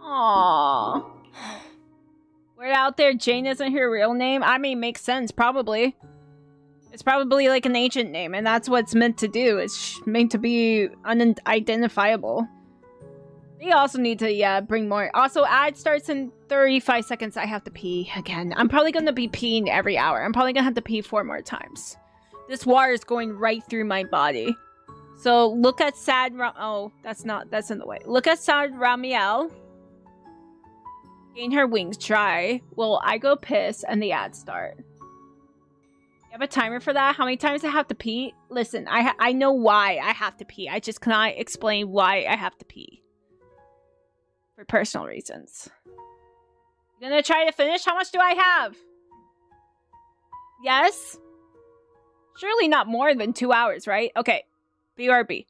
Aww. Word out there, Jane isn't her real name? I mean, makes sense, probably. It's probably like an agent name, and that's what it's meant to do. It's meant to be unidentifiable. They also need to, yeah, bring more. Also, ad starts in 35 seconds. I have to pee again. I'm probably going to be peeing every hour. I'm probably going to have to pee 4 more times. This water is going right through my body. So, look at Sad Ram... Oh, that's in the way. Look at Sad Ramiel. Gain her wings dry. Well, I go piss and the ads start. You have a timer for that? How many times I have to pee? Listen, I know why I have to pee. I just cannot explain why I have to pee. For personal reasons. You gonna try to finish? How much do I have? Yes? Surely not more than 2 hours, right? Okay. BRB.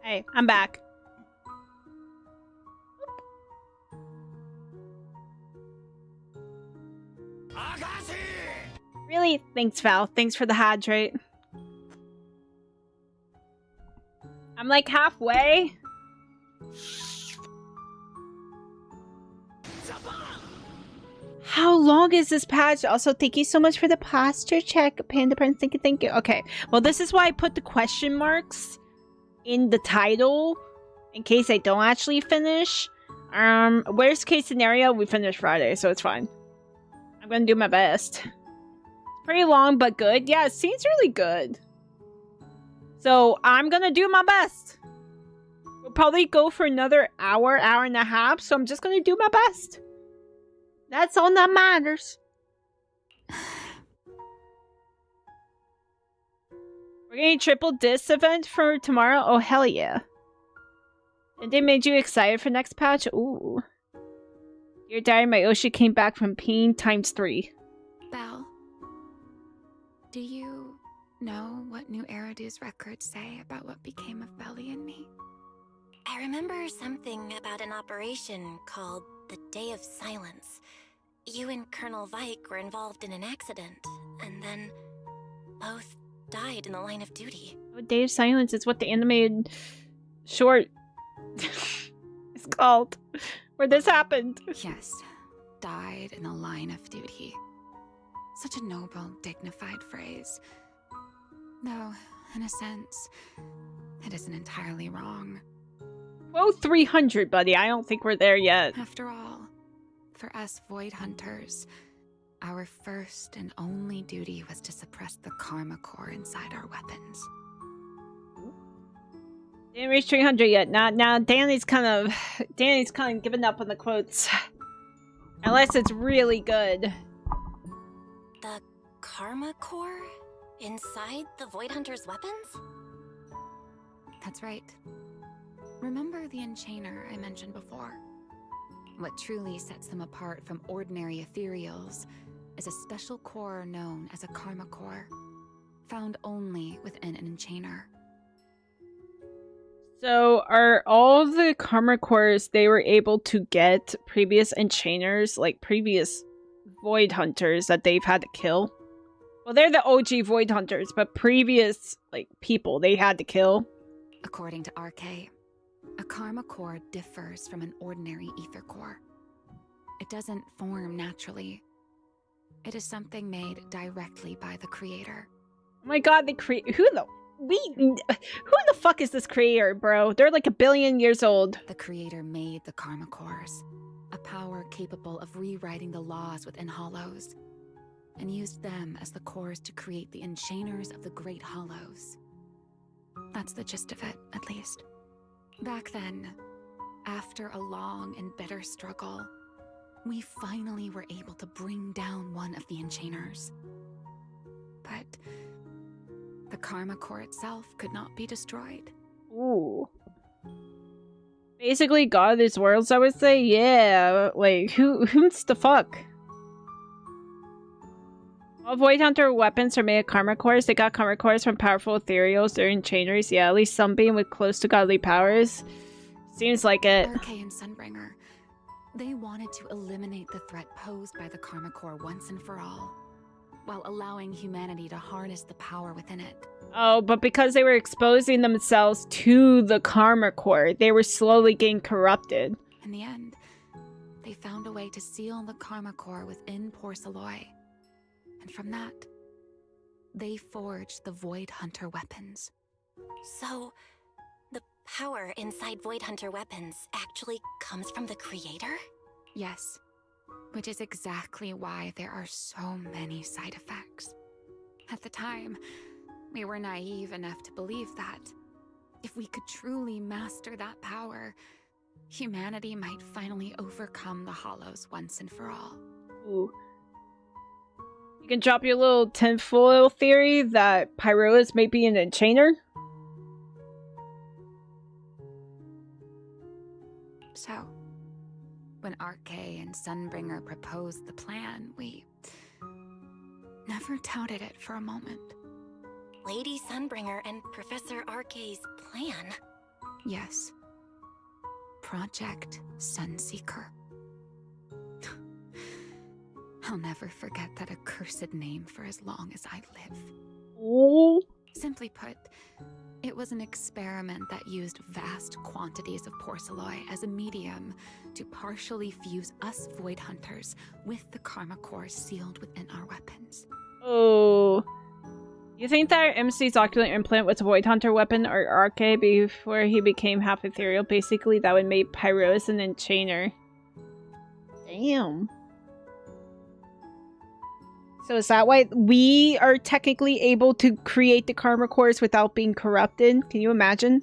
Hey, I'm back. Really? Thanks, Val. Thanks for the hydrate. I'm like halfway. How long is this patch? Also, thank you so much for the posture check, Panda Prince. Thank you, thank you. Okay, well, this is why I put the question marks in the title in case I don't actually finish. Worst case scenario, we finish Friday, so it's fine. I'm gonna do my best. It's pretty long, but good. Yeah, it seems really good. So I'm gonna do my best. We'll probably go for another hour, hour and a half, so I'm just gonna do my best. That's all that matters. We're getting triple disc event for tomorrow? Oh, hell yeah. And they made you excited for next patch? Ooh. Your diary, my Oshi came back from pain ×3. Belle, do you know what New Eridu's records say about what became of Belly and me? I remember something about an operation called the Day of Silence. You and Colonel Vike were involved in an accident, and then both died in the line of duty. Oh, Day of Silence is what the animated short is called. Where this happened. Yes, died in the line of duty. Such a noble, dignified phrase. Though, in a sense, it isn't entirely wrong. Whoa, 300, buddy. I don't think we're there yet. After all, for us Void Hunters, our first and only duty was to suppress the karma core inside our weapons. Didn't reach 300 yet. Now Danny's kind of giving up on the quotes. Unless it's really good. The karma core inside the Void Hunter's weapons? That's right. Remember the enchainer I mentioned before? What truly sets them apart from ordinary ethereals is a special core known as a karma core, found only within an enchainer. So, are all the karma cores they were able to get previous enchainers, like previous Void Hunters that they've had to kill? Well, they're the OG Void Hunters, but previous, like, people they had to kill? According to RK, a karma core differs from an ordinary ether core. It doesn't form naturally. It is something made directly by the creator. Oh my god, who the fuck is this creator, bro? They're like 1 billion years old. The creator made the karma cores, a power capable of rewriting the laws within hollows, and used them as the cores to create the enchainers of the Great Hollows. That's the gist of it, at least. Back then, after a long and bitter struggle, we finally were able to bring down one of the enchainers. But the karma core itself could not be destroyed. Ooh. Basically, God of these worlds, I would say. Yeah, like, who's the fuck? All Void Hunter weapons are made of karma cores. They got karma cores from powerful ethereals during chainers. Yeah, at least some being with close to godly powers. Seems like it. RK and Sunbringer, they wanted to eliminate the threat posed by the karma core once and for all, while allowing humanity to harness the power within it. Oh, but because they were exposing themselves to the karma core, they were slowly getting corrupted. In the end, they found a way to seal the karma core within Porcelloy. And from that, they forged the Void Hunter weapons. So, the power inside Void Hunter weapons actually comes from the creator? Yes, which is exactly why there are so many side effects. At the time, we were naive enough to believe that if we could truly master that power, humanity might finally overcome the Hollows once and for all. Ooh. You can drop your little tinfoil theory that Pyroas may be an enchainer? So, when RK and Sunbringer proposed the plan, we never doubted it for a moment. Lady Sunbringer and Professor RK's plan? Yes. Project Sunseeker. I'll never forget that accursed name for as long as I live. Oh. Simply put, it was an experiment that used vast quantities of porcelloi as a medium to partially fuse us Void Hunters with the Karma Core sealed within our weapons. Oh. You think that MC's ocular implant was a Void Hunter weapon or RK before he became half ethereal? Basically, that would make Pyros an enchainer. Damn. So is that why we are technically able to create the Karma Cores without being corrupted? Can you imagine?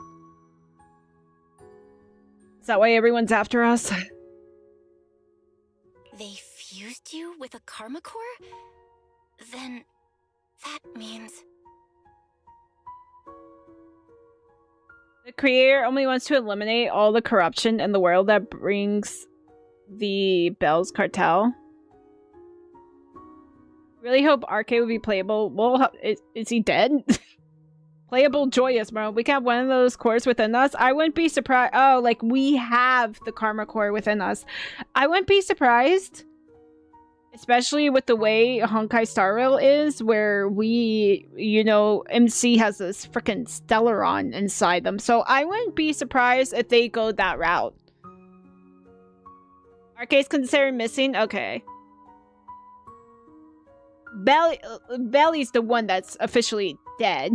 Is that why everyone's after us? They fused you with a Karma Core? Then that means... The creator only wants to eliminate all the corruption in the world that brings the Bell's Cartel. Really hope RK would be playable. Well, is he dead? Playable Joyous, bro. We can have one of those cores within us. I wouldn't be surprised. Oh, like we have the Karma Core within us. I wouldn't be surprised. Especially with the way Honkai Star Rail is, where we, you know, MC has this freaking Stellaron inside them. So I wouldn't be surprised if they go that route. RK's considered missing? Okay. Belly's the one that's officially dead.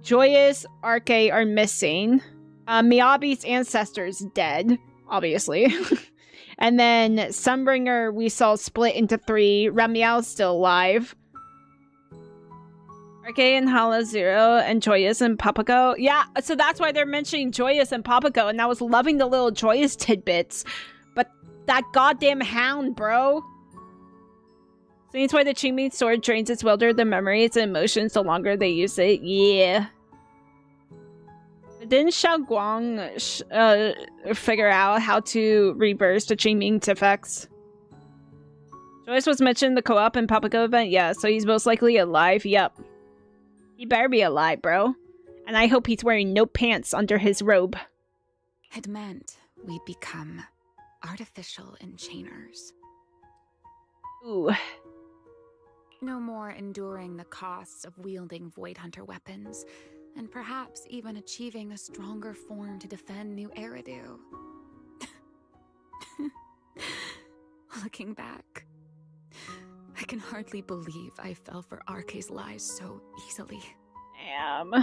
Joyous, RK are missing. Miyabi's ancestors dead, obviously. And then Sunbringer we saw split into 3. Ramiao's still alive. RK and Hala Zero and Joyous and Papago. Yeah, so that's why they're mentioning Joyous and Papago, and I was loving the little Joyous tidbits. But that goddamn hound, bro. So that's why the Qingming sword drains its wielder the memories and emotions the longer they use it. Yeah. Didn't Xiao Guang figure out how to reverse the Qingming's effects? Joyce was mentioned in the co-op and Papago event? Yeah, so he's most likely alive. Yep. He better be alive, bro. And I hope he's wearing no pants under his robe. It meant we'd become artificial enchainers. Ooh. No more enduring the costs of wielding Void Hunter weapons, and perhaps even achieving a stronger form to defend New Eridu. Looking back, I can hardly believe I fell for RK's lies so easily. Damn.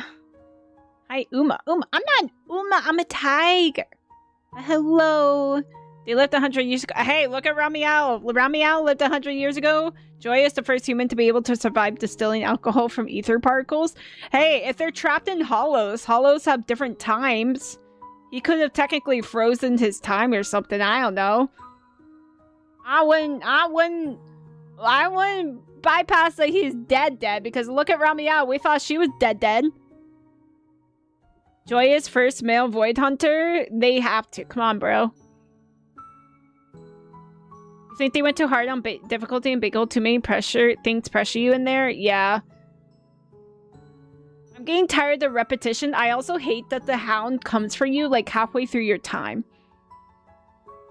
Hi, Uma. I'm not Uma, I'm a tiger. Hello. They lived 100 years ago. Hey, look at Ramiao. Ramiao lived 100 years ago. Joyous, the first human to be able to survive distilling alcohol from ether particles. Hey, if they're trapped in hollows have different times. He could have technically frozen his time or something. I don't know. I wouldn't bypass that he's dead because look at Ramiao. We thought she was dead. Joyous, first male Void Hunter. They have to. Come on, bro. You think they went too hard on difficulty and Bagel? Too many things pressure you in there? Yeah. I'm getting tired of the repetition. I also hate that the hound comes for you like halfway through your time.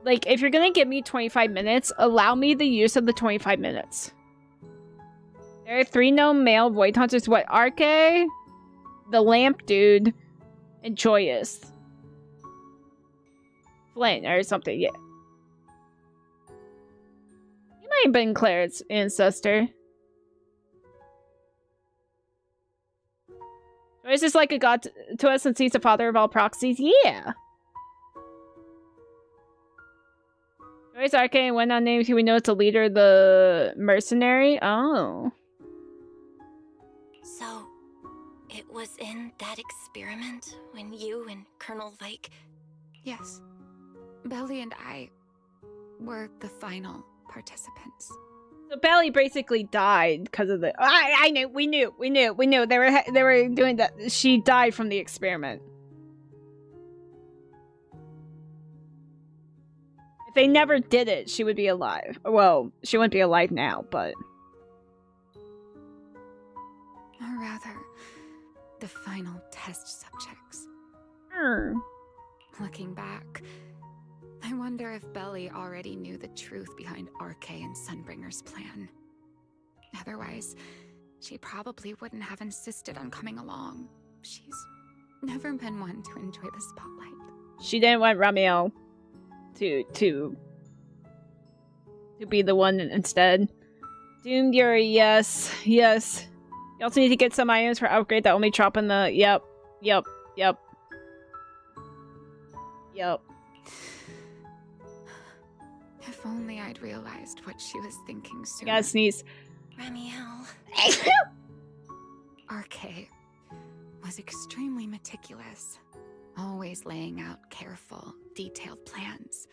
Like, if you're gonna give me 25 minutes, allow me the use of the 25 minutes. There are 3 known male Void Hunters. What? RK? The Lamp Dude? And Joyous. Flint or something, yeah. You might have been Claire's ancestor. Joyous is like a god to us since he's the father of all proxies. Yeah. Joyous, RK, and when not named, we know it's a leader of the mercenary. Oh. So, it was in that experiment when you and Colonel Vike... Yes. Belly and I were the final participants. So Belly basically died because of the... I knew. We knew. They were doing that. She died from the experiment. If they never did it, she would be alive. Well, she wouldn't be alive now, but... Or rather, the final test subjects. Hmm. Looking back, I wonder if Belly already knew the truth behind RK and Sunbringer's plan. Otherwise, she probably wouldn't have insisted on coming along. She's never been one to enjoy the spotlight. She didn't want Ramiel to be the one instead. Doomed, you're a yes. Yes. You also need to get some items for upgrade that only drop in the... Yep. If only I'd realized what she was thinking sooner. Gotta sneeze. Ramiel. RK was extremely meticulous, always laying out careful, detailed plans.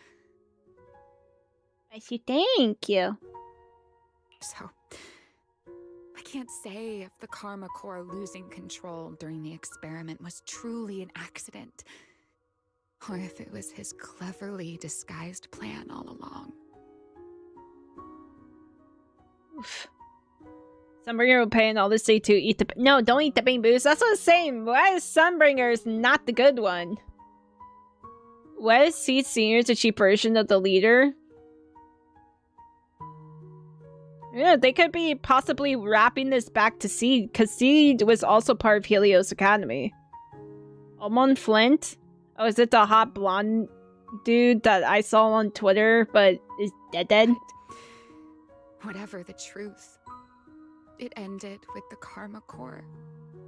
I see. Thank you. So, I can't say if the Karma Core losing control during the experiment was truly an accident, or if it was his cleverly disguised plan all along. Oof. Sunbringer will pay and all this day to eat the... No, don't eat the bamboos. That's what I'm saying. Why is Sunbringer's not the good one? Why is Seed Senior the cheap version of the leader? Yeah, they could be possibly wrapping this back to Seed, because Seed was also part of Helios Academy. Almond Flint? Oh, is it the hot blonde dude that I saw on Twitter, but is dead? Whatever the truth, it ended with the Karma Core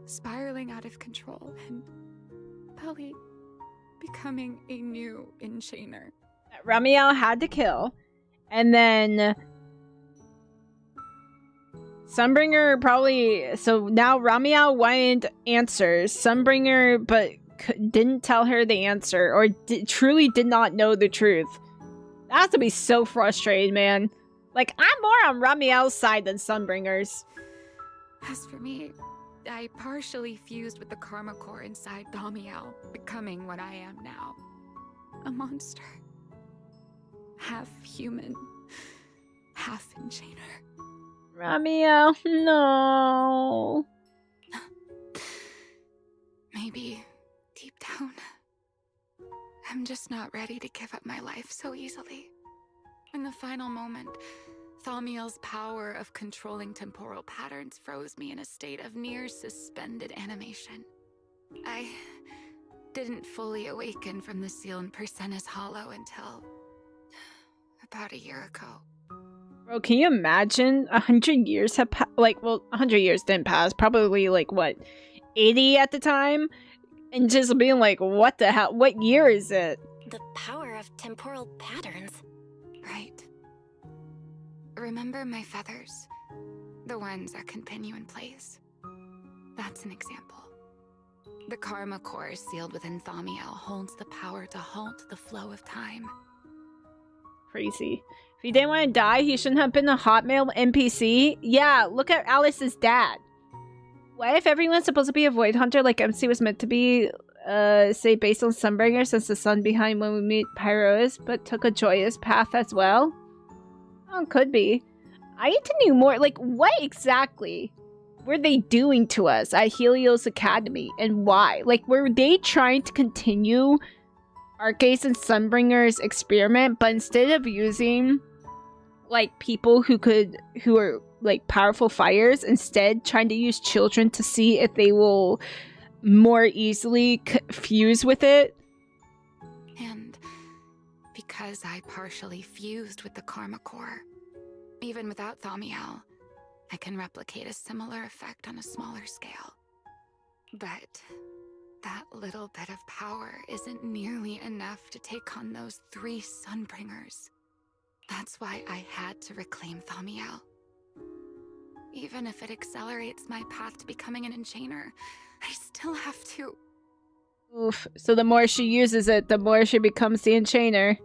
spiraling out of control and Belly becoming a new enchainer. Ramiel had to kill, and then Sunbringer probably... So now Ramiel wanted answers. Sunbringer, but didn't tell her the answer, or truly did not know the truth. That has to be so frustrating, man. Like, I'm more on Ramiel's side than Sunbringer's. As for me, I partially fused with the Karma Core inside Damiel, becoming what I am now. A monster. Half human, half enchainer. Ramiel, no. Maybe, deep down, I'm just not ready to give up my life so easily. In the final moment, Thaumiel's power of controlling temporal patterns froze me in a state of near suspended animation. I didn't fully awaken from the seal in Persena's Hollow until about a year ago. Bro, can you imagine 100 years have passed? Like, well, 100 years didn't pass. Probably, like, what, 80 at the time? And just being like, what the hell? What year is it? The power of temporal patterns. Right. Remember my feathers? The ones that can pin you in place? That's an example. The Karma Core sealed within Thaumiel holds the power to halt the flow of time. Crazy. If he didn't want to die, he shouldn't have been a Hotmail NPC. Yeah, look at Alice's dad. What if everyone's supposed to be a Void Hunter like MC was meant to be, say, based on Sunbringer, since the sun behind when we meet Pyros, but took a joyous path as well? Oh, could be. I need to know more. Like, what exactly were they doing to us at Helios Academy, and why? Like, were they trying to continue Arcase and Sunbringer's experiment, but instead of using, like, people who are, like, powerful fighters, instead trying to use children to see if they will more easily fuse with it? And because I partially fused with the Karma Core, even without Thaumiel, I can replicate a similar effect on a smaller scale. But that little bit of power isn't nearly enough to take on those 3 Sunbringers. That's why I had to reclaim Thaumiel. Even if it accelerates my path to becoming an enchainer, I still have to... Oof. So the more she uses it, the more she becomes the enchainer.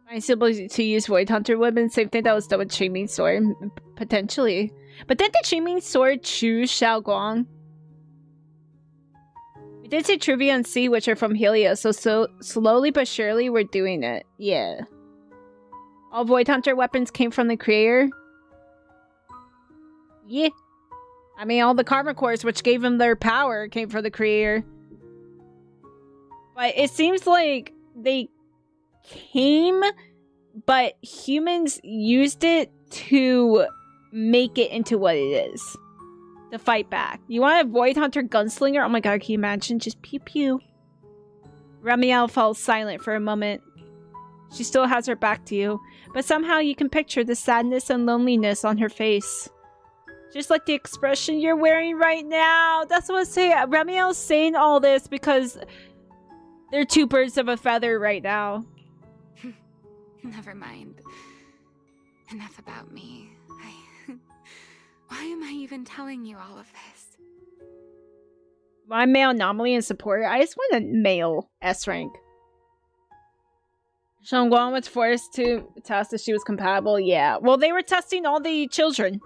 I'm able to use Void Hunter weapon. Same thing that was done with Changming Sword. Potentially. But didn't the Changming Sword choose Xiaoguang? We did see trivia and see which are from Helios, so slowly but surely we're doing it. Yeah. All Void Hunter weapons came from the creator? Yeah. I mean, all the Karma Cores, which gave them their power, came from the creator. But it seems like they came, but humans used it to make it into what it is. To fight back. You want a Void Hunter Gunslinger? Oh my god, can you imagine? Just pew pew. Ramiel falls silent for a moment. She still has her back to you, but somehow you can picture the sadness and loneliness on her face. Just like the expression you're wearing right now. That's what I'm saying. Ramiel's saying all this because they're two birds of a feather right now. Never mind. Enough about me. Why am I even telling you all of this? My male anomaly and support. I just want a male S rank. Shangguan was forced to test if she was compatible. Yeah. Well, they were testing all the children.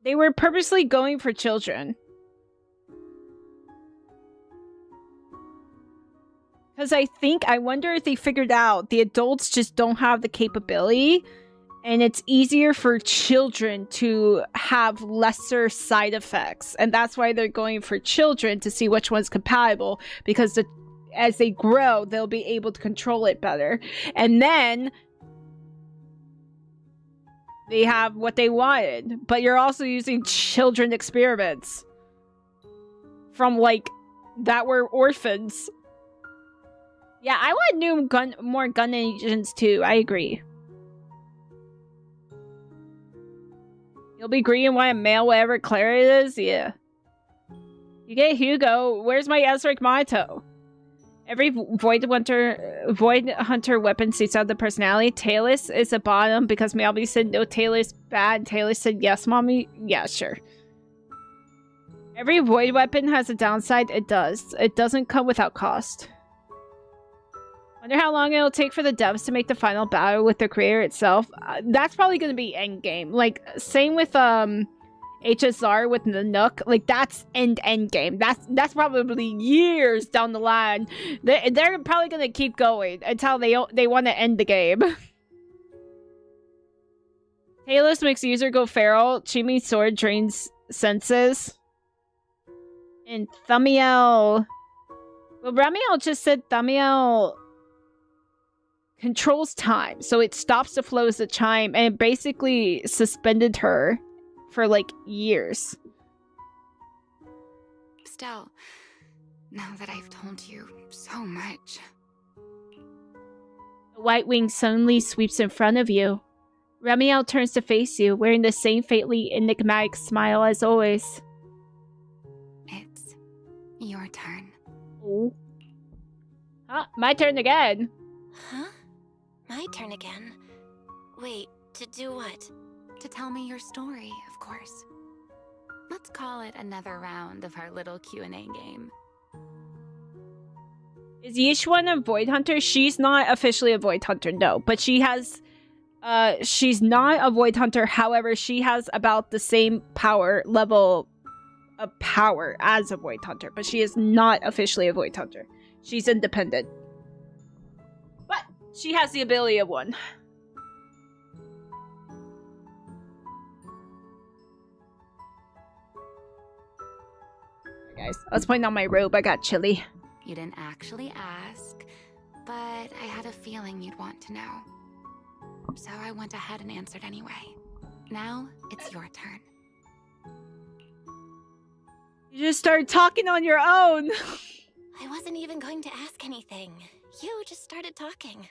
They were purposely going for children. Because I wonder if they figured out the adults just don't have the capability. And it's easier for children to have lesser side effects. And that's why they're going for children to see which one's compatible. Because as they grow, they'll be able to control it better. And then they have what they wanted. But you're also using children experiments. From, like, that were orphans. Yeah, I want more gun agents too. I agree. You'll be green and white male, whatever color it is? Yeah. You get Hugo. Where's my Ezric Maito? Every Void Hunter weapon suits out the personality. Tailless is a bottom because Melby said no Tailless bad. Tailless said yes, mommy. Yeah, sure. Every Void weapon has a downside. It does. It doesn't come without cost. Wonder how long it'll take for the devs to make the final battle with the creator itself. That's probably going to be endgame. Like, same with HSR with the Nook. Like, that's end game. That's probably years down the line. They're probably going to keep going until they want to end the game. Tailless makes user go feral. Chimi sword drains senses. And Thumiel... Well, Ramiel just said Thumiel controls time, so it stops the flows of time, and it basically suspended her for like years. Still, now that I've told you so much. The white wing suddenly sweeps in front of you. Ramiel turns to face you, wearing the same faintly enigmatic smile as always. It's your turn. Oh. Huh? My turn again. Huh? My turn again? Wait, to do what? To tell me your story, of course. Let's call it another round of our little Q&A game. Is Yishwan a Void Hunter? She's not officially a Void Hunter, no. But she has... she's not a Void Hunter, however, she has about the same power level of power as a Void Hunter. But she is not officially a Void Hunter. She's independent. But she has the ability of one. Guys, I was putting on my robe. I got chilly. You didn't actually ask, but I had a feeling you'd want to know. So I went ahead and answered anyway. Now, it's your turn. You just started talking on your own. I wasn't even going to ask anything. You just started talking.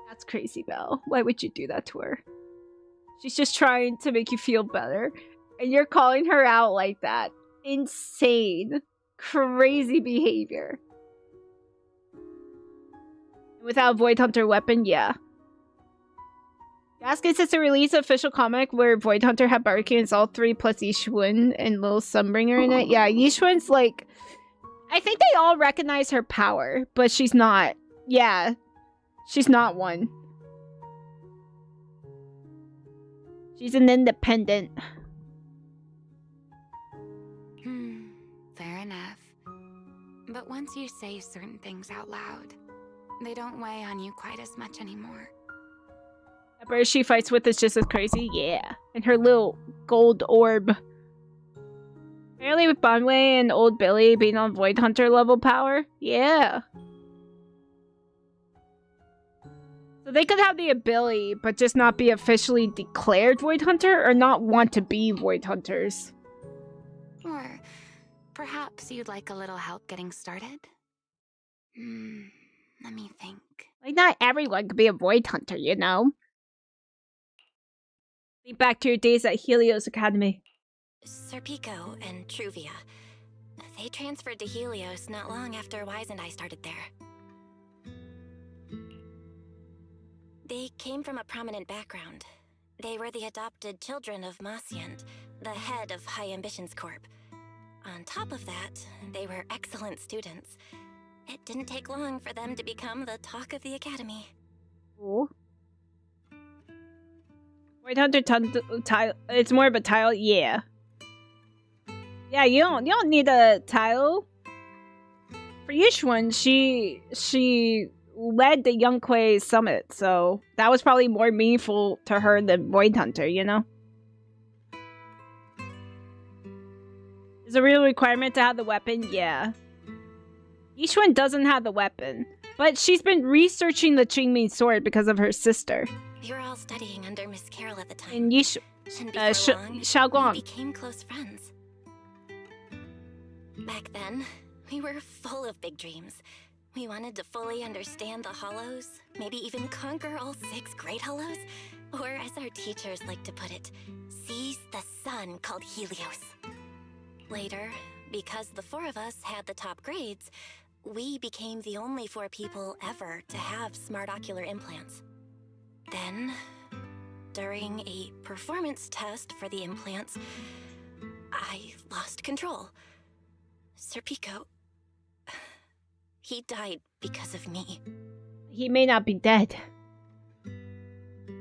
That's crazy, Belle. Why would you do that to her? She's just trying to make you feel better. And you're calling her out like that. Insane. Crazy behavior. Without a Void Hunter weapon, yeah. Gasket says to release an official comic where Void Hunter had barricades all three plus Yishun and Little Sunbringer in it. Yeah, Yishun's like... I think they all recognize her power, but she's not. Yeah. She's not one. She's an independent. Fair enough. But once you say certain things out loud, they don't weigh on you quite as much anymore. The bird she fights with is just as crazy, yeah. And her little gold orb. Apparently with Bonway and Old Billy being on Void Hunter level power. Yeah. So they could have the ability, but just not be officially declared Void Hunter, or not want to be Void Hunters. Or perhaps you'd like a little help getting started? Let me think. Like, not everyone could be a Void Hunter, you know? Think back to your days at Helios Academy. Serpico and Truvia. They transferred to Helios not long after Wise and I started there. They came from a prominent background. They were the adopted children of Masyant, the head of High Ambitions Corp. On top of that, they were excellent students. It didn't take long for them to become the talk of the academy. Cool. Void Hunter title. It's more of a title, yeah. Yeah, you don't need a title. For Yushuan, she led the Youngquay Summit, so that was probably more meaningful to her than Void Hunter, you know? Is a real requirement to have the weapon? Yeah. Yushuan doesn't have the weapon, but she's been researching the Qingming sword because of her sister. We were all studying under Miss Carol at the time. And and before long, Xiaoguang. we became close friends. Back then, we were full of big dreams. We wanted to fully understand the Hollows, maybe even conquer all 6 Great Hollows, or as our teachers like to put it, seize the sun called Helios. Later, because the 4 of us had the top grades, we became the only 4 people ever to have smart ocular implants. Then, during a performance test for the implants, I lost control. Serpico, he died because of me. He may not be dead.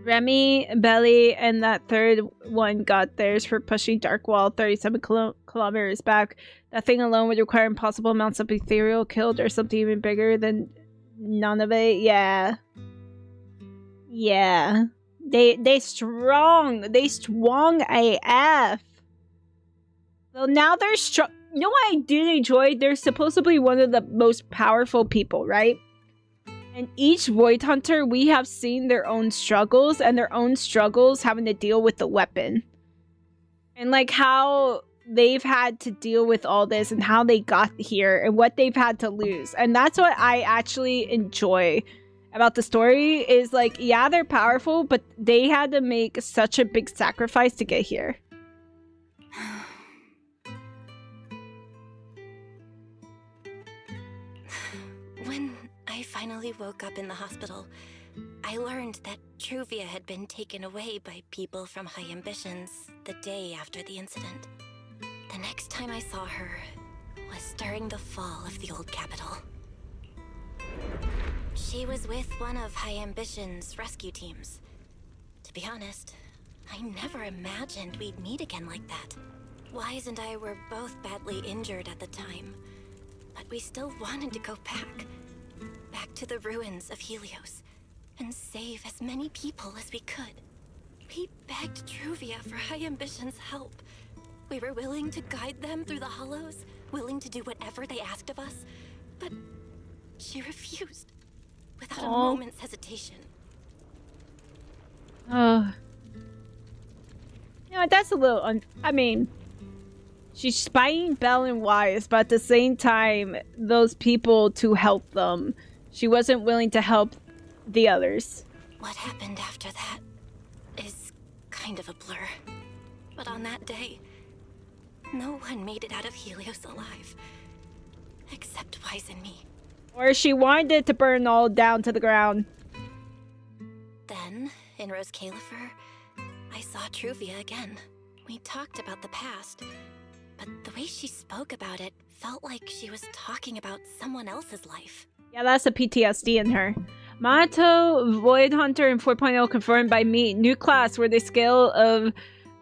Remy, Belly, and that third one got theirs for pushing Dark Wall 37 kilometers back. That thing alone would require impossible amounts of ethereal killed or something even bigger than none of it. Yeah. Yeah. They strong. They strong AF. So now they're strong. You know what I did enjoy? They're supposedly one of the most powerful people, right? And each Void Hunter, we have seen their own struggles, and their own struggles having to deal with the weapon. And like how they've had to deal with all this, and how they got here, and what they've had to lose. And that's what I actually enjoy about the story, is like, yeah, they're powerful, but they had to make such a big sacrifice to get here. When I finally woke up in the hospital, I learned that Truvia had been taken away by people from High Ambitions the day after the incident. The next time I saw her was during the fall of the old capital. She was with one of High Ambitions' rescue teams. To be honest, I never imagined we'd meet again like that. Wise and I were both badly injured at the time, but we still wanted to go back to the ruins of Helios, and save as many people as we could. We begged Truvia for High Ambitions' help. We were willing to guide them through the Hollows, willing to do whatever they asked of us, but she refused, without a moment's hesitation. Oh. You know, that's a little I mean, she's spying Belle and Wise, but at the same time, those people to help them, she wasn't willing to help the others. What happened after that is kind of a blur. But on that day, no one made it out of Helios alive. Except Wise and me. Or she wanted it to burn all down to the ground. Then, in Rose Califer, I saw Truvia again. We talked about the past, but the way she spoke about it felt like she was talking about someone else's life. Yeah, that's a PTSD in her. Mato, Void Hunter, and 4.0 confirmed by me. New class where the scale of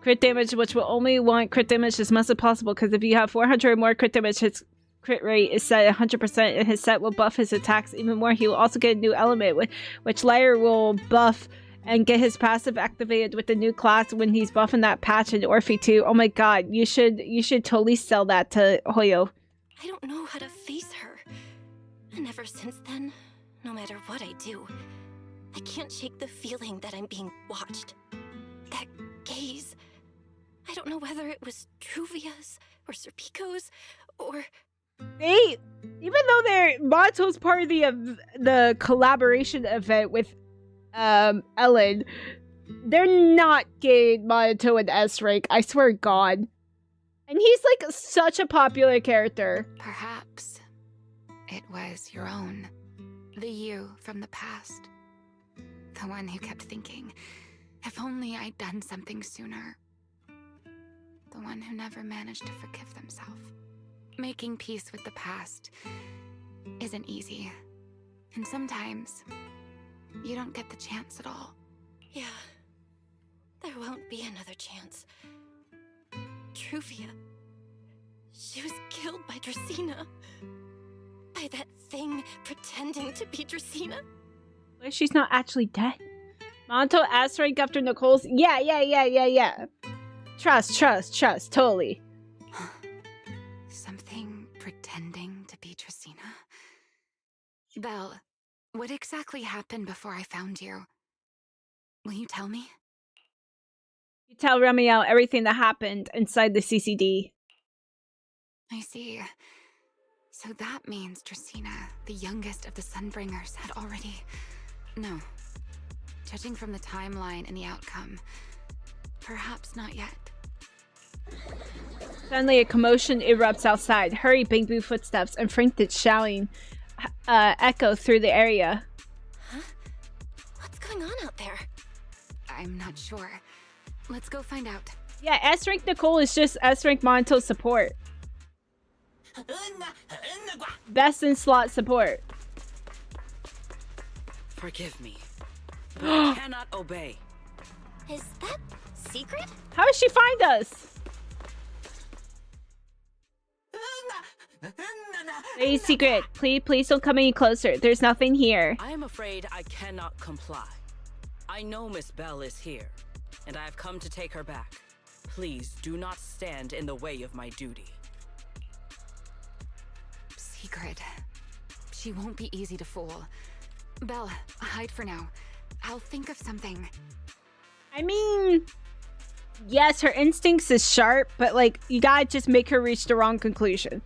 crit damage, which will only want crit damage as much as possible, because if you have 400 or more crit damage, his crit rate is set at 100%, and his set will buff his attacks even more. He will also get a new element, which Lyre will buff and get his passive activated with the new class when he's buffing that patch in Orphe 2. Oh my god, you should totally sell that to Hoyo. I don't know how to face her. And ever since then, no matter what I do, I can't shake the feeling that I'm being watched. That gaze. I don't know whether it was Truvia's or Serpico's or... They, even though Monto's part of the collaboration event with Ellen, they're not getting Monto and S-Rank, I swear to God. And he's like such a popular character. Perhaps it was your own. The you from the past. The one who kept thinking, if only I'd done something sooner. The one who never managed to forgive themselves. Making peace with the past isn't easy. And sometimes, you don't get the chance at all. Yeah, there won't be another chance. Truvia, she was killed by Dracena. By that thing pretending to be Dracena. But she's not actually dead. Monto S-Rank after Nicole's. Yeah. Trust, totally. Something pretending to be Dracena? Belle, what exactly happened before I found you? Will you tell me? You tell Ramiel everything that happened inside the CCD. I see. So that means Dracena, the youngest of the Sunbringers, had already... No. Judging from the timeline and the outcome, perhaps not yet. Suddenly a commotion erupts outside. Hurry, Bing Boo footsteps and frantic shouting echo through the area. Huh? What's going on out there? I'm not sure. Let's go find out. Yeah, S-Rank Nicole is just S-Rank Monto support. Best in slot support. Forgive me, but I cannot obey. Is that secret? How did she find us? Hey, secret. Please don't come any closer. There's nothing here. I am afraid I cannot comply. I know Miss Belle is here, and I have come to take her back. Please do not stand in the way of my duty. Secret. She won't be easy to fool. Belle, hide for now. I'll think of something. I mean, yes, her instincts is sharp, but like, you gotta just make her reach the wrong conclusion.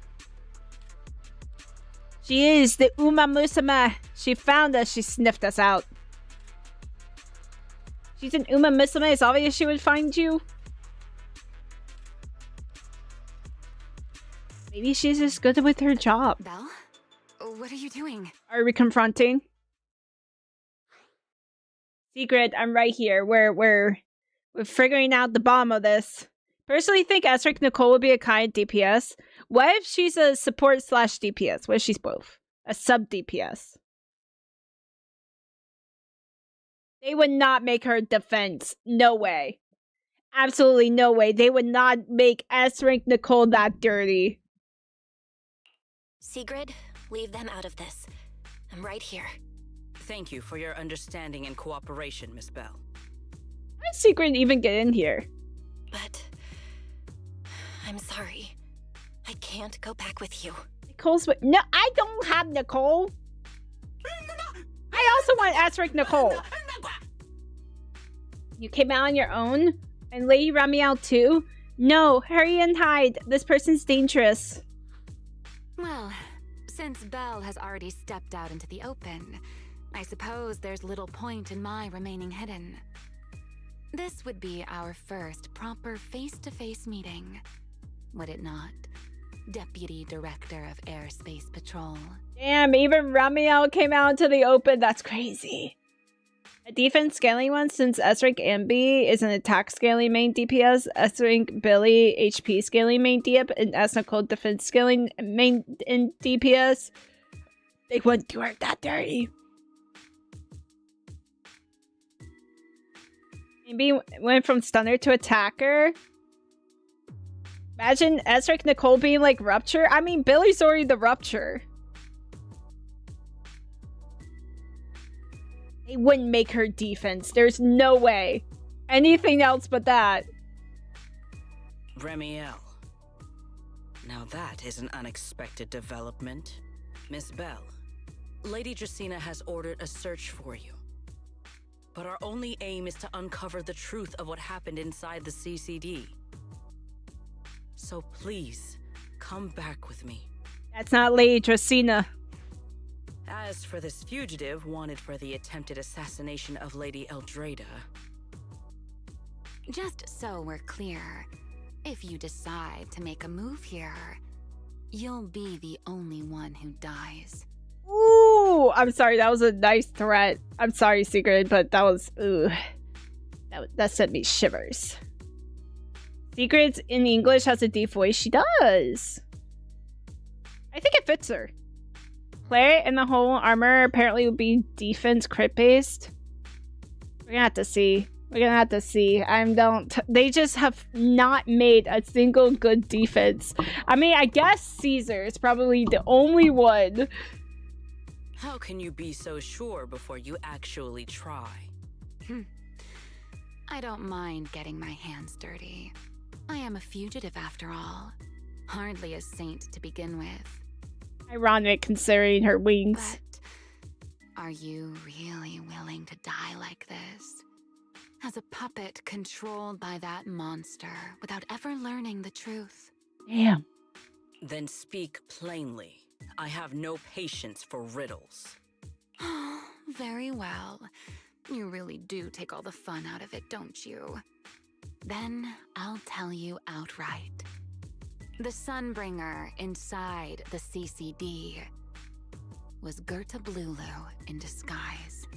She is the Uma Musume. She found us. She sniffed us out. She's an Uma Musume. It's obvious she would find you. Maybe she's just good with her job. Belle? What are you doing? Are we confronting? Secret, I'm right here. We're figuring out the bottom of this. Personally think S-Rank Nicole would be a kind DPS. What if she's a support / DPS? What if she's both? A sub DPS? They would not make her defense. No way. Absolutely no way. They would not make S-Rank Nicole that dirty. Sigrid, leave them out of this. I'm right here. Thank you for your understanding and cooperation, Miss Belle. How did Sigrid even get in here? But... I'm sorry. I can't go back with you. Nicole's... No, I don't have Nicole. I also want S-Rank Nicole. You came out on your own? And Lady Ramiel too? No, hurry and hide. This person's dangerous. Well, since Belle has already stepped out into the open, I suppose there's little point in my remaining hidden. This would be our first proper face-to-face meeting, would it not? Deputy Director of Airspace Patrol. Damn, even Ramiel came out into the open. That's crazy. A defense scaling one, since S-Rank Ambi is an attack scaling main DPS, S-Rank Billy HP scaling main DP, and S-Nicole defense scaling main in DPS. They wouldn't do her that dirty. Maybe went from stunner to attacker. Imagine S-Rank Nicole being like Rupture. I mean, Billy's already the Rupture. They wouldn't make her defense. There's no way. Anything else but that. Remiel. Now that is an unexpected development. Miss Bell, Lady Dracaena has ordered a search for you. But our only aim is to uncover the truth of what happened inside the CCD. So please, come back with me. That's not Lady Dracaena. As for this fugitive wanted for the attempted assassination of Lady Eldrada... Just so we're clear, if you decide to make a move here, you'll be the only one who dies. Ooh, I'm sorry, that was a nice threat. I'm sorry, Secret, but that was, ooh. That sent me shivers. Secret in English has a deep voice. She does. I think it fits her. Player in the whole armor apparently would be defense crit based. We're gonna have to see. We're gonna have to see. They just have not made a single good defense. I mean, I guess Caesar is probably the only one. How can you be so sure before you actually try? I don't mind getting my hands dirty. I am a fugitive after all. Hardly a saint to begin with. Ironic considering her wings. But are you really willing to die like this? As a puppet controlled by that monster without ever learning the truth? Damn. Then speak plainly. I have no patience for riddles. Very well. You really do take all the fun out of it, don't you? Then I'll tell you outright. The Sunbringer inside the CCD was Gerta Blulu in disguise.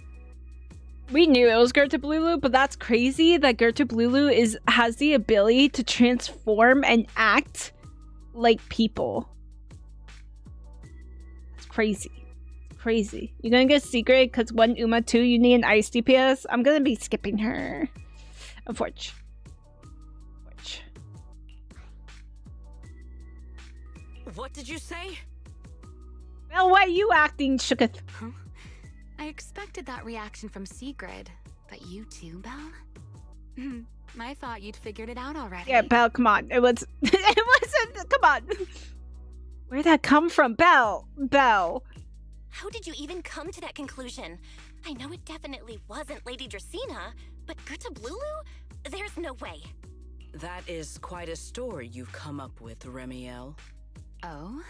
We knew it was Gerta Blulu, but that's crazy that Gerta Blulu has the ability to transform and act like people. It's crazy. It's crazy. You're gonna get Secret because 1 Uma 2 you need an ice DPS. I'm gonna be skipping her. Unfortunately. What did you say? Well, why are you acting shooketh? Huh? I expected that reaction from Sigrid, but you too, Belle? I thought you'd figured it out already. Yeah, Belle, come on. It wasn't, come on. Where'd that come from, Belle? Belle. How did you even come to that conclusion? I know it definitely wasn't Lady Dracaena, but Gerta Blulu? There's no way. That is quite a story you've come up with, Remiel. Oh?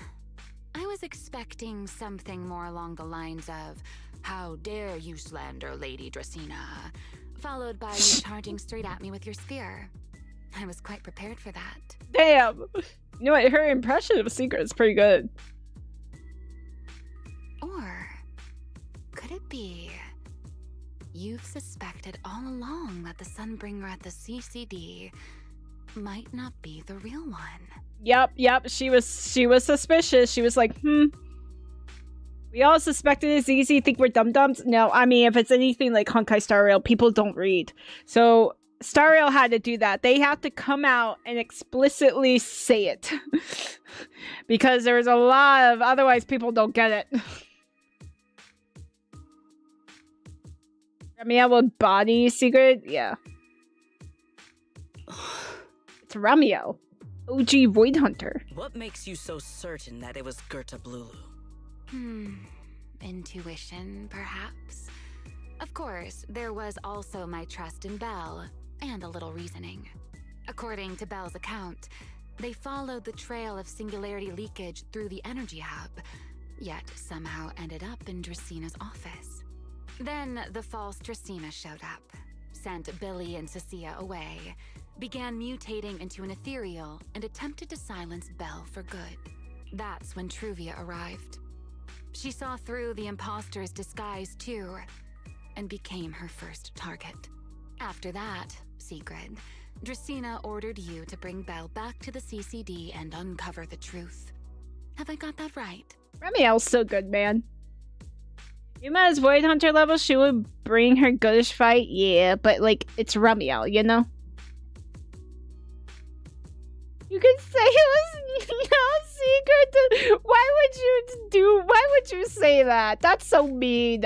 I was expecting something more along the lines of, "How dare you slander Lady Dracaena?" followed by you charging straight at me with your spear. I was quite prepared for that. Damn! You know what? Her impression of Secret is pretty good. Or could it be you've suspected all along that the Sunbringer at the CCD might not be the real one? Yep. She was suspicious. She was like, We all suspected it's easy. Think we're dum-dums? No, I mean, if it's anything like Honkai Star Rail, people don't read. So Star Rail had to do that. They have to come out and explicitly say it. Because there's a lot of, otherwise people don't get it. Ramiel would body Secret? Yeah. It's Ramiel. OG Void Hunter. What makes you so certain that it was Gerta Blulu? Intuition, perhaps? Of course, there was also my trust in Belle, and a little reasoning. According to Belle's account, they followed the trail of singularity leakage through the energy hub, yet somehow ended up in Dracena's office. Then the false Dracaena showed up, sent Billy and Cecilia away, began mutating into an ethereal, and attempted to silence Belle for good. That's when Truvia arrived. She saw through the imposter's disguise too, and became her first target. After that, Sigrid, Dracaena ordered you to bring Belle back to the CCD and uncover the truth. Have I got that right? Ramiel's so good, man. Yuma's Void Hunter level, she would bring her goodish fight, yeah, but like, it's Ramiel, you know? You could say it was no secret. Why would you say that? That's so mean.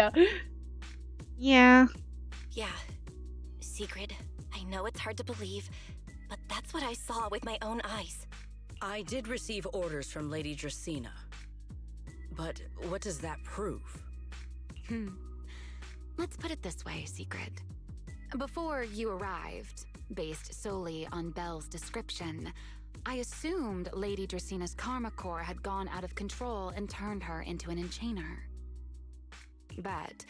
Yeah. Yeah. Sigrid, I know it's hard to believe, but that's what I saw with my own eyes. I did receive orders from Lady Dracaena. But what does that prove? Let's put it this way, Sigrid. Before you arrived, based solely on Belle's description, I assumed Lady Dracena's karma core had gone out of control and turned her into an enchainer. But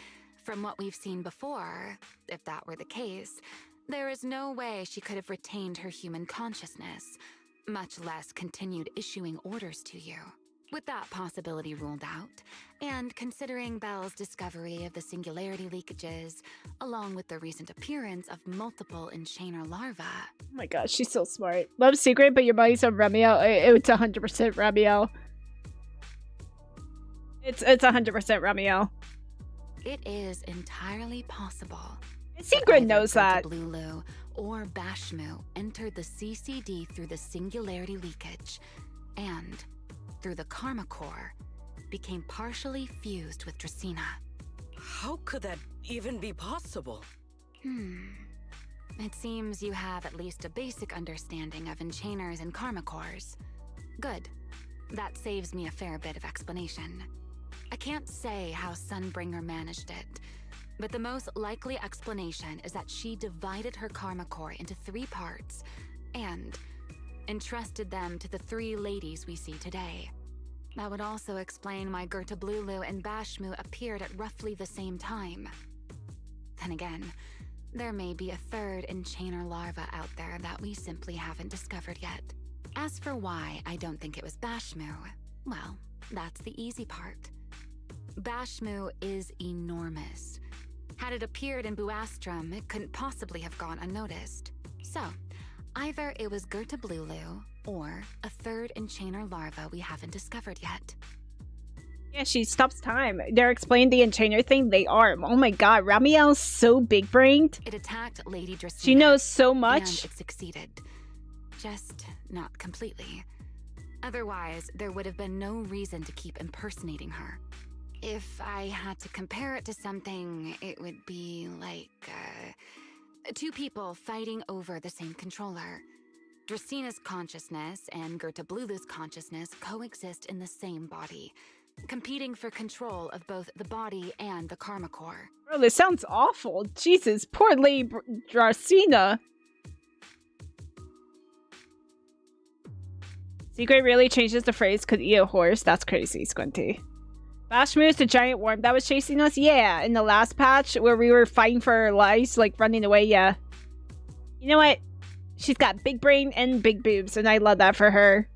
from what we've seen before, if that were the case, there is no way she could have retained her human consciousness, much less continued issuing orders to you. With that possibility ruled out, and considering Belle's discovery of the singularity leakages, along with the recent appearance of multiple enchainer larvae... Oh my gosh, she's so smart. Love Secret, but your money's on Ramiel. It's 100% Ramiel. It's 100% Ramiel. It is entirely possible. Sigrid knows that. Blulu or Bashmu entered the CCD through the singularity leakage, and through the karma core, became partially fused with Dracaena. How could that even be possible? It seems you have at least a basic understanding of enchainers and karma cores. Good. That saves me a fair bit of explanation. I can't say how Sunbringer managed it, but the most likely explanation is that she divided her karma core into 3 parts and entrusted them to the 3 ladies we see today. That would also explain why Blulu and Bashmu appeared at roughly the same time. Then again, there may be a 3rd enchainer larva out there that we simply haven't discovered yet. As for why I don't think it was Bashmu, well, that's the easy part. Bashmu is enormous. Had it appeared in Buastrum, it couldn't possibly have gone unnoticed. So, either it was Blulu or a 3rd enchainer larva we haven't discovered yet. Yeah, she stops time. They're explaining the enchainer thing. They are. Oh my god, Ramiel's so big-brained. It attacked Lady Dracaena. She knows so much. And it succeeded. Just not completely. Otherwise, there would have been no reason to keep impersonating her. If I had to compare it to something, it would be like, 2 people fighting over the same controller. Dracena's consciousness and Blulu's consciousness coexist in the same body, competing for control of both the body and the karma core. Bro, this sounds awful. Jesus, poor Lady Dracaena. Secret really changes the phrase, could eat a horse? That's crazy, Squinty. Bashmu is the giant worm that was chasing us? Yeah, in the last patch where we were fighting for our lives, like running away, yeah. You know what? She's got big brain and big boobs, and I love that for her.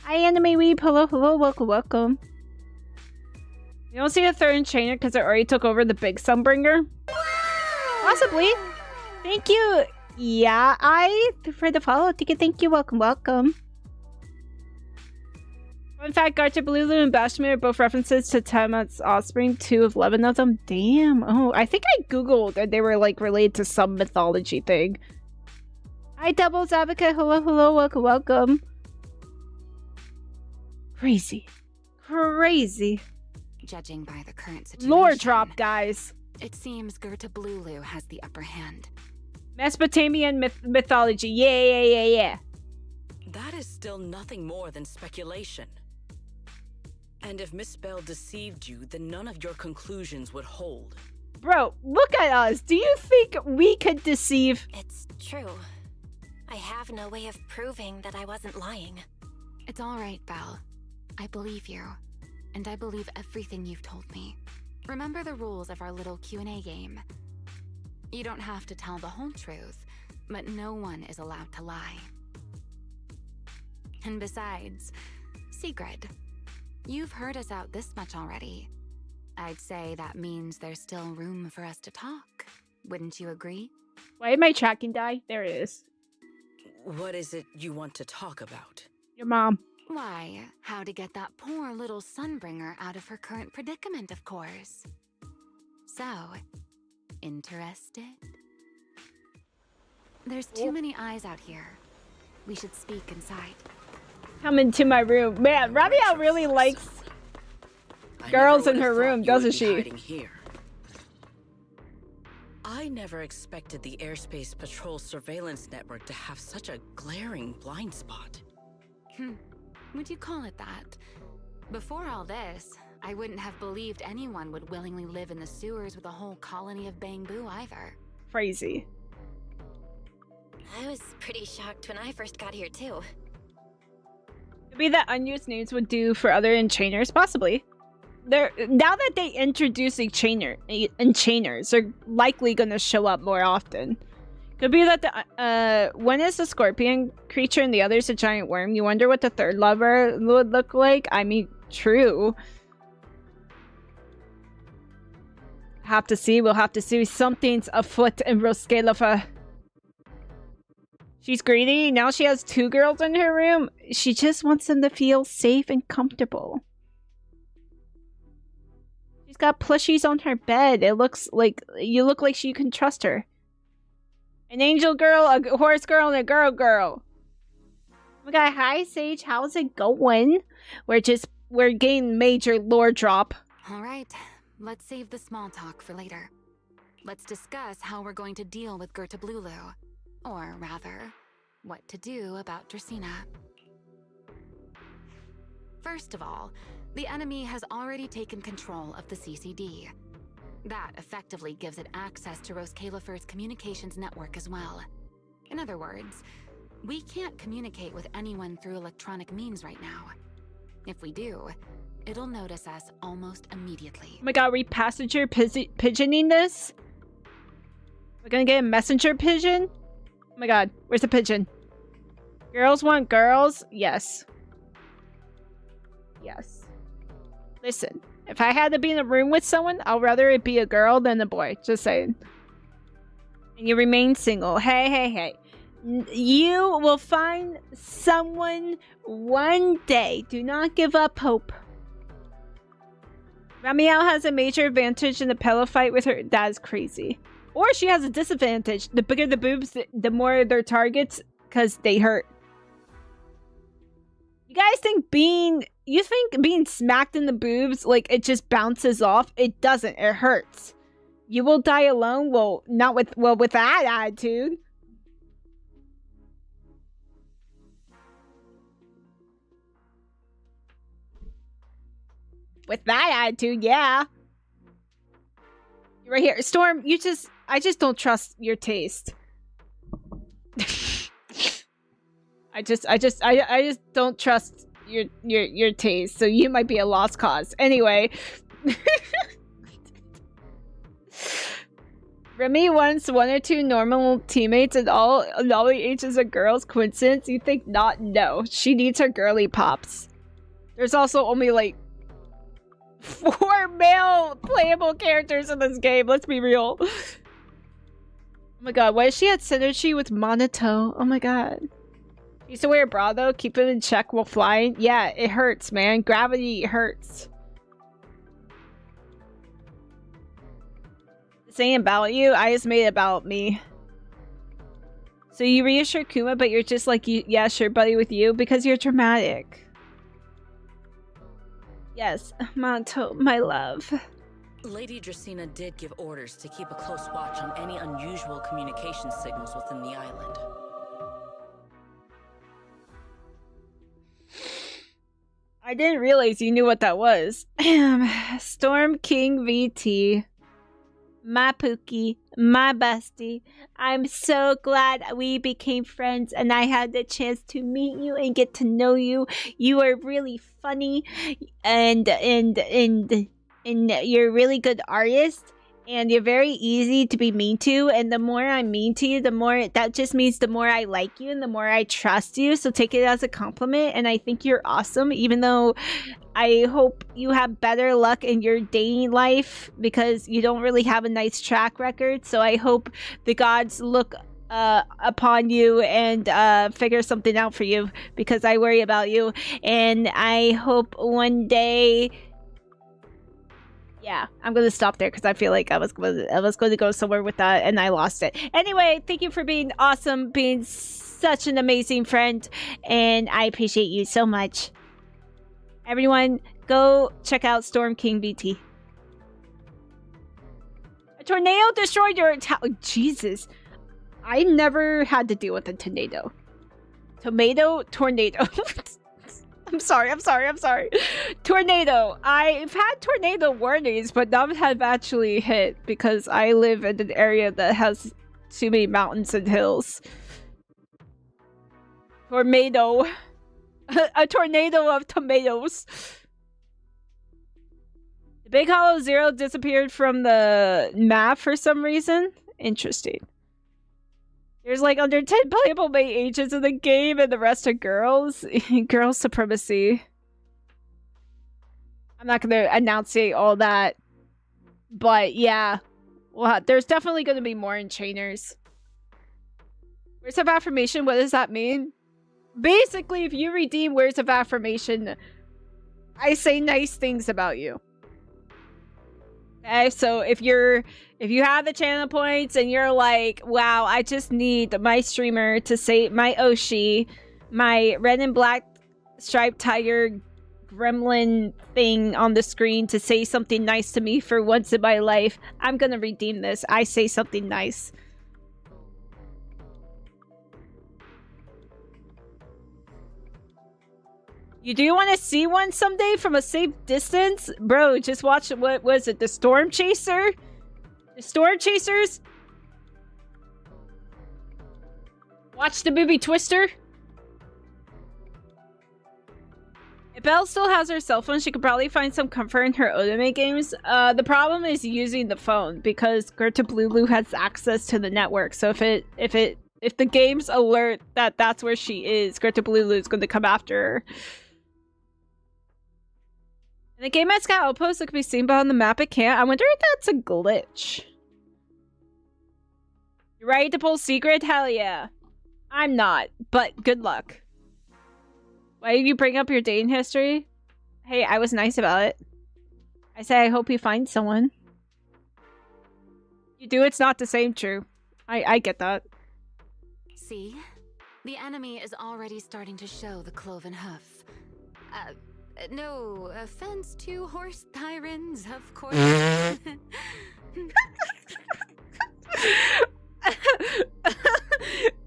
Hi, Anime Weeb. Hello, hello, welcome, welcome. You don't see a 3rd enchainer because it already took over the big Sunbringer? Possibly. Thank you. Yeah, for the follow ticket. Thank you. Welcome, welcome. Fun fact, Blulu and Bashmu are both references to Tiamat's offspring, 2 of 11 of them. Damn. Oh, I think I googled and they were like related to some mythology thing. Hi, Doubles Advocate. Hello, hello, welcome, welcome. Crazy. Crazy. Judging by the current situation, Lore drop, guys. It seems Blulu has the upper hand. Mesopotamian mythology. Yeah. That is still nothing more than speculation. And if Miss Bell deceived you, then none of your conclusions would hold. Bro, look at us. Do you think we could deceive? It's true. I have no way of proving that I wasn't lying. It's all right, Belle. I believe you. And I believe everything you've told me. Remember the rules of our little Q&A game. You don't have to tell the whole truth, but no one is allowed to lie. And besides, Sigrid, you've heard us out this much already. I'd say that means there's still room for us to talk. Wouldn't you agree? Why did my tracking die? There it is. What is it you want to talk about? Your mom. Why, how to get that poor little Sunbringer out of her current predicament, of course. So, interested? There's too many eyes out here. We should speak inside. Come into my room. Man, Ramiel really likes girls in her room, doesn't she? Here. I never expected the Airspace Patrol surveillance network to have such a glaring blind spot. Would you call it that? Before all this, I wouldn't have believed anyone would willingly live in the sewers with a whole colony of bamboo either. Crazy. I was pretty shocked when I first got here, too. Could be that unused names would do for other enchainers, possibly. Now that they introduce enchainers, they're likely gonna show up more often. Could be that the one is a scorpion creature and the other is a giant worm. You wonder what the third lover would look like? I mean, true. Have to see. We'll have to see. Something's afoot in Roskilde. She's greedy. Now she has 2 girls in her room. She just wants them to feel safe and comfortable. She's got plushies on her bed. It looks like you look like you can trust her. An angel girl, a horse girl, and a girl girl. Oh my god, hi Sage, how's it going? We're getting major lore drop. Alright, let's save the small talk for later. Let's discuss how we're going to deal with Gerta Blulu. Or rather, what to do about Dracena. First of all, the enemy has already taken control of the CCD. That effectively gives it access to Roskilde's communications network as well. In other words, we can't communicate with anyone through electronic means right now. If we do, it'll notice us almost immediately. Oh my god, are we passenger pigeoning this? We're gonna get a messenger pigeon? Oh my god, where's the pigeon? Girls want girls? Yes. Yes. Listen, if I had to be in a room with someone, I'd rather it be a girl than a boy. Just saying. And you remain single. Hey. You will find someone one day. Do not give up hope. Ramiel has a major advantage in the pillow fight with her. That is crazy. Or she has a disadvantage. The bigger the boobs, the more their targets, because they hurt. You guys think being smacked in the boobs, like, it just bounces off? It doesn't. It hurts. You will die alone? Well, not with, well, with that attitude. With that attitude, yeah. You're right here. Storm, I just don't trust your taste. I just don't trust your taste, so you might be a lost cause. Anyway. Remy wants 1 or 2 normal teammates and all the ages of girls. Coincidence? You think not? No. She needs her girly pops. There's also only like 4 male playable characters in this game. Let's be real. Oh my god, why is she at synergy with Monito? Oh my god. Used to wear a bra though, keep it in check while flying. Yeah, it hurts, man. Gravity hurts. This ain't about you, I just made it about me. So you reassure Kuma, but you're just like, yeah, sure, buddy, with you, because you're dramatic. Yes, Monto, my love. Lady Dracena did give orders to keep a close watch on any unusual communication signals within the island. I didn't realize you knew what that was. Storm King VT. My Pookie, my bestie. I'm so glad we became friends and I had the chance to meet you and get to know you. You are really funny and you're a really good artist. And you're very easy to be mean to, and the more I'm mean to you, the more that just means the more I like you and the more I trust you. So take it as a compliment, and I think you're awesome, even though I hope you have better luck in your dating life because you don't really have a nice track record. So I hope the gods look upon you and figure something out for you because I worry about you, and I hope one day. Yeah, I'm gonna stop there because I feel like I was going to go somewhere with that and I lost it. Anyway, thank you for being awesome, being such an amazing friend, and I appreciate you so much. Everyone, go check out Storm King BT. A tornado destroyed your town. Jesus. I never had to deal with a tornado. Tornado. I'm sorry. Tornado. I've had tornado warnings, but none have actually hit because I live in an area that has too many mountains and hills. Tornado. A tornado of tomatoes. The Big Hollow Zero disappeared from the map for some reason. Interesting. There's like under 10 playable main agents in the game and the rest are girls. Girl supremacy. I'm not gonna enunciate all that. But yeah. Well, there's definitely gonna be more enchainers. Words of affirmation, what does that mean? Basically, if you redeem words of affirmation, I say nice things about you. Okay, so if you have the channel points and you're like, wow, I just need my streamer to say, my Oshi, my red and black striped tiger gremlin thing on the screen to say something nice to me for once in my life, I'm gonna redeem this. I say something nice. You do want to see one someday from a safe distance? Bro, just watch, what was it, the Storm Chaser? The Storm Chasers? Watch the movie Twister? If Belle still has her cell phone, she could probably find some comfort in her anime games. The problem is using the phone, because Gerta Blulu has access to the network. So if the games alert that that's where she is, Gerta Blulu is going to come after her. In the game has got outposts that can be seen, but on the map it can't. I wonder if that's a glitch. You ready to pull secret? Hell yeah. I'm not, but good luck. Why did you bring up your dating history? Hey, I was nice about it. I say I hope you find someone. You do, it's not the same, true. I get that. See? The enemy is already starting to show the cloven hoof. No offense to horse tyrants, of course.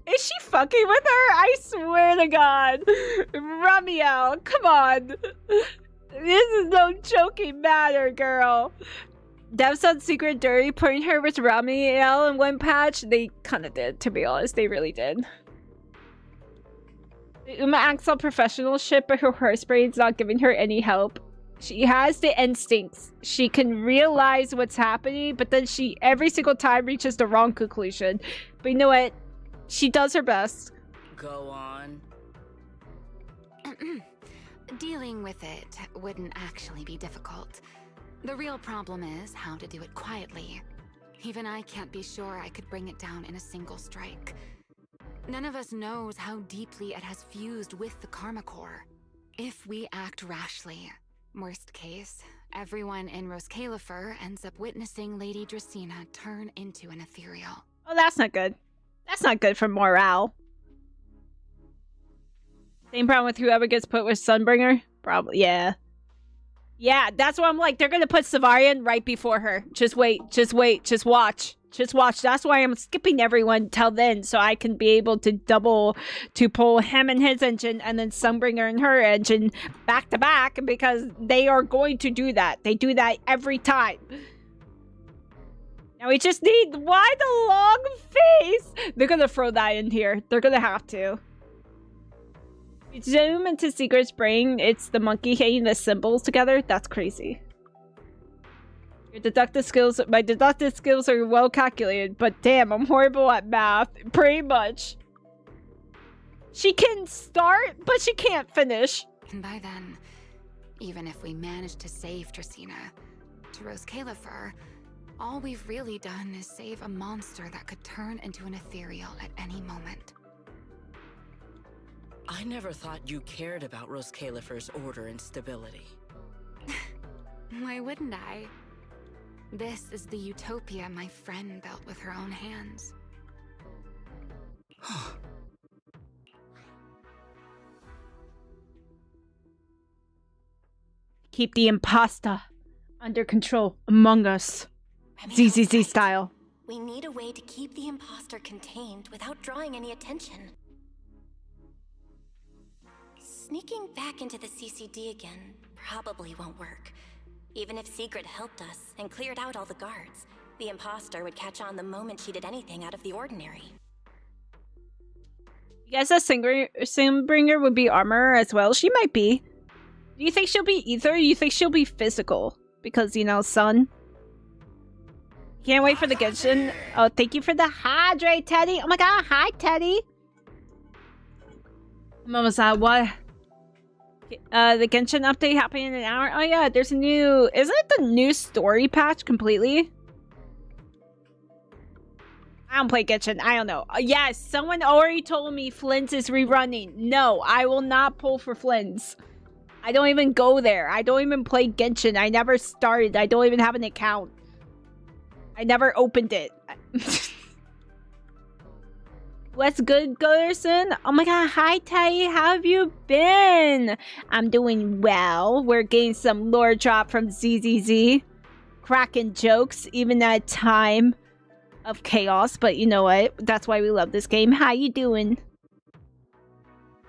Is she fucking with her? I swear to God. Ramiel, come on. This is no joking matter, girl. Dev's secret dirty putting her with Ramiel in one patch. They kind of did, to be honest. They really did. Uma acts all professionalship, but her hairspray is not giving her any help. She has the instincts. She can realize what's happening, but then she every single time reaches the wrong conclusion. But you know what? She does her best. Go on. Dealing with it wouldn't actually be difficult. The real problem is how to do it quietly. Even I can't be sure I could bring it down in a single strike. None of us knows how deeply it has fused with the Karma Core. If we act rashly, worst case, everyone in Roskalifer ends up witnessing Lady Dracaena turn into an ethereal. Oh, that's not good. That's not good for morale. Same problem with whoever gets put with Sunbringer? Probably, yeah. Yeah, that's what I'm like. They're gonna put Savarian right before her. Just wait, just watch. Just watch. That's why I'm skipping everyone till then, so I can be able to pull him and his engine and then Sunbringer and her engine back to back, because they are going to do that. They do that every time. Now we just need, why the long face? They're gonna throw that in here. They're gonna have to. You zoom into Secret's brain, it's the monkey hitting the symbols together. That's crazy. Your deductive skills, my deductive skills are well calculated, but damn, I'm horrible at math. Pretty much. She can start, but she can't finish. And by then, even if we manage to save Dracaena, to Roskalifer, all we've really done is save a monster that could turn into an ethereal at any moment. I never thought you cared about Roskalifer's order and stability. Why wouldn't I? This is the utopia my friend built with her own hands. Keep the imposter under control among us. ZZZ style. We need a way to keep the imposter contained without drawing any attention. Sneaking back into the CCD again probably won't work. Even if Sigrid helped us and cleared out all the guards, the imposter would catch on the moment she did anything out of the ordinary. You guess that Simbringer would be armor as well? She might be. Do you think she'll be ether? Or do you think she'll be physical? Because, you know, sun. Can't wait for the Genshin. Oh, thank you for the hydrate, Teddy. Oh my god, hi, Teddy. Mama, what? The Genshin update happening in an hour? Oh yeah, there's a new... Isn't it the new story patch completely? I don't play Genshin. I don't know. Yes, someone already told me Flint's is rerunning. No, I will not pull for Flint's. I don't even go there. I don't even play Genshin. I never started. I don't even have an account. I never opened it. What's good, Gutterson? Oh my god, hi Tay, how have you been? I'm doing well. We're getting some lore drop from ZZZ. Cracking jokes, even at a time of chaos. But you know what? That's why we love this game. How you doing?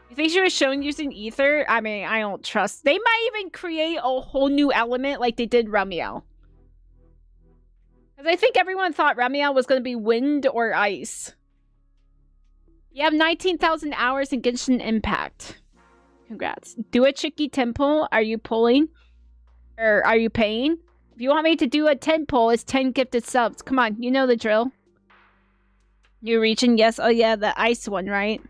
You think she was shown using Ether? I mean, I don't trust. They might even create a whole new element like they did Ramiel. Because I think everyone thought Ramiel was going to be wind or ice. You have 19,000 hours in Genshin Impact. Congrats. Do a Chicky temple. Are you pulling? Or are you paying? If you want me to do a 10 pull, it's 10 gifted subs. Come on, you know the drill. New region, yes. Oh yeah, the ice one, right?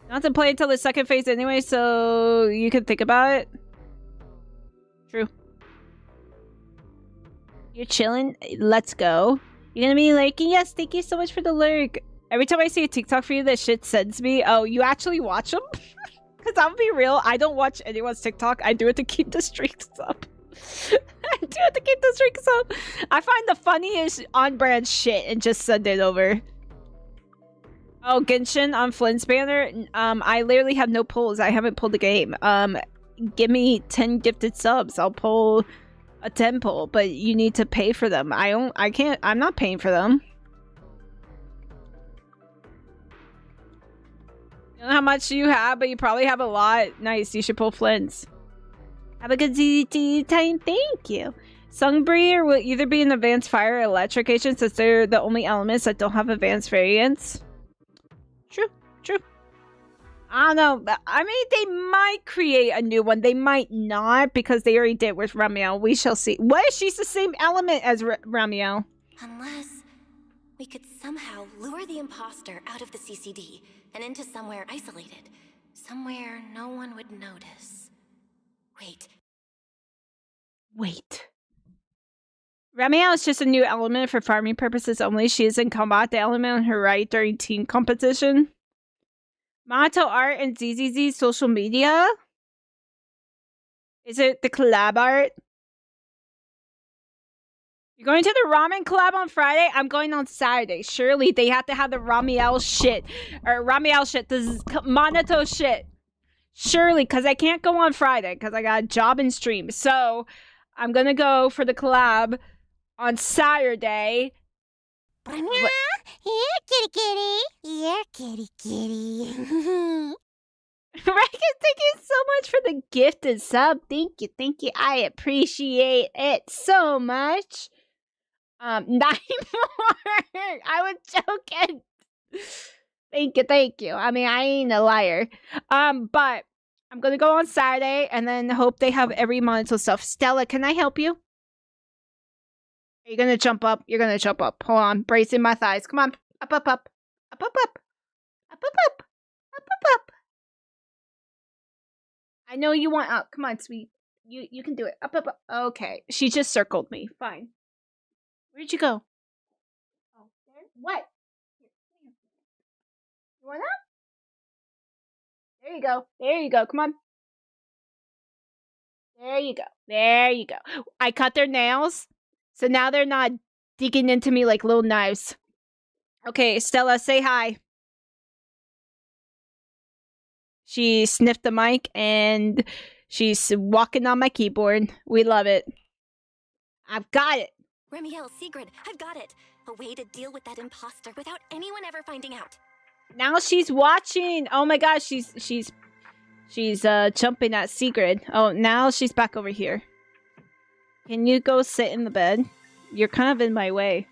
Not to play until the second phase anyway, so you can think about it. True. You're chilling? Let's go. You're gonna be like, yes, thank you so much for the lurk. Every time I see a TikTok for you, that shit sends me. Oh, you actually watch them? Because I'll be real, I don't watch anyone's TikTok. I do it to keep the streaks up. I do it to keep the streaks up. I find the funniest on-brand shit and just send it over. Oh, Genshin on Flint's banner? I literally have no pulls. I haven't pulled the game. Give me 10 gifted subs. I'll pull a 10 pull, but you need to pay for them. I'm not paying for them. You don't know how much you have, but you probably have a lot. Nice, you should pull Flint's. Have a good ZT time, thank you. Sungbreeder will either be an advanced fire or electric agent since they're the only elements that don't have advanced variants. True, true. I don't know. I mean, they might create a new one. They might not because they already did with Ramiel. We shall see. What if she's the same element as Ramiel? Unless we could somehow lure the imposter out of the CCD and into somewhere isolated. Somewhere no one would notice. Wait. Ramiel is just a new element for farming purposes only. She is in combat. The element on her right during team competition. Mato art and ZZZ social media? Is it the collab art? You're going to the ramen collab on Friday? I'm going on Saturday. Surely they have to have the Ramiel shit. Or Ramiel shit. This is Monato shit. Surely, because I can't go on Friday because I got a job and stream. So, I'm going to go for the collab on Saturday. Here, kitty kitty. Here, kitty kitty. Regan, thank you so much for the gifted sub. Thank you, thank you. I appreciate it so much. 9 more. I was joking. Thank you. I mean, I ain't a liar. But I'm gonna go on Saturday and then hope they have every Monato stuff. Stella, can I help you? Are you gonna jump up? You're gonna jump up. Hold on, bracing my thighs. Come on, up, up, up, up, up, up, up, up, up, up, up, up. I know you want up. Come on, sweet. You can do it. Up, up, up. Okay, she just circled me. Fine. Where'd you go? Oh, there. What? You want up? There you go. There you go. Come on. There you go. There you go. I cut their nails, so now they're not digging into me like little knives. Okay, Stella, say hi. She sniffed the mic and she's walking on my keyboard. We love it. I've got it. Remiel, Sigrid, I've got it. A way to deal with that imposter without anyone ever finding out. Now she's watching. Oh my gosh, she's jumping at Sigrid. Oh, now she's back over here. Can you go sit in the bed? You're kind of in my way.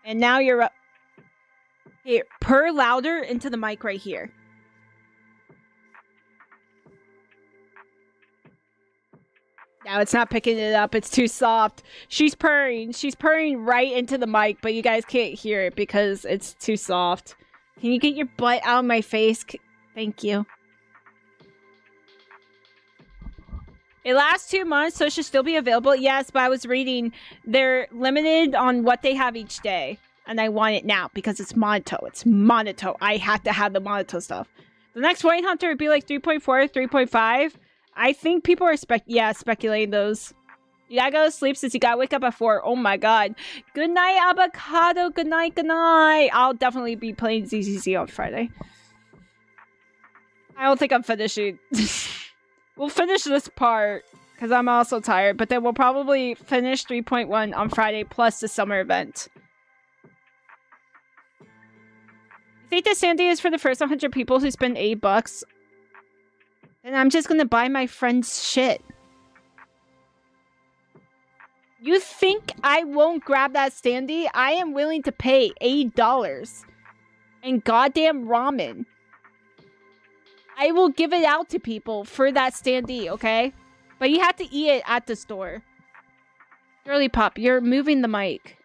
And now you're up. Here, purr louder into the mic right here. Now it's not picking it up. It's too soft. She's purring. She's purring right into the mic, but you guys can't hear it because it's too soft. Can you get your butt out of my face? Thank you. It lasts 2 months, so it should still be available. Yes, but I was reading. They're limited on what they have each day. And I want it now because it's Monato. It's Monato. I have to have the Monato stuff. The next White Hunter would be like 3.4, 3.5. I think people are speculating those. You gotta go to sleep since you gotta wake up at 4. Oh my god. Good night, avocado. Good night, good night. I'll definitely be playing ZZZ on Friday. I don't think I'm finishing. We'll finish this part because I'm also tired. But then we'll probably finish 3.1 on Friday plus the summer event. I think this Sandy is for the first 100 people who spend $8. And I'm just gonna buy my friend's shit. You think I won't grab that standee? I am willing to pay $8 and goddamn ramen. I will give it out to people for that standee, okay? But you have to eat it at the store. Girly Pop, you're moving the mic.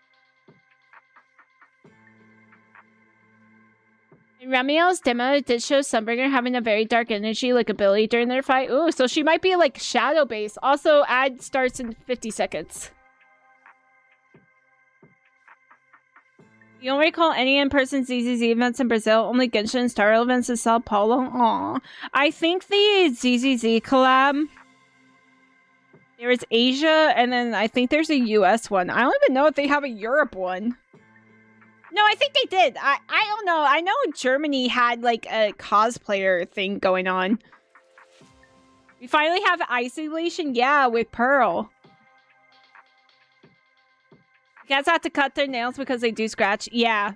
In Ramiel's demo, it did show Sunbringer having a very dark energy like a Billy during their fight. Ooh, so she might be like shadow based. Also, ad starts in 50 seconds. You don't recall any in-person ZZZ events in Brazil? Only Genshin and Star Rail events in Sao Paulo? Aww. I think the ZZZ collab... There is Asia, and then I think there's a US one. I don't even know if they have a Europe one. No, I think they did. I don't know. I know Germany had like a cosplayer thing going on. We finally have isolation, yeah, with Pearl. Cats have to cut their nails because they do scratch. Yeah.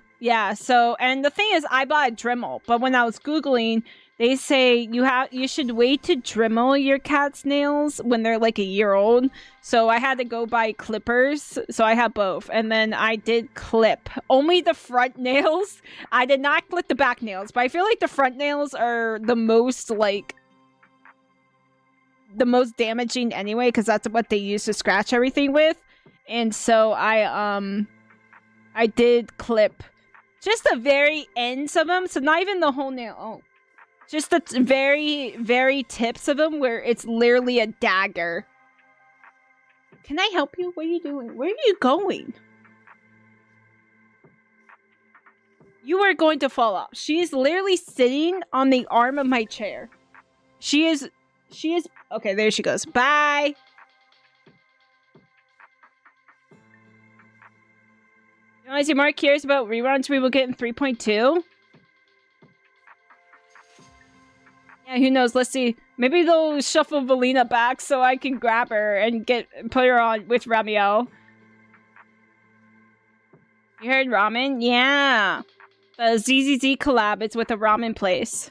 So, and the thing is, I bought a Dremel, but when I was Googling, they say you should wait to Dremel your cat's nails when they're like a year old. So I had to go buy clippers. So I have both. And then I did clip only the front nails. I did not clip the back nails, but I feel like the front nails are the most damaging anyway, because that's what they use to scratch everything with. And so I did clip just the very ends of them. So not even the whole nail. Oh. Just the very, very tips of them where it's literally a dagger. Can I help you? What are you doing? Where are you going? You are going to fall off. She is literally sitting on the arm of my chair. She is... Okay, there she goes. Bye! You know, as you're more curious about reruns we will get in 3.2? Yeah, who knows? Let's see. Maybe they'll shuffle Valina back so I can grab her and put her on with Ramiel. You heard ramen? Yeah. The ZZZ collab is with a ramen place.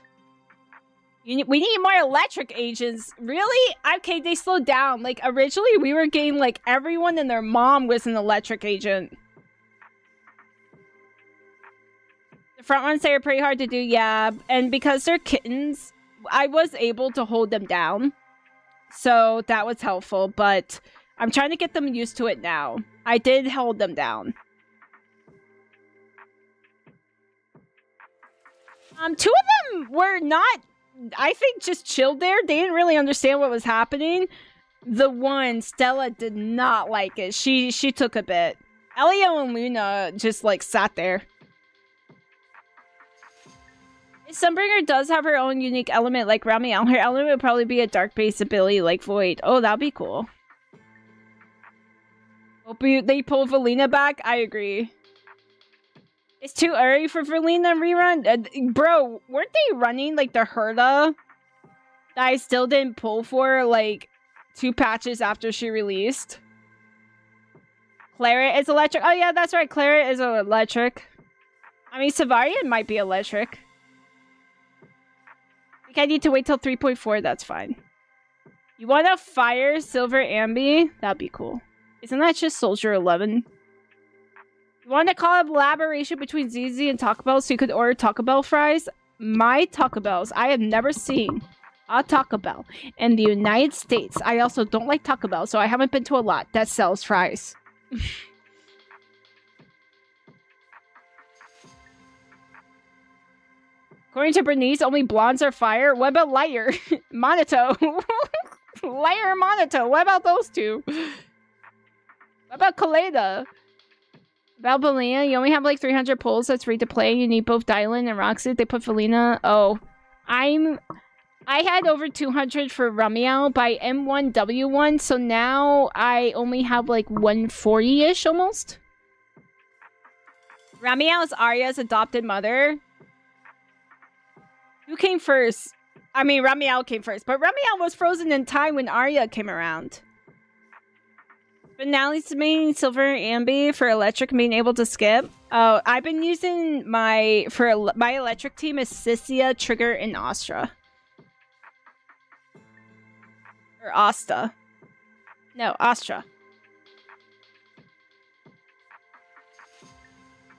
We need more electric agents. Really? Okay, they slowed down. Like, originally we were getting, like, everyone and their mom was an electric agent. The front ones, they are pretty hard to do, yeah. And because they're kittens... I was able to hold them down, so that was helpful, but I'm trying to get them used to it now. I did hold them down. Two of them were not, I think, just chilled there. They didn't really understand what was happening. The one, Stella, did not like it. She took a bit. Elio and Luna just, like, sat there. Sunbringer does have her own unique element like Ramiel. Her element would probably be a dark-based ability like Void. Oh, that'd be cool. Hope they pull Valina back. I agree. It's too early for Valina rerun. Bro, weren't they running like the Herda that I still didn't pull for like 2 patches after she released. Claret is electric. Oh yeah, that's right. Claret is electric. I mean, Sevarian might be electric. I think I need to wait till 3.4. That's fine. You want a fire silver ambi? That'd be cool. Isn't that just Soldier 11? You want a collaboration between ZZ and Taco Bell so you could order Taco Bell fries? My Taco Bells, I have never seen a Taco Bell in the United States. I also don't like Taco Bell, so I haven't been to a lot that sells fries. According to Bernice, only blondes are fire. What about Liar? Monito. Liar and Monito. What about those two? What about Kaleda? About Belina, you only have like 300 pulls that's free to play. You need both Dylan and Roxy. They put Felina. Oh. I had over 200 for Ramiel by M1W1, so now I only have like 140-ish almost. Ramiel is Arya's adopted mother. Who came first? I mean, Ramiel came first, but Ramiel was frozen in time when Arya came around. Finale's main silver ambi for electric being able to skip. Oh, I've been using my electric team is Sissia, Trigger, and Astra. Or Asta. No, Astra.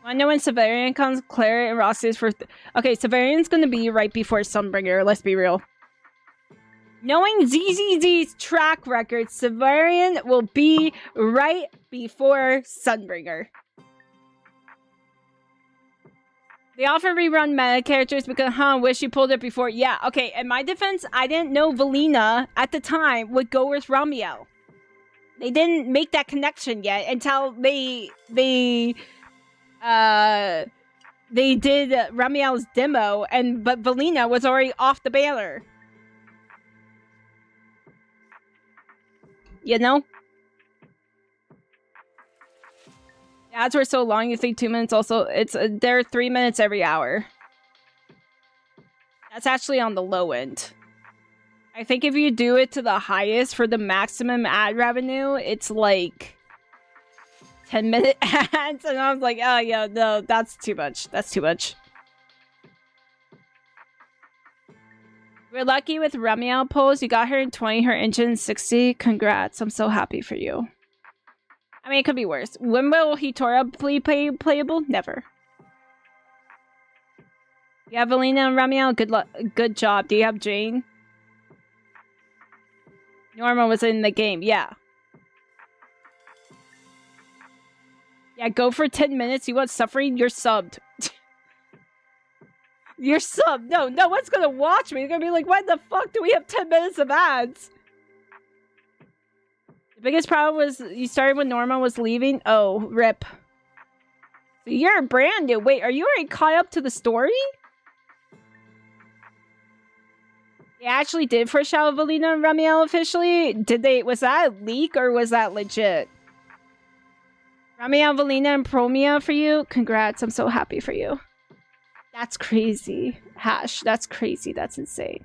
I know when Severian comes, Claret and Roxy is for... Okay, Severian's gonna be right before Sunbringer, let's be real. Knowing ZZZ's track record, Severian will be right before Sunbringer. They often rerun meta characters because, wish you pulled it before. Yeah, okay, in my defense, I didn't know Velina at the time would go with Ramiel. They didn't make that connection yet until they did Ramiel's demo, but Velina was already off the banner. You know? The ads were so long, you think 2 minutes also... They're 3 minutes every hour. That's actually on the low end. I think if you do it to the highest for the maximum ad revenue, it's like 10-minute ads. And I was like, oh yeah, no, that's too much. That's too much. We're lucky with Ramiel pulls. You got her in 20, her engine 60. Congrats. I'm so happy for you. I mean, it could be worse. When will Hitora be playable? Never. You have Velina and Ramiel? Good luck. Good job. Do you have Jane? Norma was in the game. Yeah. Yeah, go for 10 minutes. You want suffering? You're subbed. You're subbed. No one's gonna watch me. They're gonna be like, why the fuck do we have 10 minutes of ads? The biggest problem was you started when Norma was leaving. Oh, rip. So you're brand new. Wait, are you already caught up to the story? They actually did foreshadow Velina and Ramiel officially? Was that a leak or was that legit? Ramiel, Velina, and Promia for you? Congrats, I'm so happy for you. That's crazy. Hash, that's crazy. That's insane.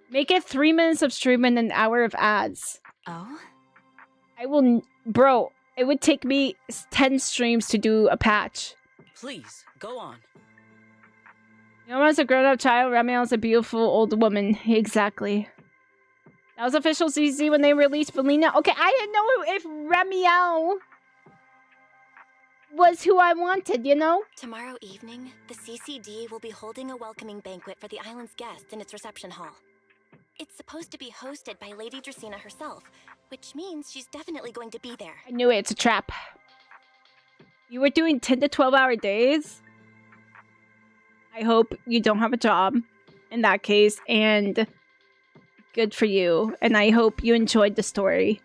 Make it 3 minutes of stream and an hour of ads. Oh? I will... Bro, it would take me 10 streams to do a patch. Please, go on. Norma's a grown-up child. Ramiel's a beautiful old woman. Exactly. That was official CC when they released Velina. Okay, I didn't know if Ramiel was who I wanted, you know? Tomorrow evening, the CCD will be holding a welcoming banquet for the island's guests in its reception hall. It's supposed to be hosted by Lady Dracaena herself, which means she's definitely going to be there. I knew it. It's a trap. You were doing 10 to 12-hour days? I hope you don't have a job in that case, and good for you. And I hope you enjoyed the story.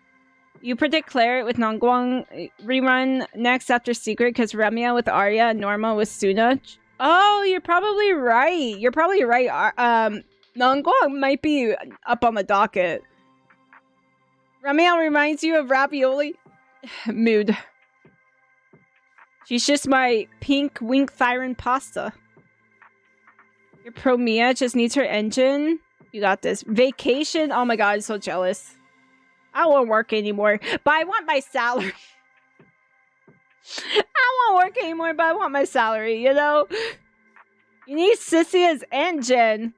You predict Claret with Nongguang rerun next after Secret because Ramiel with Arya and Norma with Suna. Oh, you're probably right. You're probably right. Nongguang might be up on the docket. Ramiel reminds you of Ravioli? Mood. She's just my pink wink thyron pasta. Your Promia just needs her engine. You got this. Vacation. Oh my god, I'm so jealous. I won't work anymore, but I want my salary. I won't work anymore, but I want my salary, you know? You need Sissy as engine.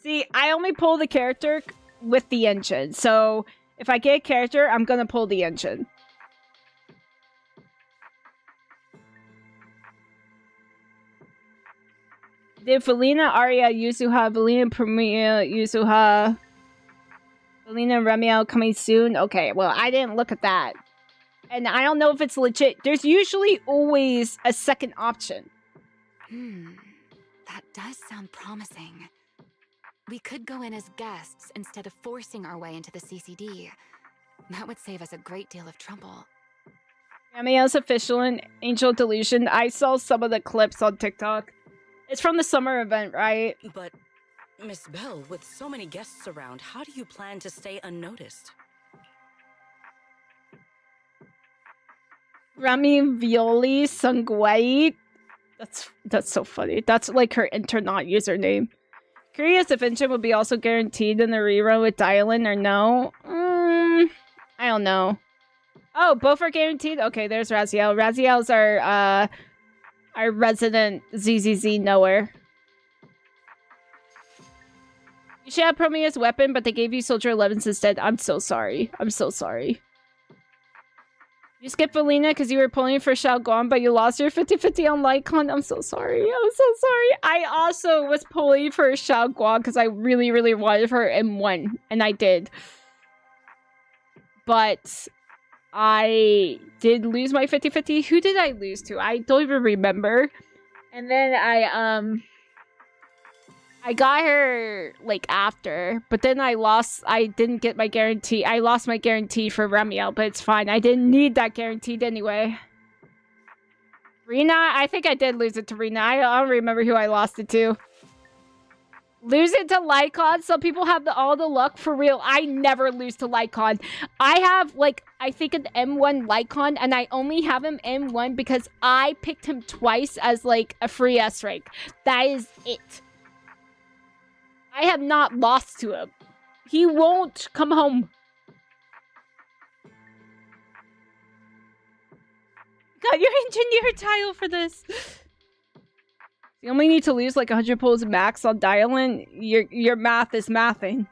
See, I only pull the character with the engine. So, if I get a character, I'm gonna pull the engine. Did Felina, Arya, Yuzuha, Felina, Premia, Yuzuha, Felina, Remiel coming soon? Okay, well, I didn't look at that. And I don't know if it's legit. There's usually always a second option. That does sound promising. We could go in as guests instead of forcing our way into the CCD. That would save us a great deal of trouble. Remiel's official and Angel Delusion. I saw some of the clips on TikTok. It's from the summer event, right? But, Miss Bell, with so many guests around, how do you plan to stay unnoticed? Rami Violi Sanguait. That's so funny. That's like her internaut username. Curious if Engine would be also guaranteed in the rerun with Dylan or no? I don't know. Oh, both are guaranteed? Okay, there's Raziel. Raziel's our resident ZZZ knower. You should have Prometheus weapon, but they gave you Soldier 11s instead. I'm so sorry. I'm so sorry. You skipped Felina because you were pulling for Shao Guan, but you lost your 50-50 on Lycon. I'm so sorry. I'm so sorry. I also was pulling for Shao Guan because I really, really wanted her and won. And I did. But I did lose my 50-50. Who did I lose to? I don't even remember. And then I got her, like, after. But then I didn't get my guarantee. I lost my guarantee for Remiel, but it's fine. I didn't need that guaranteed anyway. Rena? I think I did lose it to Rena. I don't remember who I lost it to. Lose it to Lycon? Some people have all the luck for real. I never lose to Lycon. I have, like, I think an M1 Lycon, and I only have him M1 because I picked him twice as, like, a free S rank. That is it. I have not lost to him. He won't come home. Got your engineer tile for this. You only need to lose like 100 pulls max on Dylan. Your math is mathing.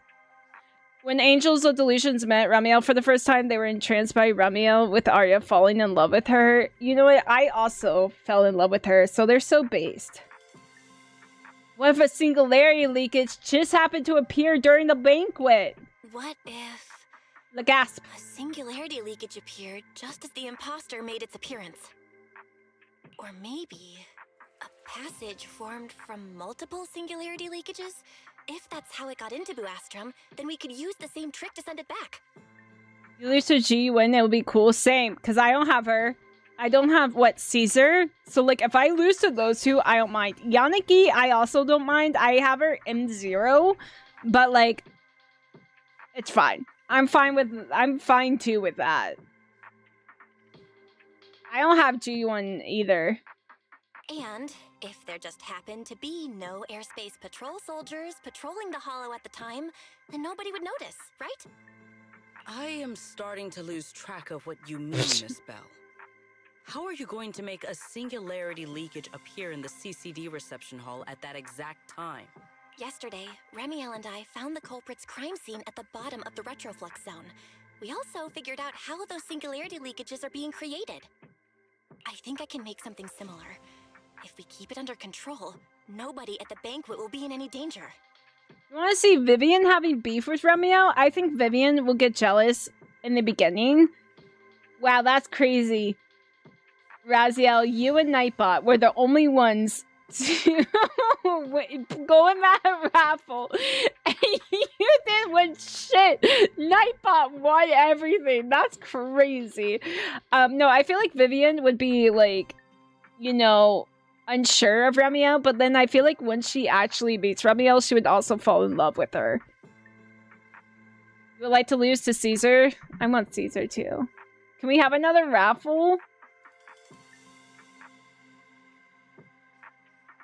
When Angels of Delusions met Ramiel for the first time, they were entranced by Ramiel with Arya falling in love with her. You know what? I also fell in love with her, so they're so based. What if a singularity leakage just happened to appear during the banquet? What if... The gasp. A singularity leakage appeared just as the imposter made its appearance. Or maybe... a passage formed from multiple singularity leakages? If that's how it got into Buastrum, then we could use the same trick to send it back. You lose to G, when it would be cool. Same, because I don't have her. I don't have, what, Caesar? So, like, if I lose to those two, I don't mind. Yaniki, I also don't mind. I have her M0, but, like, it's fine. I'm fine, too, with that. I don't have G1 either. And if there just happened to be no airspace patrol soldiers patrolling the Hollow at the time, then nobody would notice, right? I am starting to lose track of what you mean, Miss Bell. How are you going to make a singularity leakage appear in the CCD reception hall at that exact time? Yesterday, Remiel and I found the culprit's crime scene at the bottom of the retroflux zone. We also figured out how those singularity leakages are being created. I think I can make something similar. If we keep it under control, nobody at the banquet will be in any danger. You want to see Vivian having beef with Remiel? I think Vivian will get jealous in the beginning. Wow, that's crazy. Raziel, you and Nightbot were the only ones to go in that raffle. And you didn't win shit. Nightbot won everything. That's crazy. No, I feel like Vivian would be, like, you know, unsure of Remiel, but then I feel like when she actually beats Remiel, she would also fall in love with her. You would like to lose to Caesar? I want Caesar too. Can we have another raffle?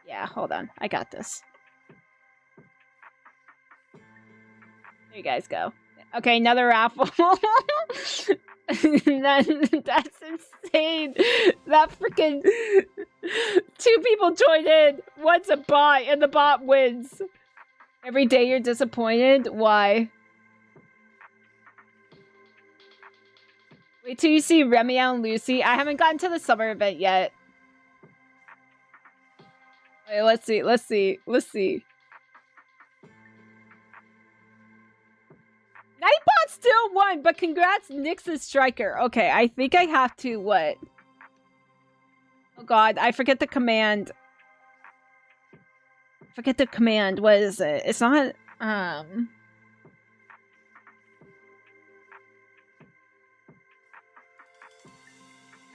Yeah, hold on. I got this. There you guys go. Okay, another raffle. That's insane. That freaking 2 people joined in. One's a bot, and the bot wins. Every day you're disappointed. Why? Wait till you see Remy and Lucy. I haven't gotten to the summer event yet. Wait, let's see. Let's see. Let's see. Nightbot still won, but congrats, Nyx's striker. Okay, I think I have to what? Oh god, I forget the command. Forget the command. What is it? It's not I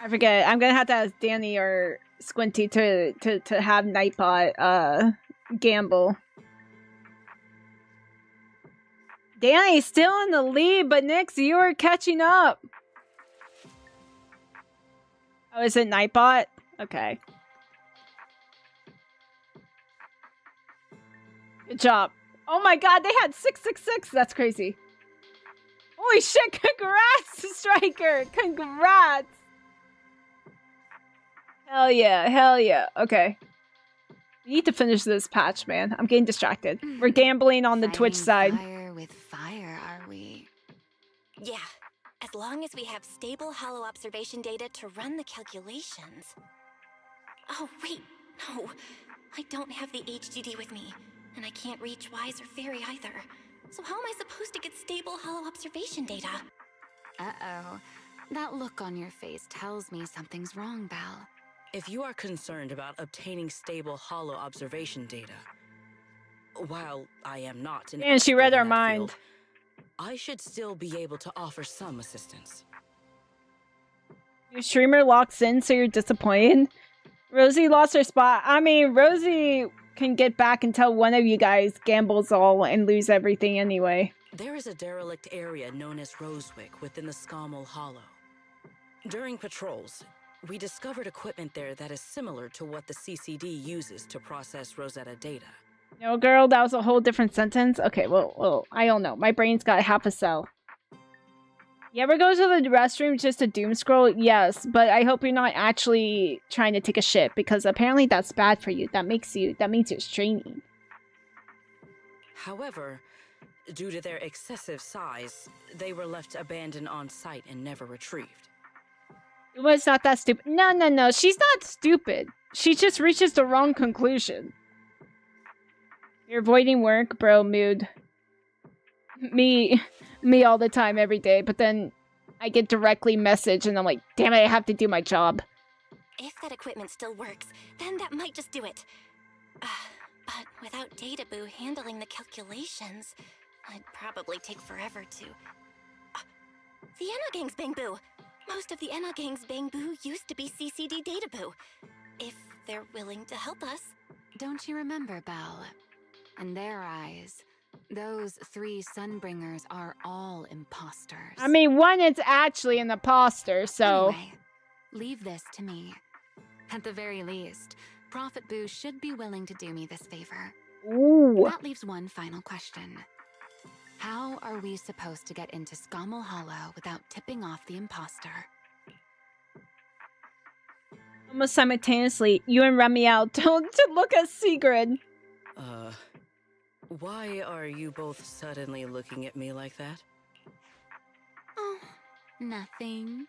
forget. I'm gonna have to ask Danny or Squinty to have Nightbot gamble. Danny's still in the lead, but Nyx, you are catching up. Oh, is it Nightbot? Okay. Good job. Oh my god, they had 666. That's crazy. Holy shit, congrats, Striker. Congrats. Hell yeah, hell yeah. Okay. We need to finish this patch, man. I'm getting distracted. We're gambling on the Twitch side. Fire with fire, are we? Yeah, as long as we have stable hollow observation data to run the calculations. Oh, wait, no. I don't have the HDD with me, and I can't reach Wise or Fairy either. So how am I supposed to get stable hollow observation data? Uh-oh. That look on your face tells me something's wrong, Belle. If you are concerned about obtaining stable hollow observation data, while I am not an And she read expert our in that mind. field, I should still be able to offer some assistance. Your streamer locks in, so you're disappointed. Rosie lost her spot. I mean, Rosie can get back until one of you guys gambles all and lose everything anyway. There is a derelict area known as Rosewick within the Scommel Hollow. During patrols, we discovered equipment there that is similar to what the CCD uses to process Rosetta data. No, girl, that was a whole different sentence. Okay, well, I don't know. My brain's got half a cell. You ever go to the restroom just to doom scroll? Yes, but I hope you're not actually trying to take a shit, because apparently that's bad for you. That means you're straining. However, due to their excessive size, they were left abandoned on site and never retrieved. Uma's not that stupid. No. She's not stupid. She just reaches the wrong conclusion. You're avoiding work, bro. Mood. Me all the time, every day. But then I get directly messaged and I'm like, damn it, I have to do my job. If that equipment still works, then that might just do it. But without Databoo handling the calculations, it'd probably take forever to... the Enogang's Bangboo! Most of the Enogang's Bangboo used to be CCD Databoo. If they're willing to help us. Don't you remember, Belle? In their eyes, those 3 Sunbringers are all imposters. I mean, one is actually an imposter, so... Anyway, leave this to me. At the very least, Prophet Boo should be willing to do me this favor. Ooh. That leaves one final question. How are we supposed to get into Scommel Hollow without tipping off the imposter? Almost simultaneously, you and Remiel told to look at Sigrid. Why are you both suddenly looking at me like that? Oh, nothing.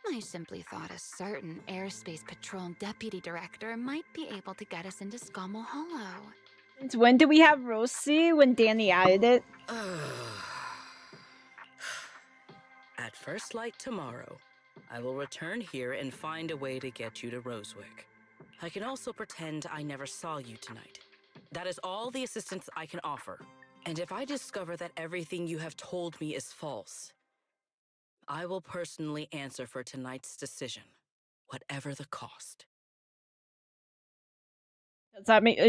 I simply thought a certain airspace patrol deputy director might be able to get us into Scommel Hollow. Since when do we have Rosie? When Danny added it? At first light tomorrow, I will return here and find a way to get you to Rosewick. I can also pretend I never saw you tonight. That is all the assistance I can offer. And if I discover that everything you have told me is false, I will personally answer for tonight's decision, whatever the cost. Does that mean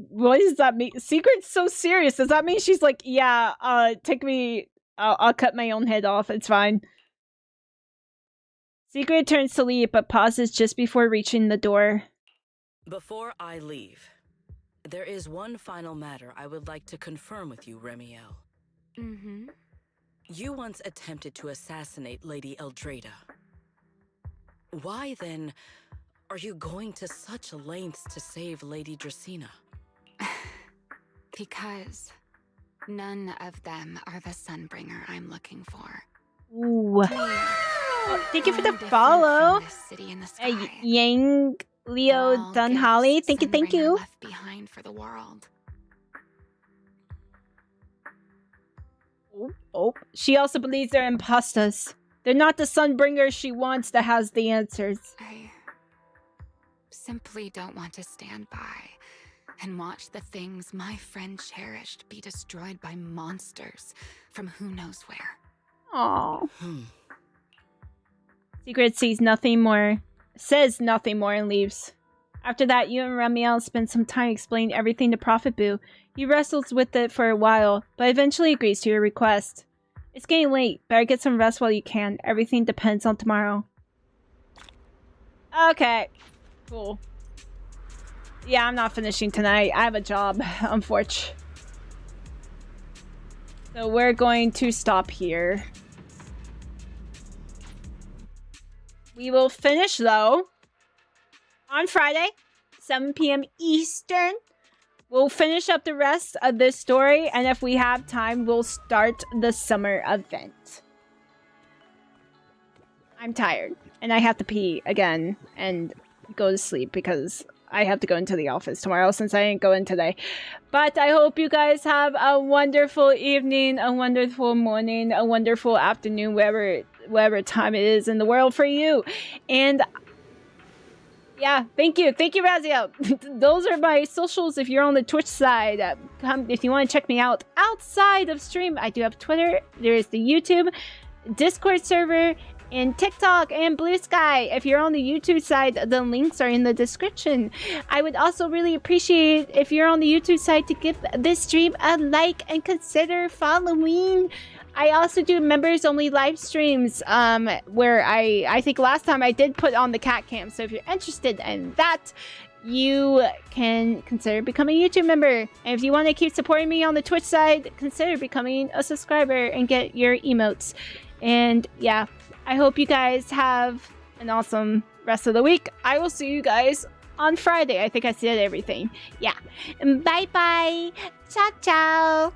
what does that mean? Secret's so serious. Does that mean she's like, yeah, take me, I'll cut my own head off. It's fine. Secret turns to leave, but pauses just before reaching the door. Before I leave, there is one final matter I would like to confirm with you, Remiel. Mm-hmm. You once attempted to assassinate Lady Eldrada. Why, then, are you going to such lengths to save Lady Dracena? Because none of them are the Sunbringer I'm looking for. Ooh. Oh, thank you for the follow. City in the sky. Yang Leo All Dunholly. gifts Thank Sunbringer you. Left behind for the world. Oh, she also believes they're imposters. They're not the Sunbringer she wants that has the answers. I simply don't want to stand by and watch the things my friend cherished be destroyed by monsters from who knows where. Aww. Secret says nothing more, and leaves. After that, you and Ramiel spend some time explaining everything to Prophet Boo. He wrestles with it for a while, but eventually agrees to your request. It's getting late. Better get some rest while you can. Everything depends on tomorrow. Okay. Cool. Yeah, I'm not finishing tonight. I have a job, unfortunately. So we're going to stop here. We will finish, though, on Friday, 7 p.m. Eastern. We'll finish up the rest of this story, and if we have time, we'll start the summer event. I'm tired, and I have to pee again and go to sleep because I have to go into the office tomorrow since I didn't go in today. But I hope you guys have a wonderful evening, a wonderful morning, a wonderful afternoon, whatever time it is in the world for you. And yeah, thank you, Raziel. Those are my socials if you're on the Twitch side. Come if you want to check me out outside of stream. I do have Twitter. There is the YouTube, Discord server, and TikTok and Blue Sky. If you're on the YouTube side, the links are in the description. I would also really appreciate if you're on the YouTube side to give this stream a like and consider following. I also do members only live streams where I think last time I did put on the cat cam. So if you're interested in that, you can consider becoming a YouTube member. And if you want to keep supporting me on the Twitch side, consider becoming a subscriber and get your emotes. And yeah, I hope you guys have an awesome rest of the week. I will see you guys on Friday. I think I said everything. Yeah. Bye bye. Ciao, ciao.